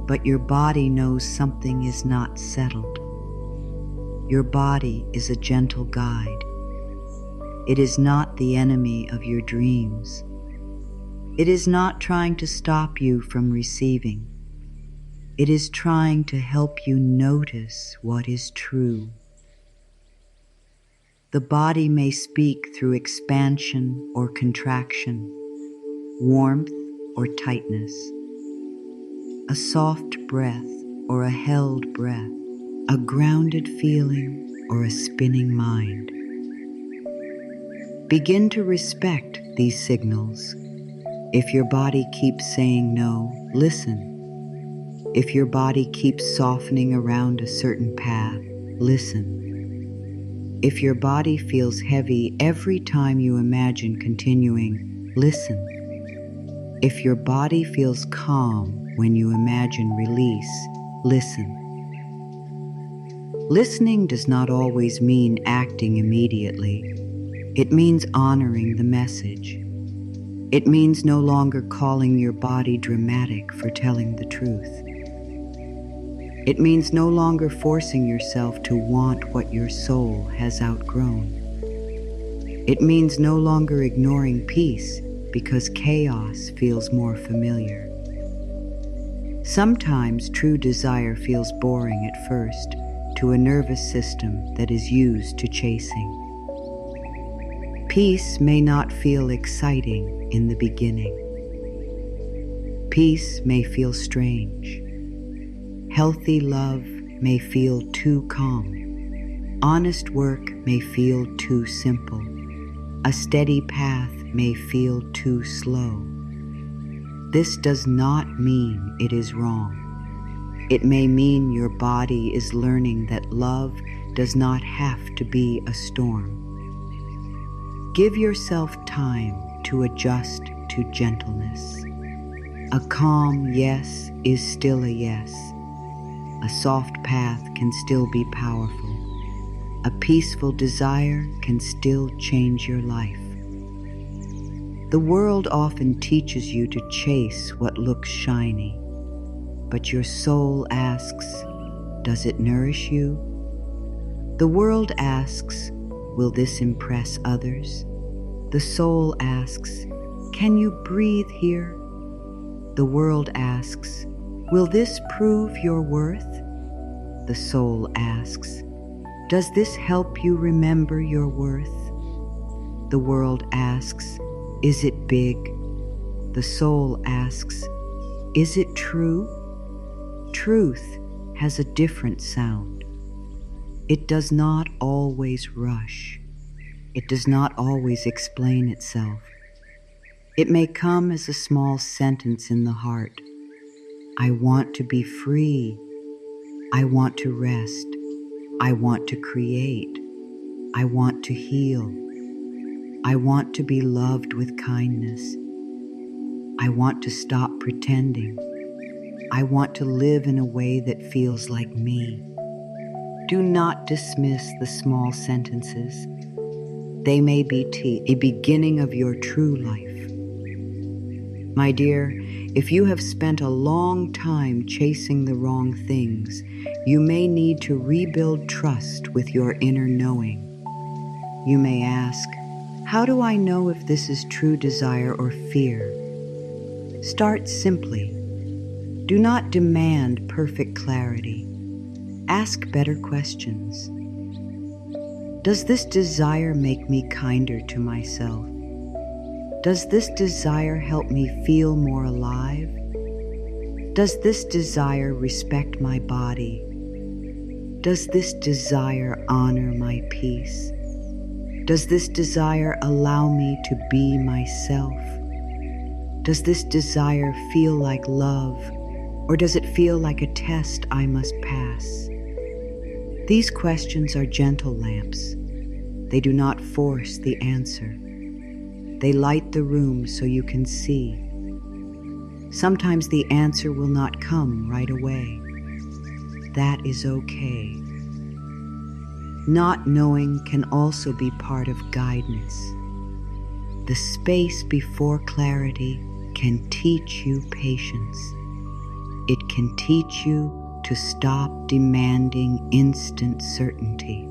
but your body knows something is not settled. Your body is a gentle guide. It is not the enemy of your dreams. It is not trying to stop you from receiving. It is trying to help you notice what is true. The body may speak through expansion or contraction, warmth or tightness, a soft breath or a held breath, a grounded feeling or a spinning mind. Begin to respect these signals. If your body keeps saying no, listen. If your body keeps softening around a certain path, listen. If your body feels heavy every time you imagine continuing, listen. If your body feels calm when you imagine release, listen. Listening does not always mean acting immediately. It means honoring the message. It means no longer calling your body dramatic for telling the truth. It means no longer forcing yourself to want what your soul has outgrown. It means no longer ignoring peace because chaos feels more familiar. Sometimes true desire feels boring at first to a nervous system that is used to chasing. Peace may not feel exciting in the beginning. Peace may feel strange. Healthy love may feel too calm. Honest work may feel too simple. A steady path may feel too slow. This does not mean it is wrong. It may mean your body is learning that love does not have to be a storm. Give yourself time to adjust to gentleness. A calm yes is still a yes. A soft path can still be powerful. A peaceful desire can still change your life. The world often teaches you to chase what looks shiny, but your soul asks, does it nourish you? The world asks, will this impress others? The soul asks, can you breathe here? The world asks, will this prove your worth? The soul asks, does this help you remember your worth? The world asks, is it big? The soul asks, is it true? Truth has a different sound. It does not always rush. It does not always explain itself. It may come as a small sentence in the heart. I want to be free. I want to rest. I want to create. I want to heal. I want to be loved with kindness. I want to stop pretending. I want to live in a way that feels like me. Do not dismiss the small sentences. They may be a beginning of your true life. My dear, if you have spent a long time chasing the wrong things, you may need to rebuild trust with your inner knowing. You may ask, how do I know if this is true desire or fear? Start simply. Do not demand perfect clarity. Ask better questions. Does this desire make me kinder to myself? Does this desire help me feel more alive? Does this desire respect my body? Does this desire honor my peace? Does this desire allow me to be myself? Does this desire feel like love, or does it feel like a test I must pass? These questions are gentle lamps. They do not force the answer. They light the room so you can see. Sometimes the answer will not come right away. That is okay. Not knowing can also be part of guidance. The space before clarity can teach you patience. It can teach you to stop demanding instant certainty.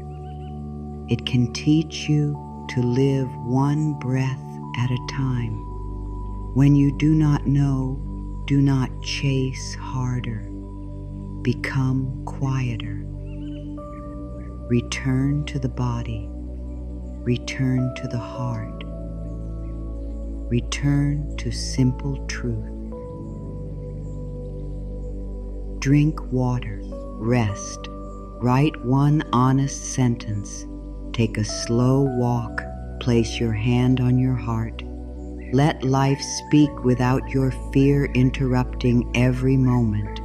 It can teach you to live one breath at a time. When you do not know, do not chase harder. Become quieter. Return to the body. Return to the heart. Return to simple truth. Drink water. Rest. Write one honest sentence. Take a slow walk. Place your hand on your heart. Let life speak without your fear interrupting every moment.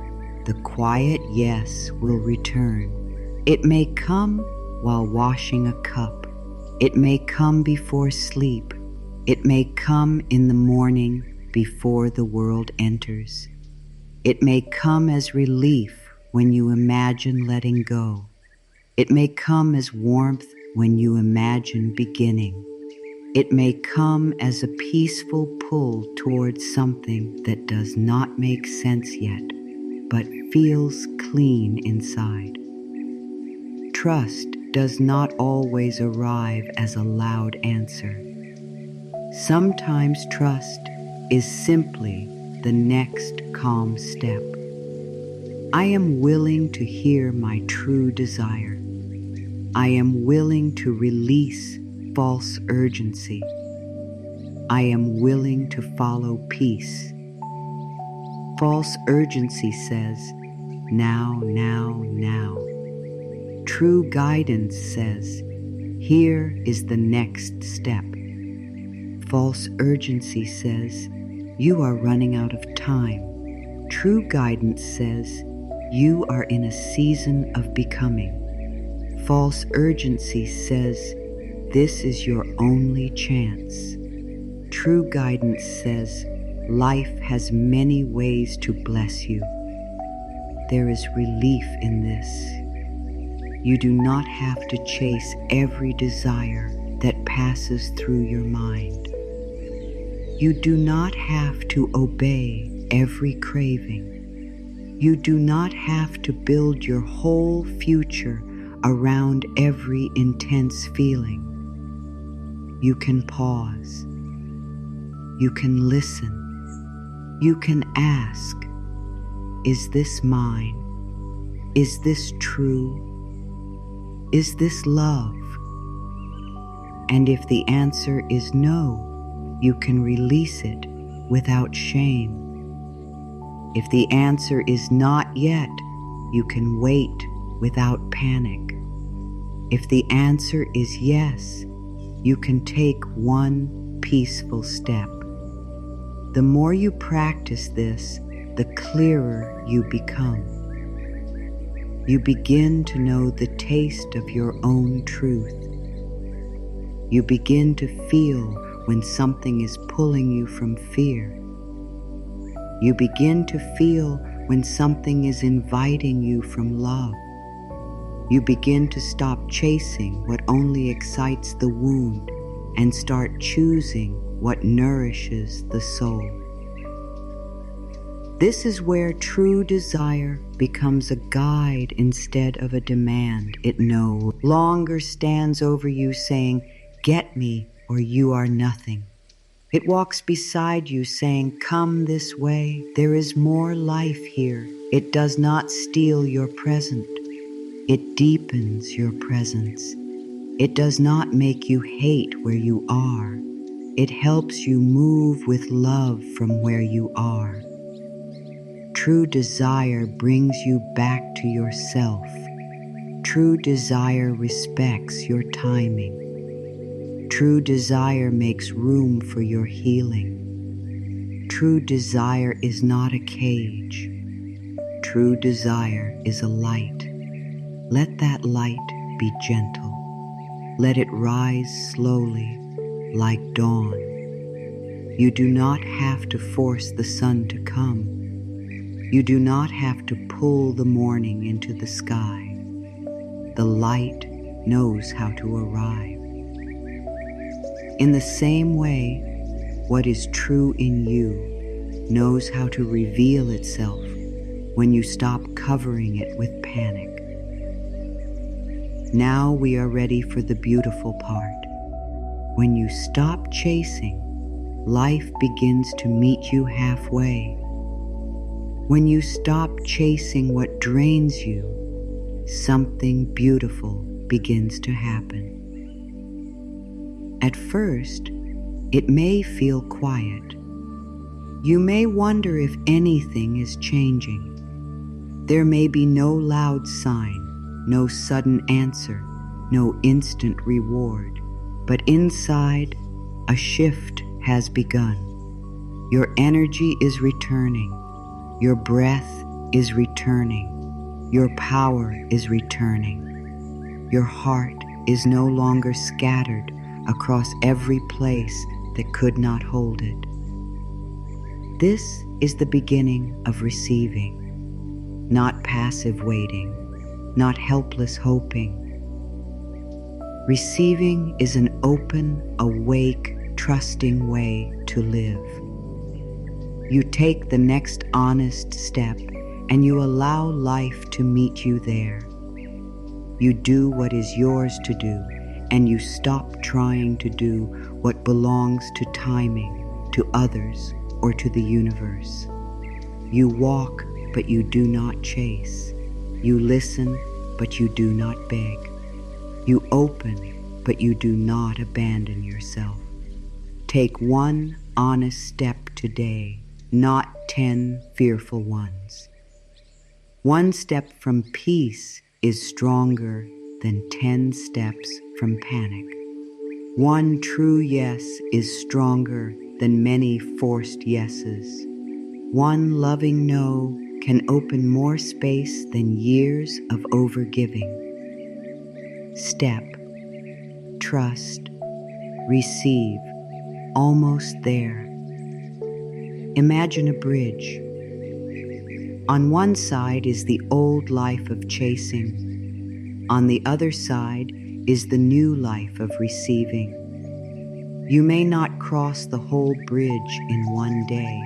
The quiet yes will return. It may come while washing a cup. It may come before sleep. It may come in the morning before the world enters. It may come as relief when you imagine letting go. It may come as warmth when you imagine beginning. It may come as a peaceful pull towards something that does not make sense yet, but feels clean inside. Trust does not always arrive as a loud answer. Sometimes trust is simply the next calm step. I am willing to hear my true desire. I am willing to release false urgency. I am willing to follow peace. False urgency says, now, now, now. True guidance says, here is the next step. False urgency says, you are running out of time. True guidance says, you are in a season of becoming. False urgency says, this is your only chance. True guidance says, life has many ways to bless you. There is relief in this. You do not have to chase every desire that passes through your mind. You do not have to obey every craving. You do not have to build your whole future around every intense feeling. You can pause. You can listen. You can ask, is this mine? Is this true? Is this love? And if the answer is no, you can release it without shame. If the answer is not yet, you can wait without panic. If the answer is yes, you can take one peaceful step. The more you practice this, the clearer you become. You begin to know the taste of your own truth. You begin to feel when something is pulling you from fear. You begin to feel when something is inviting you from love. You begin to stop chasing what only excites the wound and start choosing what nourishes the soul. This is where true desire becomes a guide instead of a demand. It no longer stands over you saying, "Get me or you are nothing." It walks beside you saying, "Come this way. There is more life here." It does not steal your present. It deepens your presence. It does not make you hate where you are. It helps you move with love from where you are. True desire brings you back to yourself. True desire respects your timing. True desire makes room for your healing. True desire is not a cage. True desire is a light. Let that light be gentle. Let it rise slowly, like dawn. You do not have to force the sun to come. You do not have to pull the morning into the sky. The light knows how to arrive. In the same way, what is true in you knows how to reveal itself when you stop covering it with panic. Now we are ready for the beautiful part. When you stop chasing, life begins to meet you halfway. When you stop chasing what drains you, something beautiful begins to happen. At first, it may feel quiet. You may wonder if anything is changing. There may be no loud sign, no sudden answer, no instant reward. But inside, a shift has begun. Your energy is returning. Your breath is returning. Your power is returning. Your heart is no longer scattered across every place that could not hold it. This is the beginning of receiving, not passive waiting, not helpless hoping. Receiving is an open, awake, trusting way to live. You take the next honest step and you allow life to meet you there. You do what is yours to do, and you stop trying to do what belongs to timing, to others, or to the universe. You walk, but you do not chase. You listen, but you do not beg. You open, but you do not abandon yourself. Take one honest step today, not 10 fearful ones. One step from peace is stronger than 10 steps from panic. One true yes is stronger than many forced yeses. One loving no can open more space than years of overgiving. Step, trust, receive, almost there. Imagine a bridge. On one side is the old life of chasing. On the other side is the new life of receiving. You may not cross the whole bridge in one day.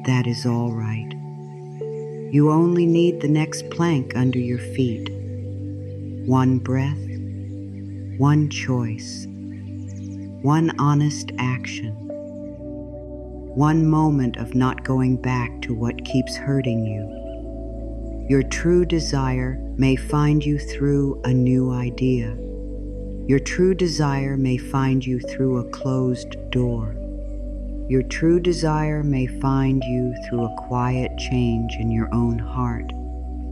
That is all right. You only need the next plank under your feet. One breath, one choice, one honest action, one moment of not going back to what keeps hurting you. Your true desire may find you through a new idea. Your true desire may find you through a closed door. Your true desire may find you through a quiet change in your own heart.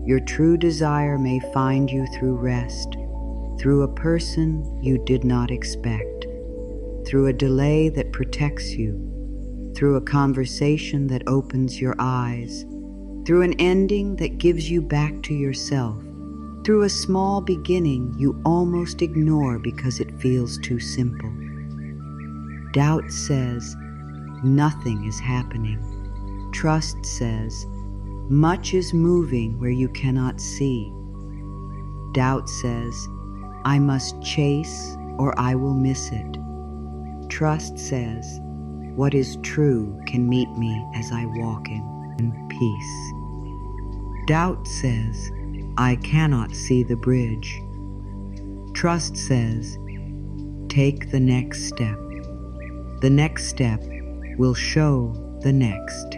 Your true desire may find you through rest, through a person you did not expect, through a delay that protects you, through a conversation that opens your eyes, through an ending that gives you back to yourself, through a small beginning you almost ignore because it feels too simple. Doubt says, nothing is happening. Trust says, much is moving where you cannot see. Doubt says, I must chase or I will miss it. Trust says, what is true can meet me as I walk in peace. Doubt says, I cannot see the bridge. Trust says, take the next step. The next step will show the next.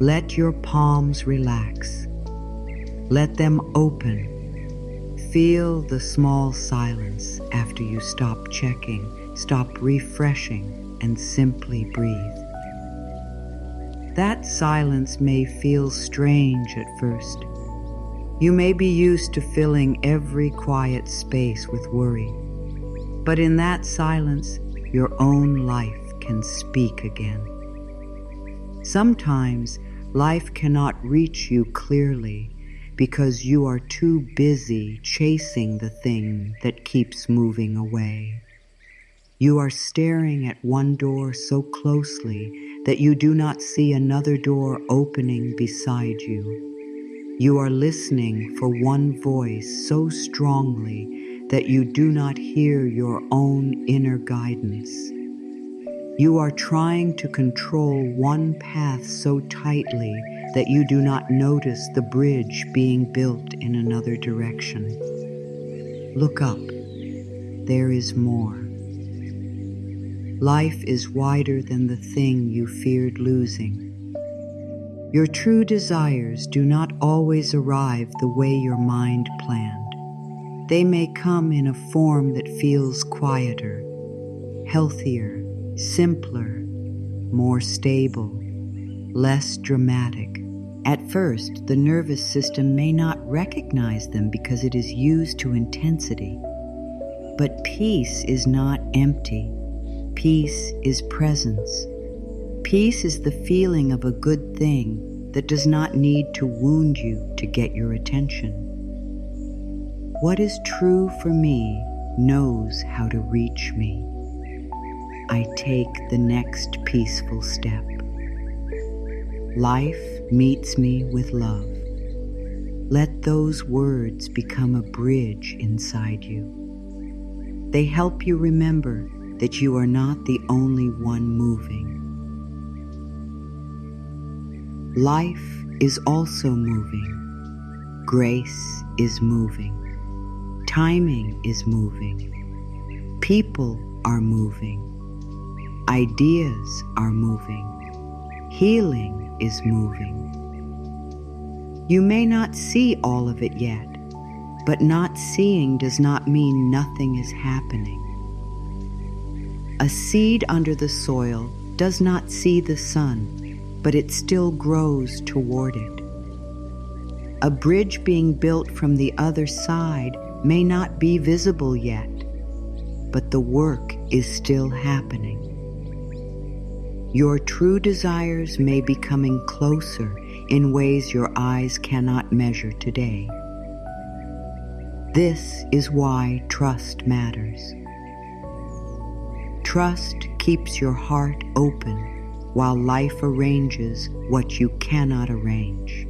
Let your palms relax. Let them open. Feel the small silence after you stop checking, stop refreshing, and simply breathe. That silence may feel strange at first. You may be used to filling every quiet space with worry, but in that silence, your own life can speak again. Sometimes life cannot reach you clearly because you are too busy chasing the thing that keeps moving away. You are staring at one door so closely that you do not see another door opening beside you. You are listening for one voice so strongly that you do not hear your own inner guidance. You are trying to control one path so tightly that you do not notice the bridge being built in another direction. Look up. There is more. Life is wider than the thing you feared losing. Your true desires do not always arrive the way your mind planned. They may come in a form that feels quieter, healthier, simpler, more stable, less dramatic. At first, the nervous system may not recognize them because it is used to intensity. But peace is not empty. Peace is presence. Peace is the feeling of a good thing that does not need to wound you to get your attention. What is true for me knows how to reach me. I take the next peaceful step. Life meets me with love. Let those words become a bridge inside you. They help you remember that you are not the only one moving. Life is also moving. Grace is moving. Timing is moving. People are moving. Ideas are moving. Healing is moving. You may not see all of it yet, but not seeing does not mean nothing is happening. A seed under the soil does not see the sun, but it still grows toward it. A bridge being built from the other side may not be visible yet, but the work is still happening. Your true desires may be coming closer in ways your eyes cannot measure today. This is why trust matters. Trust keeps your heart open while life arranges what you cannot arrange.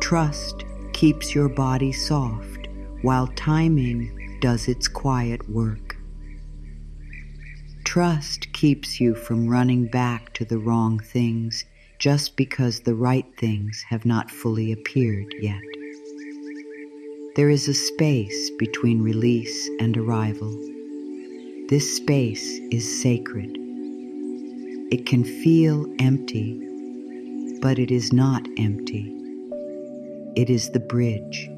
Trust keeps your body soft while timing does its quiet work. Trust keeps you from running back to the wrong things just because the right things have not fully appeared yet. There is a space between release and arrival. This space is sacred. It can feel empty, but it is not empty. It is the bridge.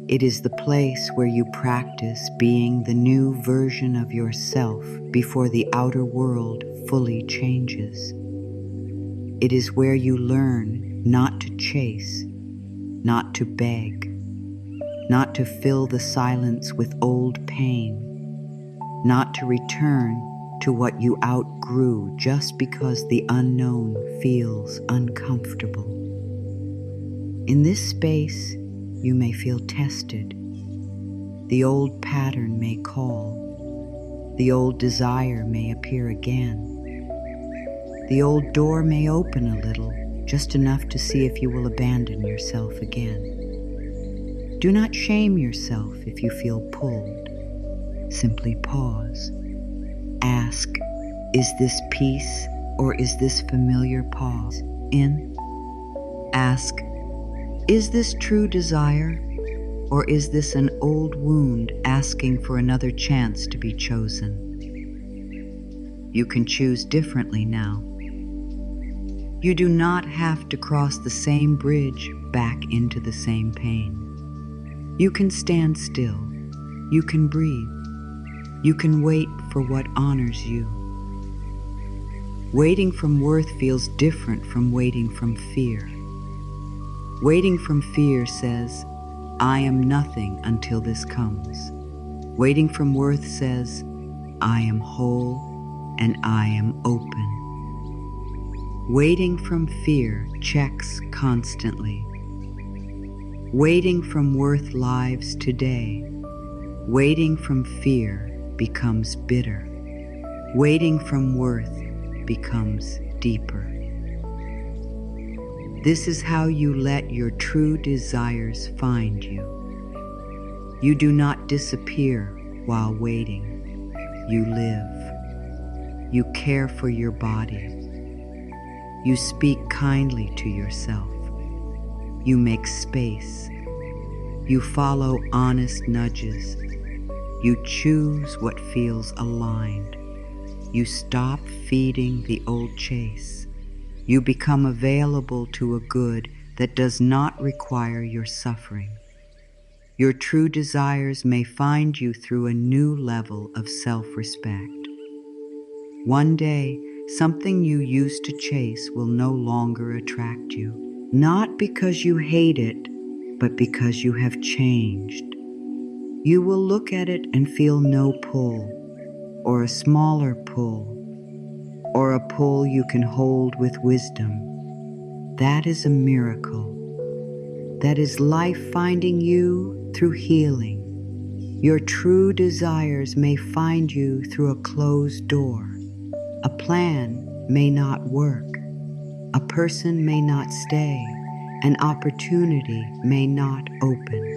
It is the place where you practice being the new version of yourself before the outer world fully changes. It is where you learn not to chase, not to beg, not to fill the silence with old pain, not to return to what you outgrew just because the unknown feels uncomfortable. In this space, you may feel tested. The old pattern may call. The old desire may appear again. The old door may open a little, just enough to see if you will abandon yourself again. Do not shame yourself if you feel pulled. Simply pause. Ask, is this peace or is this familiar pause in? Ask, is this true desire or is this an old wound asking for another chance to be chosen? You can choose differently now. You do not have to cross the same bridge back into the same pain. You can stand still. You can breathe. You can wait for what honors you. Waiting from worth feels different from waiting from fear. Waiting from fear says, I am nothing until this comes. Waiting from worth says, I am whole and I am open. Waiting from fear checks constantly. Waiting from worth lives today. Waiting from fear becomes bitter. Waiting from worth becomes deeper. This is how you let your true desires find you. You do not disappear while waiting. You live. You care for your body. You speak kindly to yourself. You make space. You follow honest nudges. You choose what feels aligned. You stop feeding the old chase. You become available to a good that does not require your suffering. Your true desires may find you through a new level of self-respect. One day, something you used to chase will no longer attract you, not because you hate it, but because you have changed. You will look at it and feel no pull, or a smaller pull, or a pull you can hold with wisdom. That is a miracle. That is life finding you through healing. Your true desires may find you through a closed door. A plan may not work. A person may not stay. An opportunity may not open.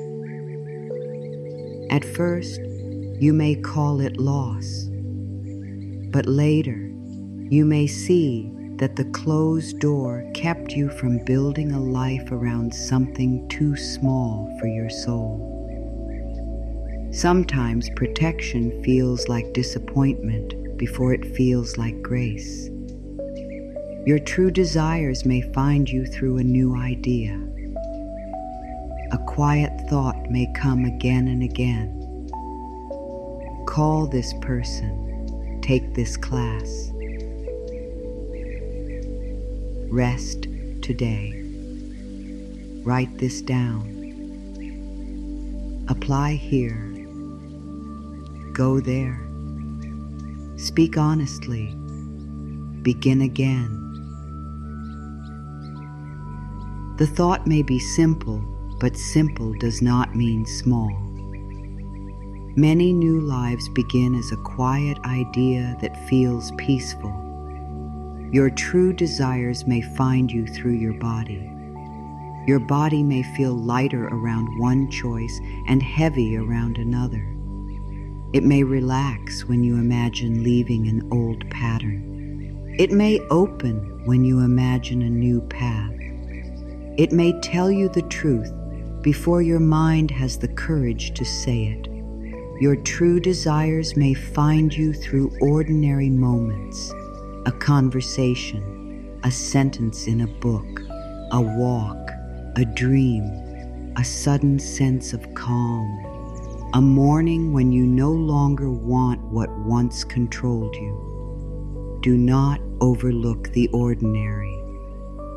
At first, you may call it loss, but later, you may see that the closed door kept you from building a life around something too small for your soul. Sometimes protection feels like disappointment before it feels like grace. Your true desires may find you through a new idea. A quiet thought may come again and again. Call this person, take this class. Rest today. Write this down. Apply here. Go there. Speak honestly. Begin again. The thought may be simple, but simple does not mean small. Many new lives begin as a quiet idea that feels peaceful. Your true desires may find you through your body. Your body may feel lighter around one choice and heavy around another. It may relax when you imagine leaving an old pattern. It may open when you imagine a new path. It may tell you the truth before your mind has the courage to say it. Your true desires may find you through ordinary moments, a conversation, a sentence in a book, a walk, a dream, a sudden sense of calm, a morning when you no longer want what once controlled you. Do not overlook the ordinary.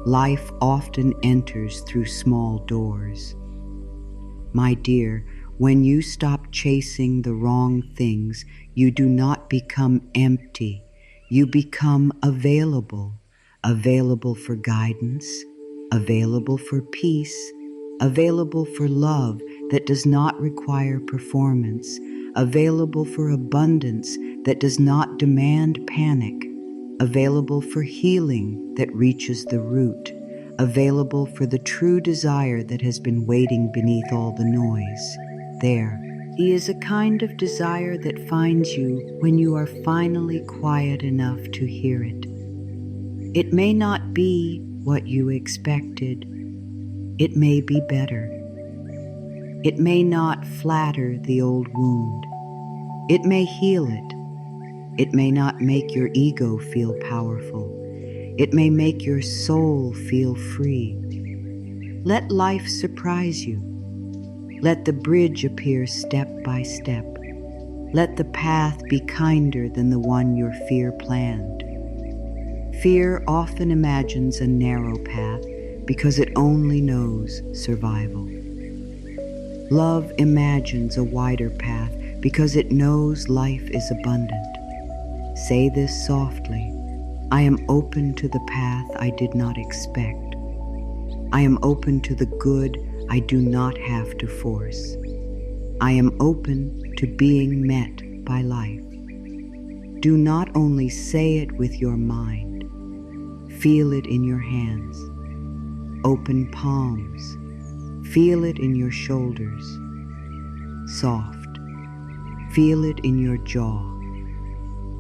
Life often enters through small doors. My dear, when you stop chasing the wrong things, you do not become empty. You become available, available for guidance, available for peace, available for love that does not require performance, available for abundance that does not demand panic, available for healing that reaches the root, available for the true desire that has been waiting beneath all the noise. There, he is a kind of desire that finds you when you are finally quiet enough to hear it. It may not be what you expected. It may be better. It may not flatter the old wound. It may heal it. It may not make your ego feel powerful. It may make your soul feel free. Let life surprise you. Let the bridge appear step by step. Let the path be kinder than the one your fear planned. Fear often imagines a narrow path because it only knows survival. Love imagines a wider path because it knows life is abundant. Say this softly: I am open to the path I did not expect. I am open to the good I do not have to force. I am open to being met by life. Do not only say it with your mind, feel it in your hands. Open palms, feel it in your shoulders. Soft, feel it in your jaw.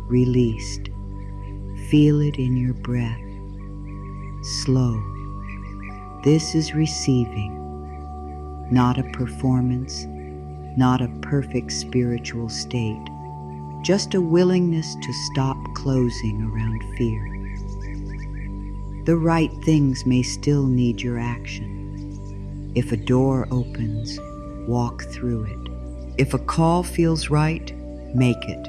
Released, feel it in your breath. Slow. This is receiving. Not a performance, not a perfect spiritual state, just a willingness to stop closing around fear. The right things may still need your action. If a door opens, walk through it. If a call feels right, make it.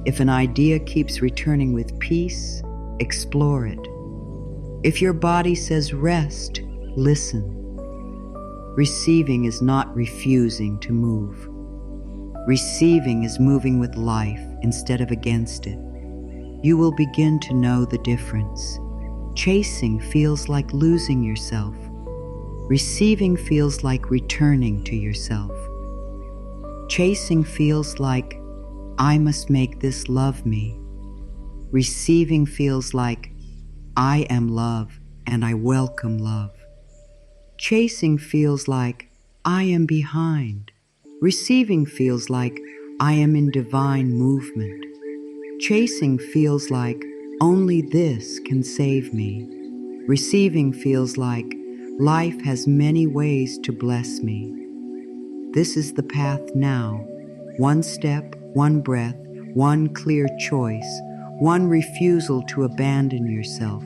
If an idea keeps returning with peace, explore it. If your body says rest, listen. Receiving is not refusing to move. Receiving is moving with life instead of against it. You will begin to know the difference. Chasing feels like losing yourself. Receiving feels like returning to yourself. Chasing feels like, I must make this love me. Receiving feels like, I am love and I welcome love. Chasing feels like, I am behind. Receiving feels like, I am in divine movement. Chasing feels like, Only this can save me. Receiving feels like life has many ways to bless me. This is the path now. One step, one breath, one clear choice, one refusal to abandon yourself,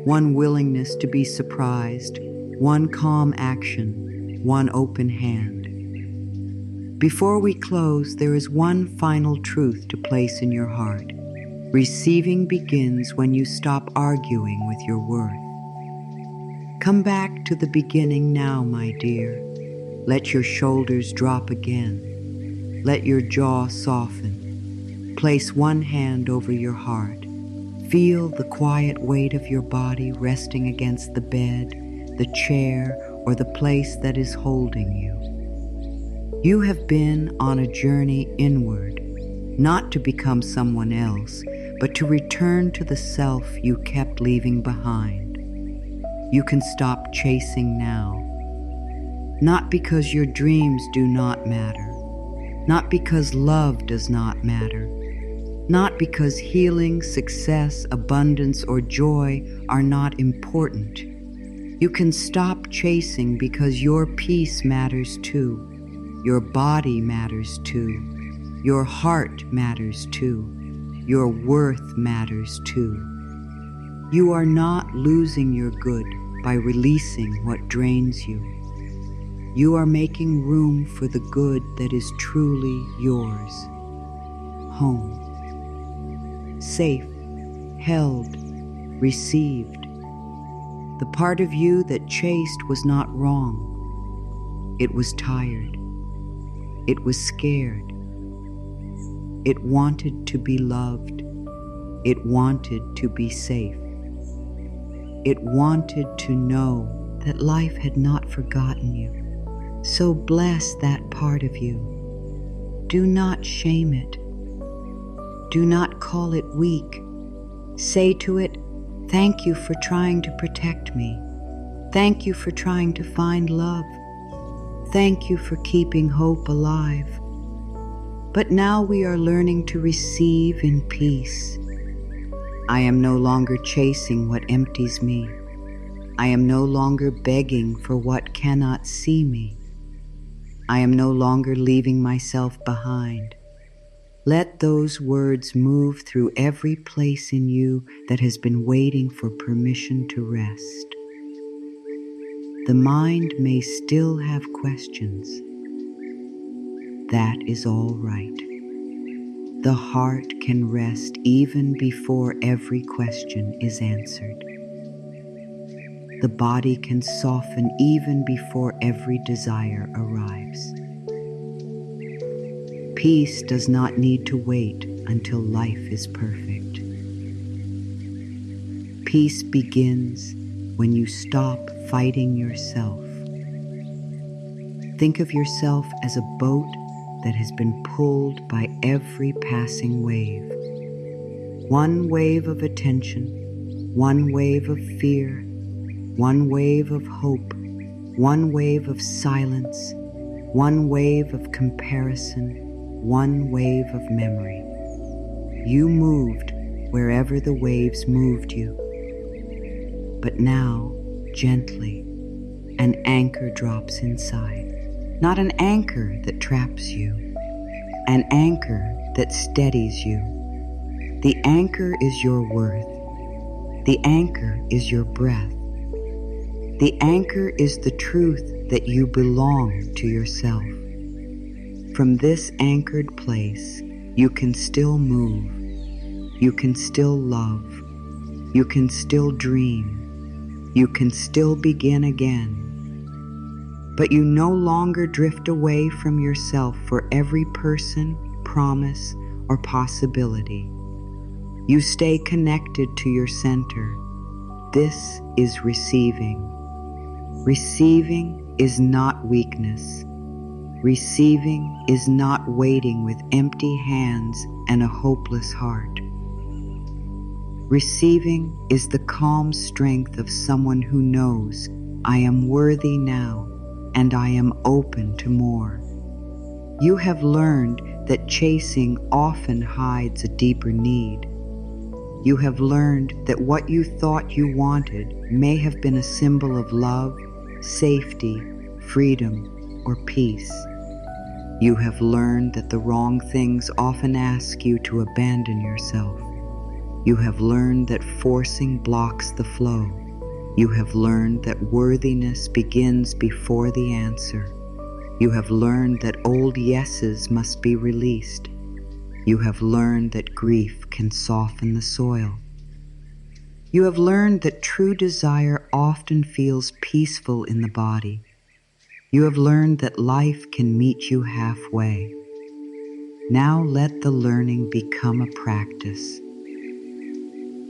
one willingness to be surprised, one calm action, one open hand. Before we close, there is one final truth to place in your heart. Receiving begins when you stop arguing with your worth. Come back to the beginning now, my dear. Let your shoulders drop again. Let your jaw soften. Place one hand over your heart. Feel the quiet weight of your body resting against the bed, the chair, or the place that is holding you. You have been on a journey inward, not to become someone else, but to return to the self you kept leaving behind. You can stop chasing now. Not because your dreams do not matter, not because love does not matter, not because healing, success, abundance, or joy are not important. You can stop chasing because your peace matters too. Your body matters too. Your heart matters too. Your worth matters too. You are not losing your good by releasing what drains you. You are making room for the good that is truly yours. Home. Safe, held, received. The part of you that chased was not wrong. It was tired. It was scared. It wanted to be loved. It wanted to be safe. It wanted to know that life had not forgotten you. So bless that part of you. Do not shame it. Do not call it weak. Say to it, thank you for trying to protect me. Thank you for trying to find love. Thank you for keeping hope alive. But now we are learning to receive in peace. I am no longer chasing what empties me. I am no longer begging for what cannot see me. I am no longer leaving myself behind. Let those words move through every place in you that has been waiting for permission to rest. The mind may still have questions. That is all right. The heart can rest even before every question is answered. The body can soften even before every desire arrives. Peace does not need to wait until life is perfect. Peace begins when you stop fighting yourself. Think of yourself as a boat that has been pulled by every passing wave. One wave of attention, one wave of fear, one wave of hope, one wave of silence, one wave of comparison, one wave of memory. You moved wherever the waves moved you. But now, gently, an anchor drops inside. Not an anchor that traps you, an anchor that steadies you. The anchor is your worth. The anchor is your breath. The anchor is the truth that you belong to yourself. From this anchored place, you can still move. You can still love. You can still dream. You can still begin again. But you no longer drift away from yourself for every person, promise, or possibility. You stay connected to your center. This is receiving. Receiving is not weakness. Receiving is not waiting with empty hands and a hopeless heart. Receiving is the calm strength of someone who knows, I am worthy now, and I am open to more. You have learned that chasing often hides a deeper need. You have learned that what you thought you wanted may have been a symbol of love, safety, freedom, or peace. You have learned that the wrong things often ask you to abandon yourself. You have learned that forcing blocks the flow. You have learned that worthiness begins before the answer. You have learned that old yeses must be released. You have learned that grief can soften the soil. You have learned that true desire often feels peaceful in the body. You have learned that life can meet you halfway. Now let the learning become a practice.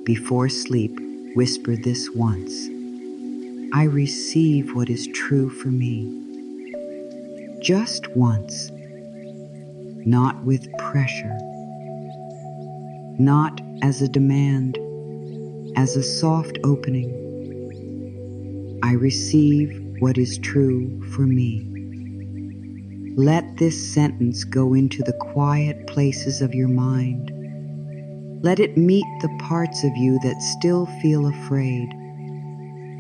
Before sleep, whisper this once. I receive what is true for me. Just once, not with pressure, not as a demand, as a soft opening. I receive what is true for me. Let this sentence go into the quiet places of your mind. Let it meet the parts of you that still feel afraid.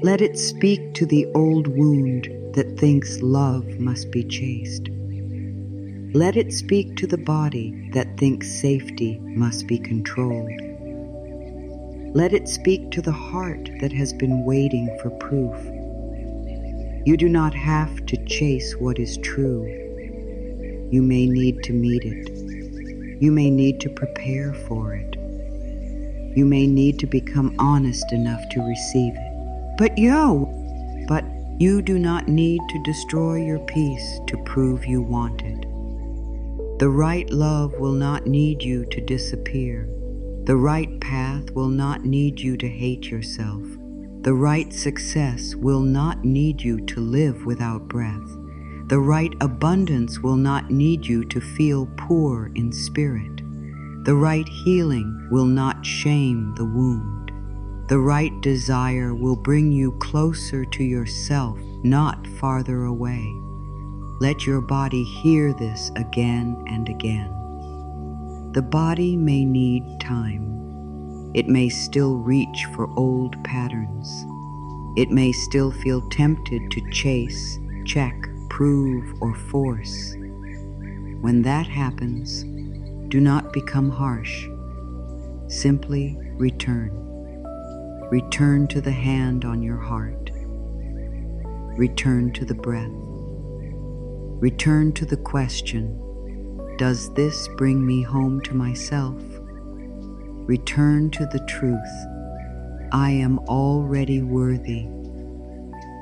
Let it speak to the old wound that thinks love must be chased. Let it speak to the body that thinks safety must be controlled. Let it speak to the heart that has been waiting for proof. You do not have to chase what is true. You may need to meet it. You may need to prepare for it. You may need to become honest enough to receive it. But you do not need to destroy your peace to prove you want it. The right love will not need you to disappear. The right path will not need you to hate yourself. The right success will not need you to live without breath. The right abundance will not need you to feel poor in spirit. The right healing will not shame the wound. The right desire will bring you closer to yourself, not farther away. Let your body hear this again and again. The body may need time. It may still reach for old patterns. It may still feel tempted to chase, check, prove, or force. When that happens, do not become harsh. Simply return. Return to the hand on your heart. Return to the breath. Return to the question, does this bring me home to myself? Return to the truth, I am already worthy.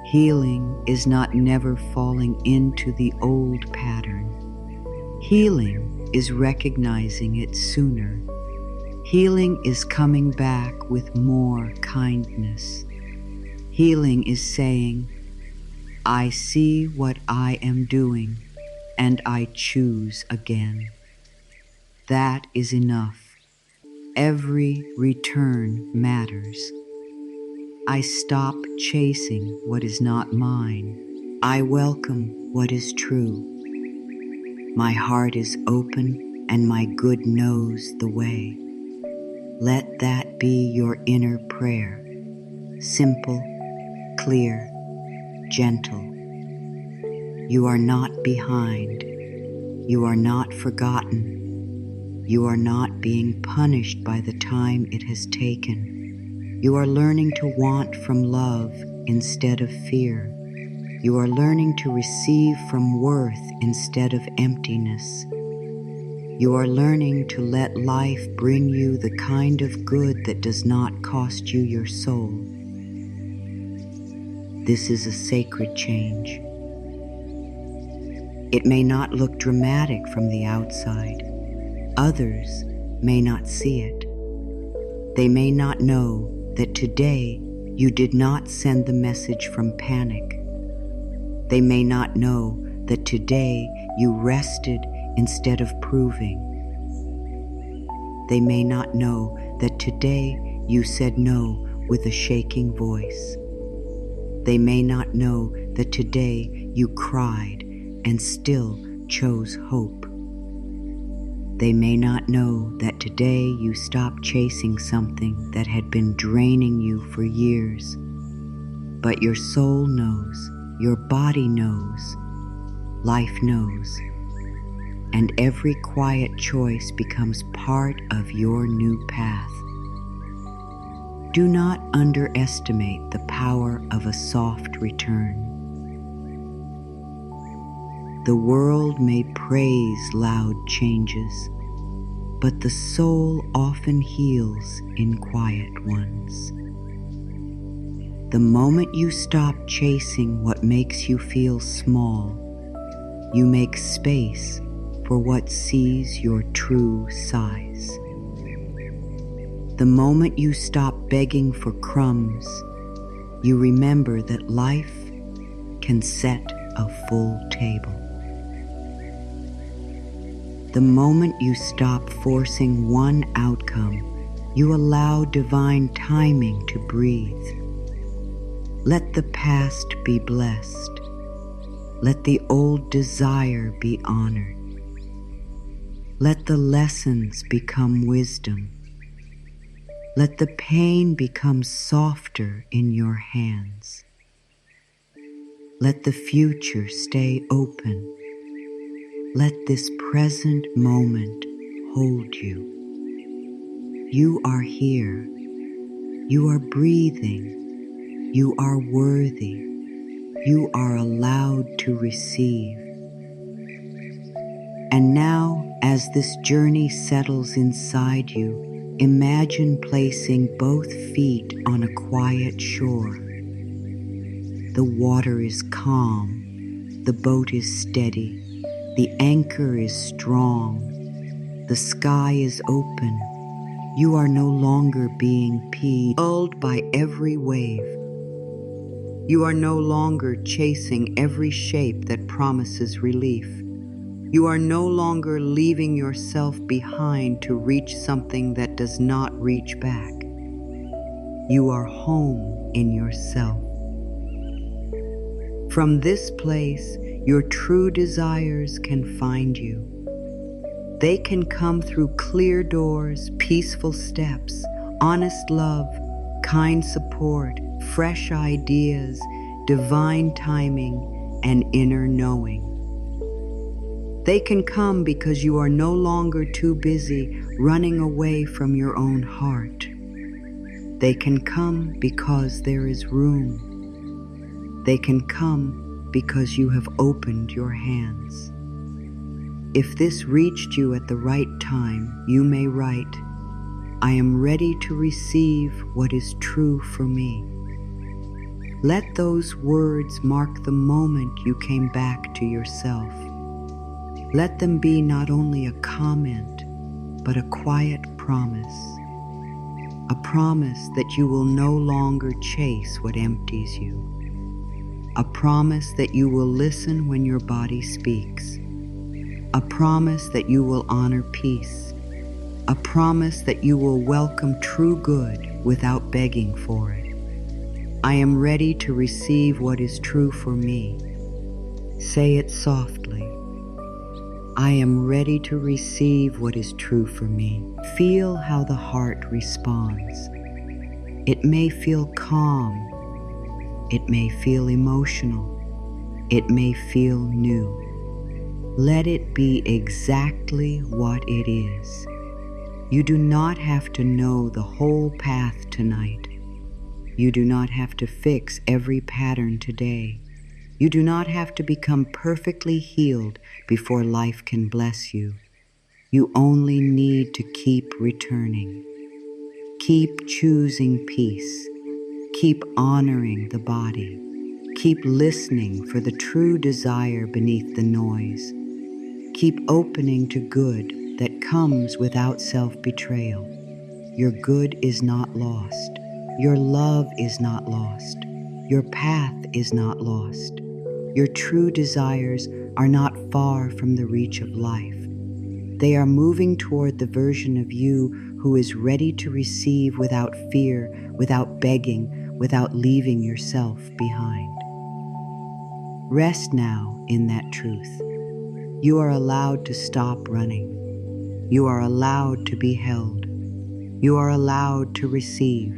Healing is not never falling into the old pattern. Healing is recognizing it sooner. Healing is coming back with more kindness. Healing is saying, I see what I am doing, and I choose again. That is enough. Every return matters. I stop chasing what is not mine. I welcome what is true. My heart is open, and my good knows the way. Let that be your inner prayer. Simple, clear, gentle. You are not behind. You are not forgotten. You are not being punished by the time it has taken. You are learning to want from love instead of fear. You are learning to receive from worth instead of emptiness. You are learning to let life bring you the kind of good that does not cost you your soul. This is a sacred change. It may not look dramatic from the outside. Others may not see it. They may not know that today you did not send the message from panic. They may not know that today you rested instead of proving. They may not know that today you said no with a shaking voice. They may not know that today you cried and still chose hope. They may not know that today you stopped chasing something that had been draining you for years. But your soul knows, your body knows, life knows, and every quiet choice becomes part of your new path. Do not underestimate the power of a soft return. The world may praise loud changes, but the soul often heals in quiet ones. The moment you stop chasing what makes you feel small, you make space for what sees your true size. The moment you stop begging for crumbs, you remember that life can set a full table. The moment you stop forcing one outcome, you allow divine timing to breathe. Let the past be blessed. Let the old desire be honored. Let the lessons become wisdom. Let the pain become softer in your hands. Let the future stay open. Let this present moment hold you. You are here. You are breathing. You are worthy. You are allowed to receive. And now, as this journey settles inside you, imagine placing both feet on a quiet shore. The water is calm. The boat is steady. The anchor is strong. The sky is open. You are no longer being pulled by every wave. You are no longer chasing every shape that promises relief. You are no longer leaving yourself behind to reach something that does not reach back. You are home in yourself. From this place, your true desires can find you. They can come through clear doors, peaceful steps, honest love, kind support, fresh ideas, divine timing, and inner knowing. They can come because you are no longer too busy running away from your own heart. They can come because there is room. They can come because you have opened your hands. If this reached you at the right time, you may write, "I am ready to receive what is true for me." Let those words mark the moment you came back to yourself. Let them be not only a comment, but a quiet promise. A promise that you will no longer chase what empties you. A promise that you will listen when your body speaks. A promise that you will honor peace. A promise that you will welcome true good without begging for it. I am ready to receive what is true for me. Say it softly. I am ready to receive what is true for me. Feel how the heart responds. It may feel calm. It may feel emotional. It may feel new. Let it be exactly what it is. You do not have to know the whole path tonight. You do not have to fix every pattern today. You do not have to become perfectly healed before life can bless you. You only need to keep returning. Keep choosing peace. Keep honoring the body. Keep listening for the true desire beneath the noise. Keep opening to good that comes without self-betrayal. Your good is not lost. Your love is not lost. Your path is not lost. Your true desires are not far from the reach of life. They are moving toward the version of you who is ready to receive without fear, without begging, without leaving yourself behind. Rest now in that truth. You are allowed to stop running. You are allowed to be held. You are allowed to receive.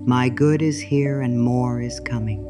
My good is here and more is coming.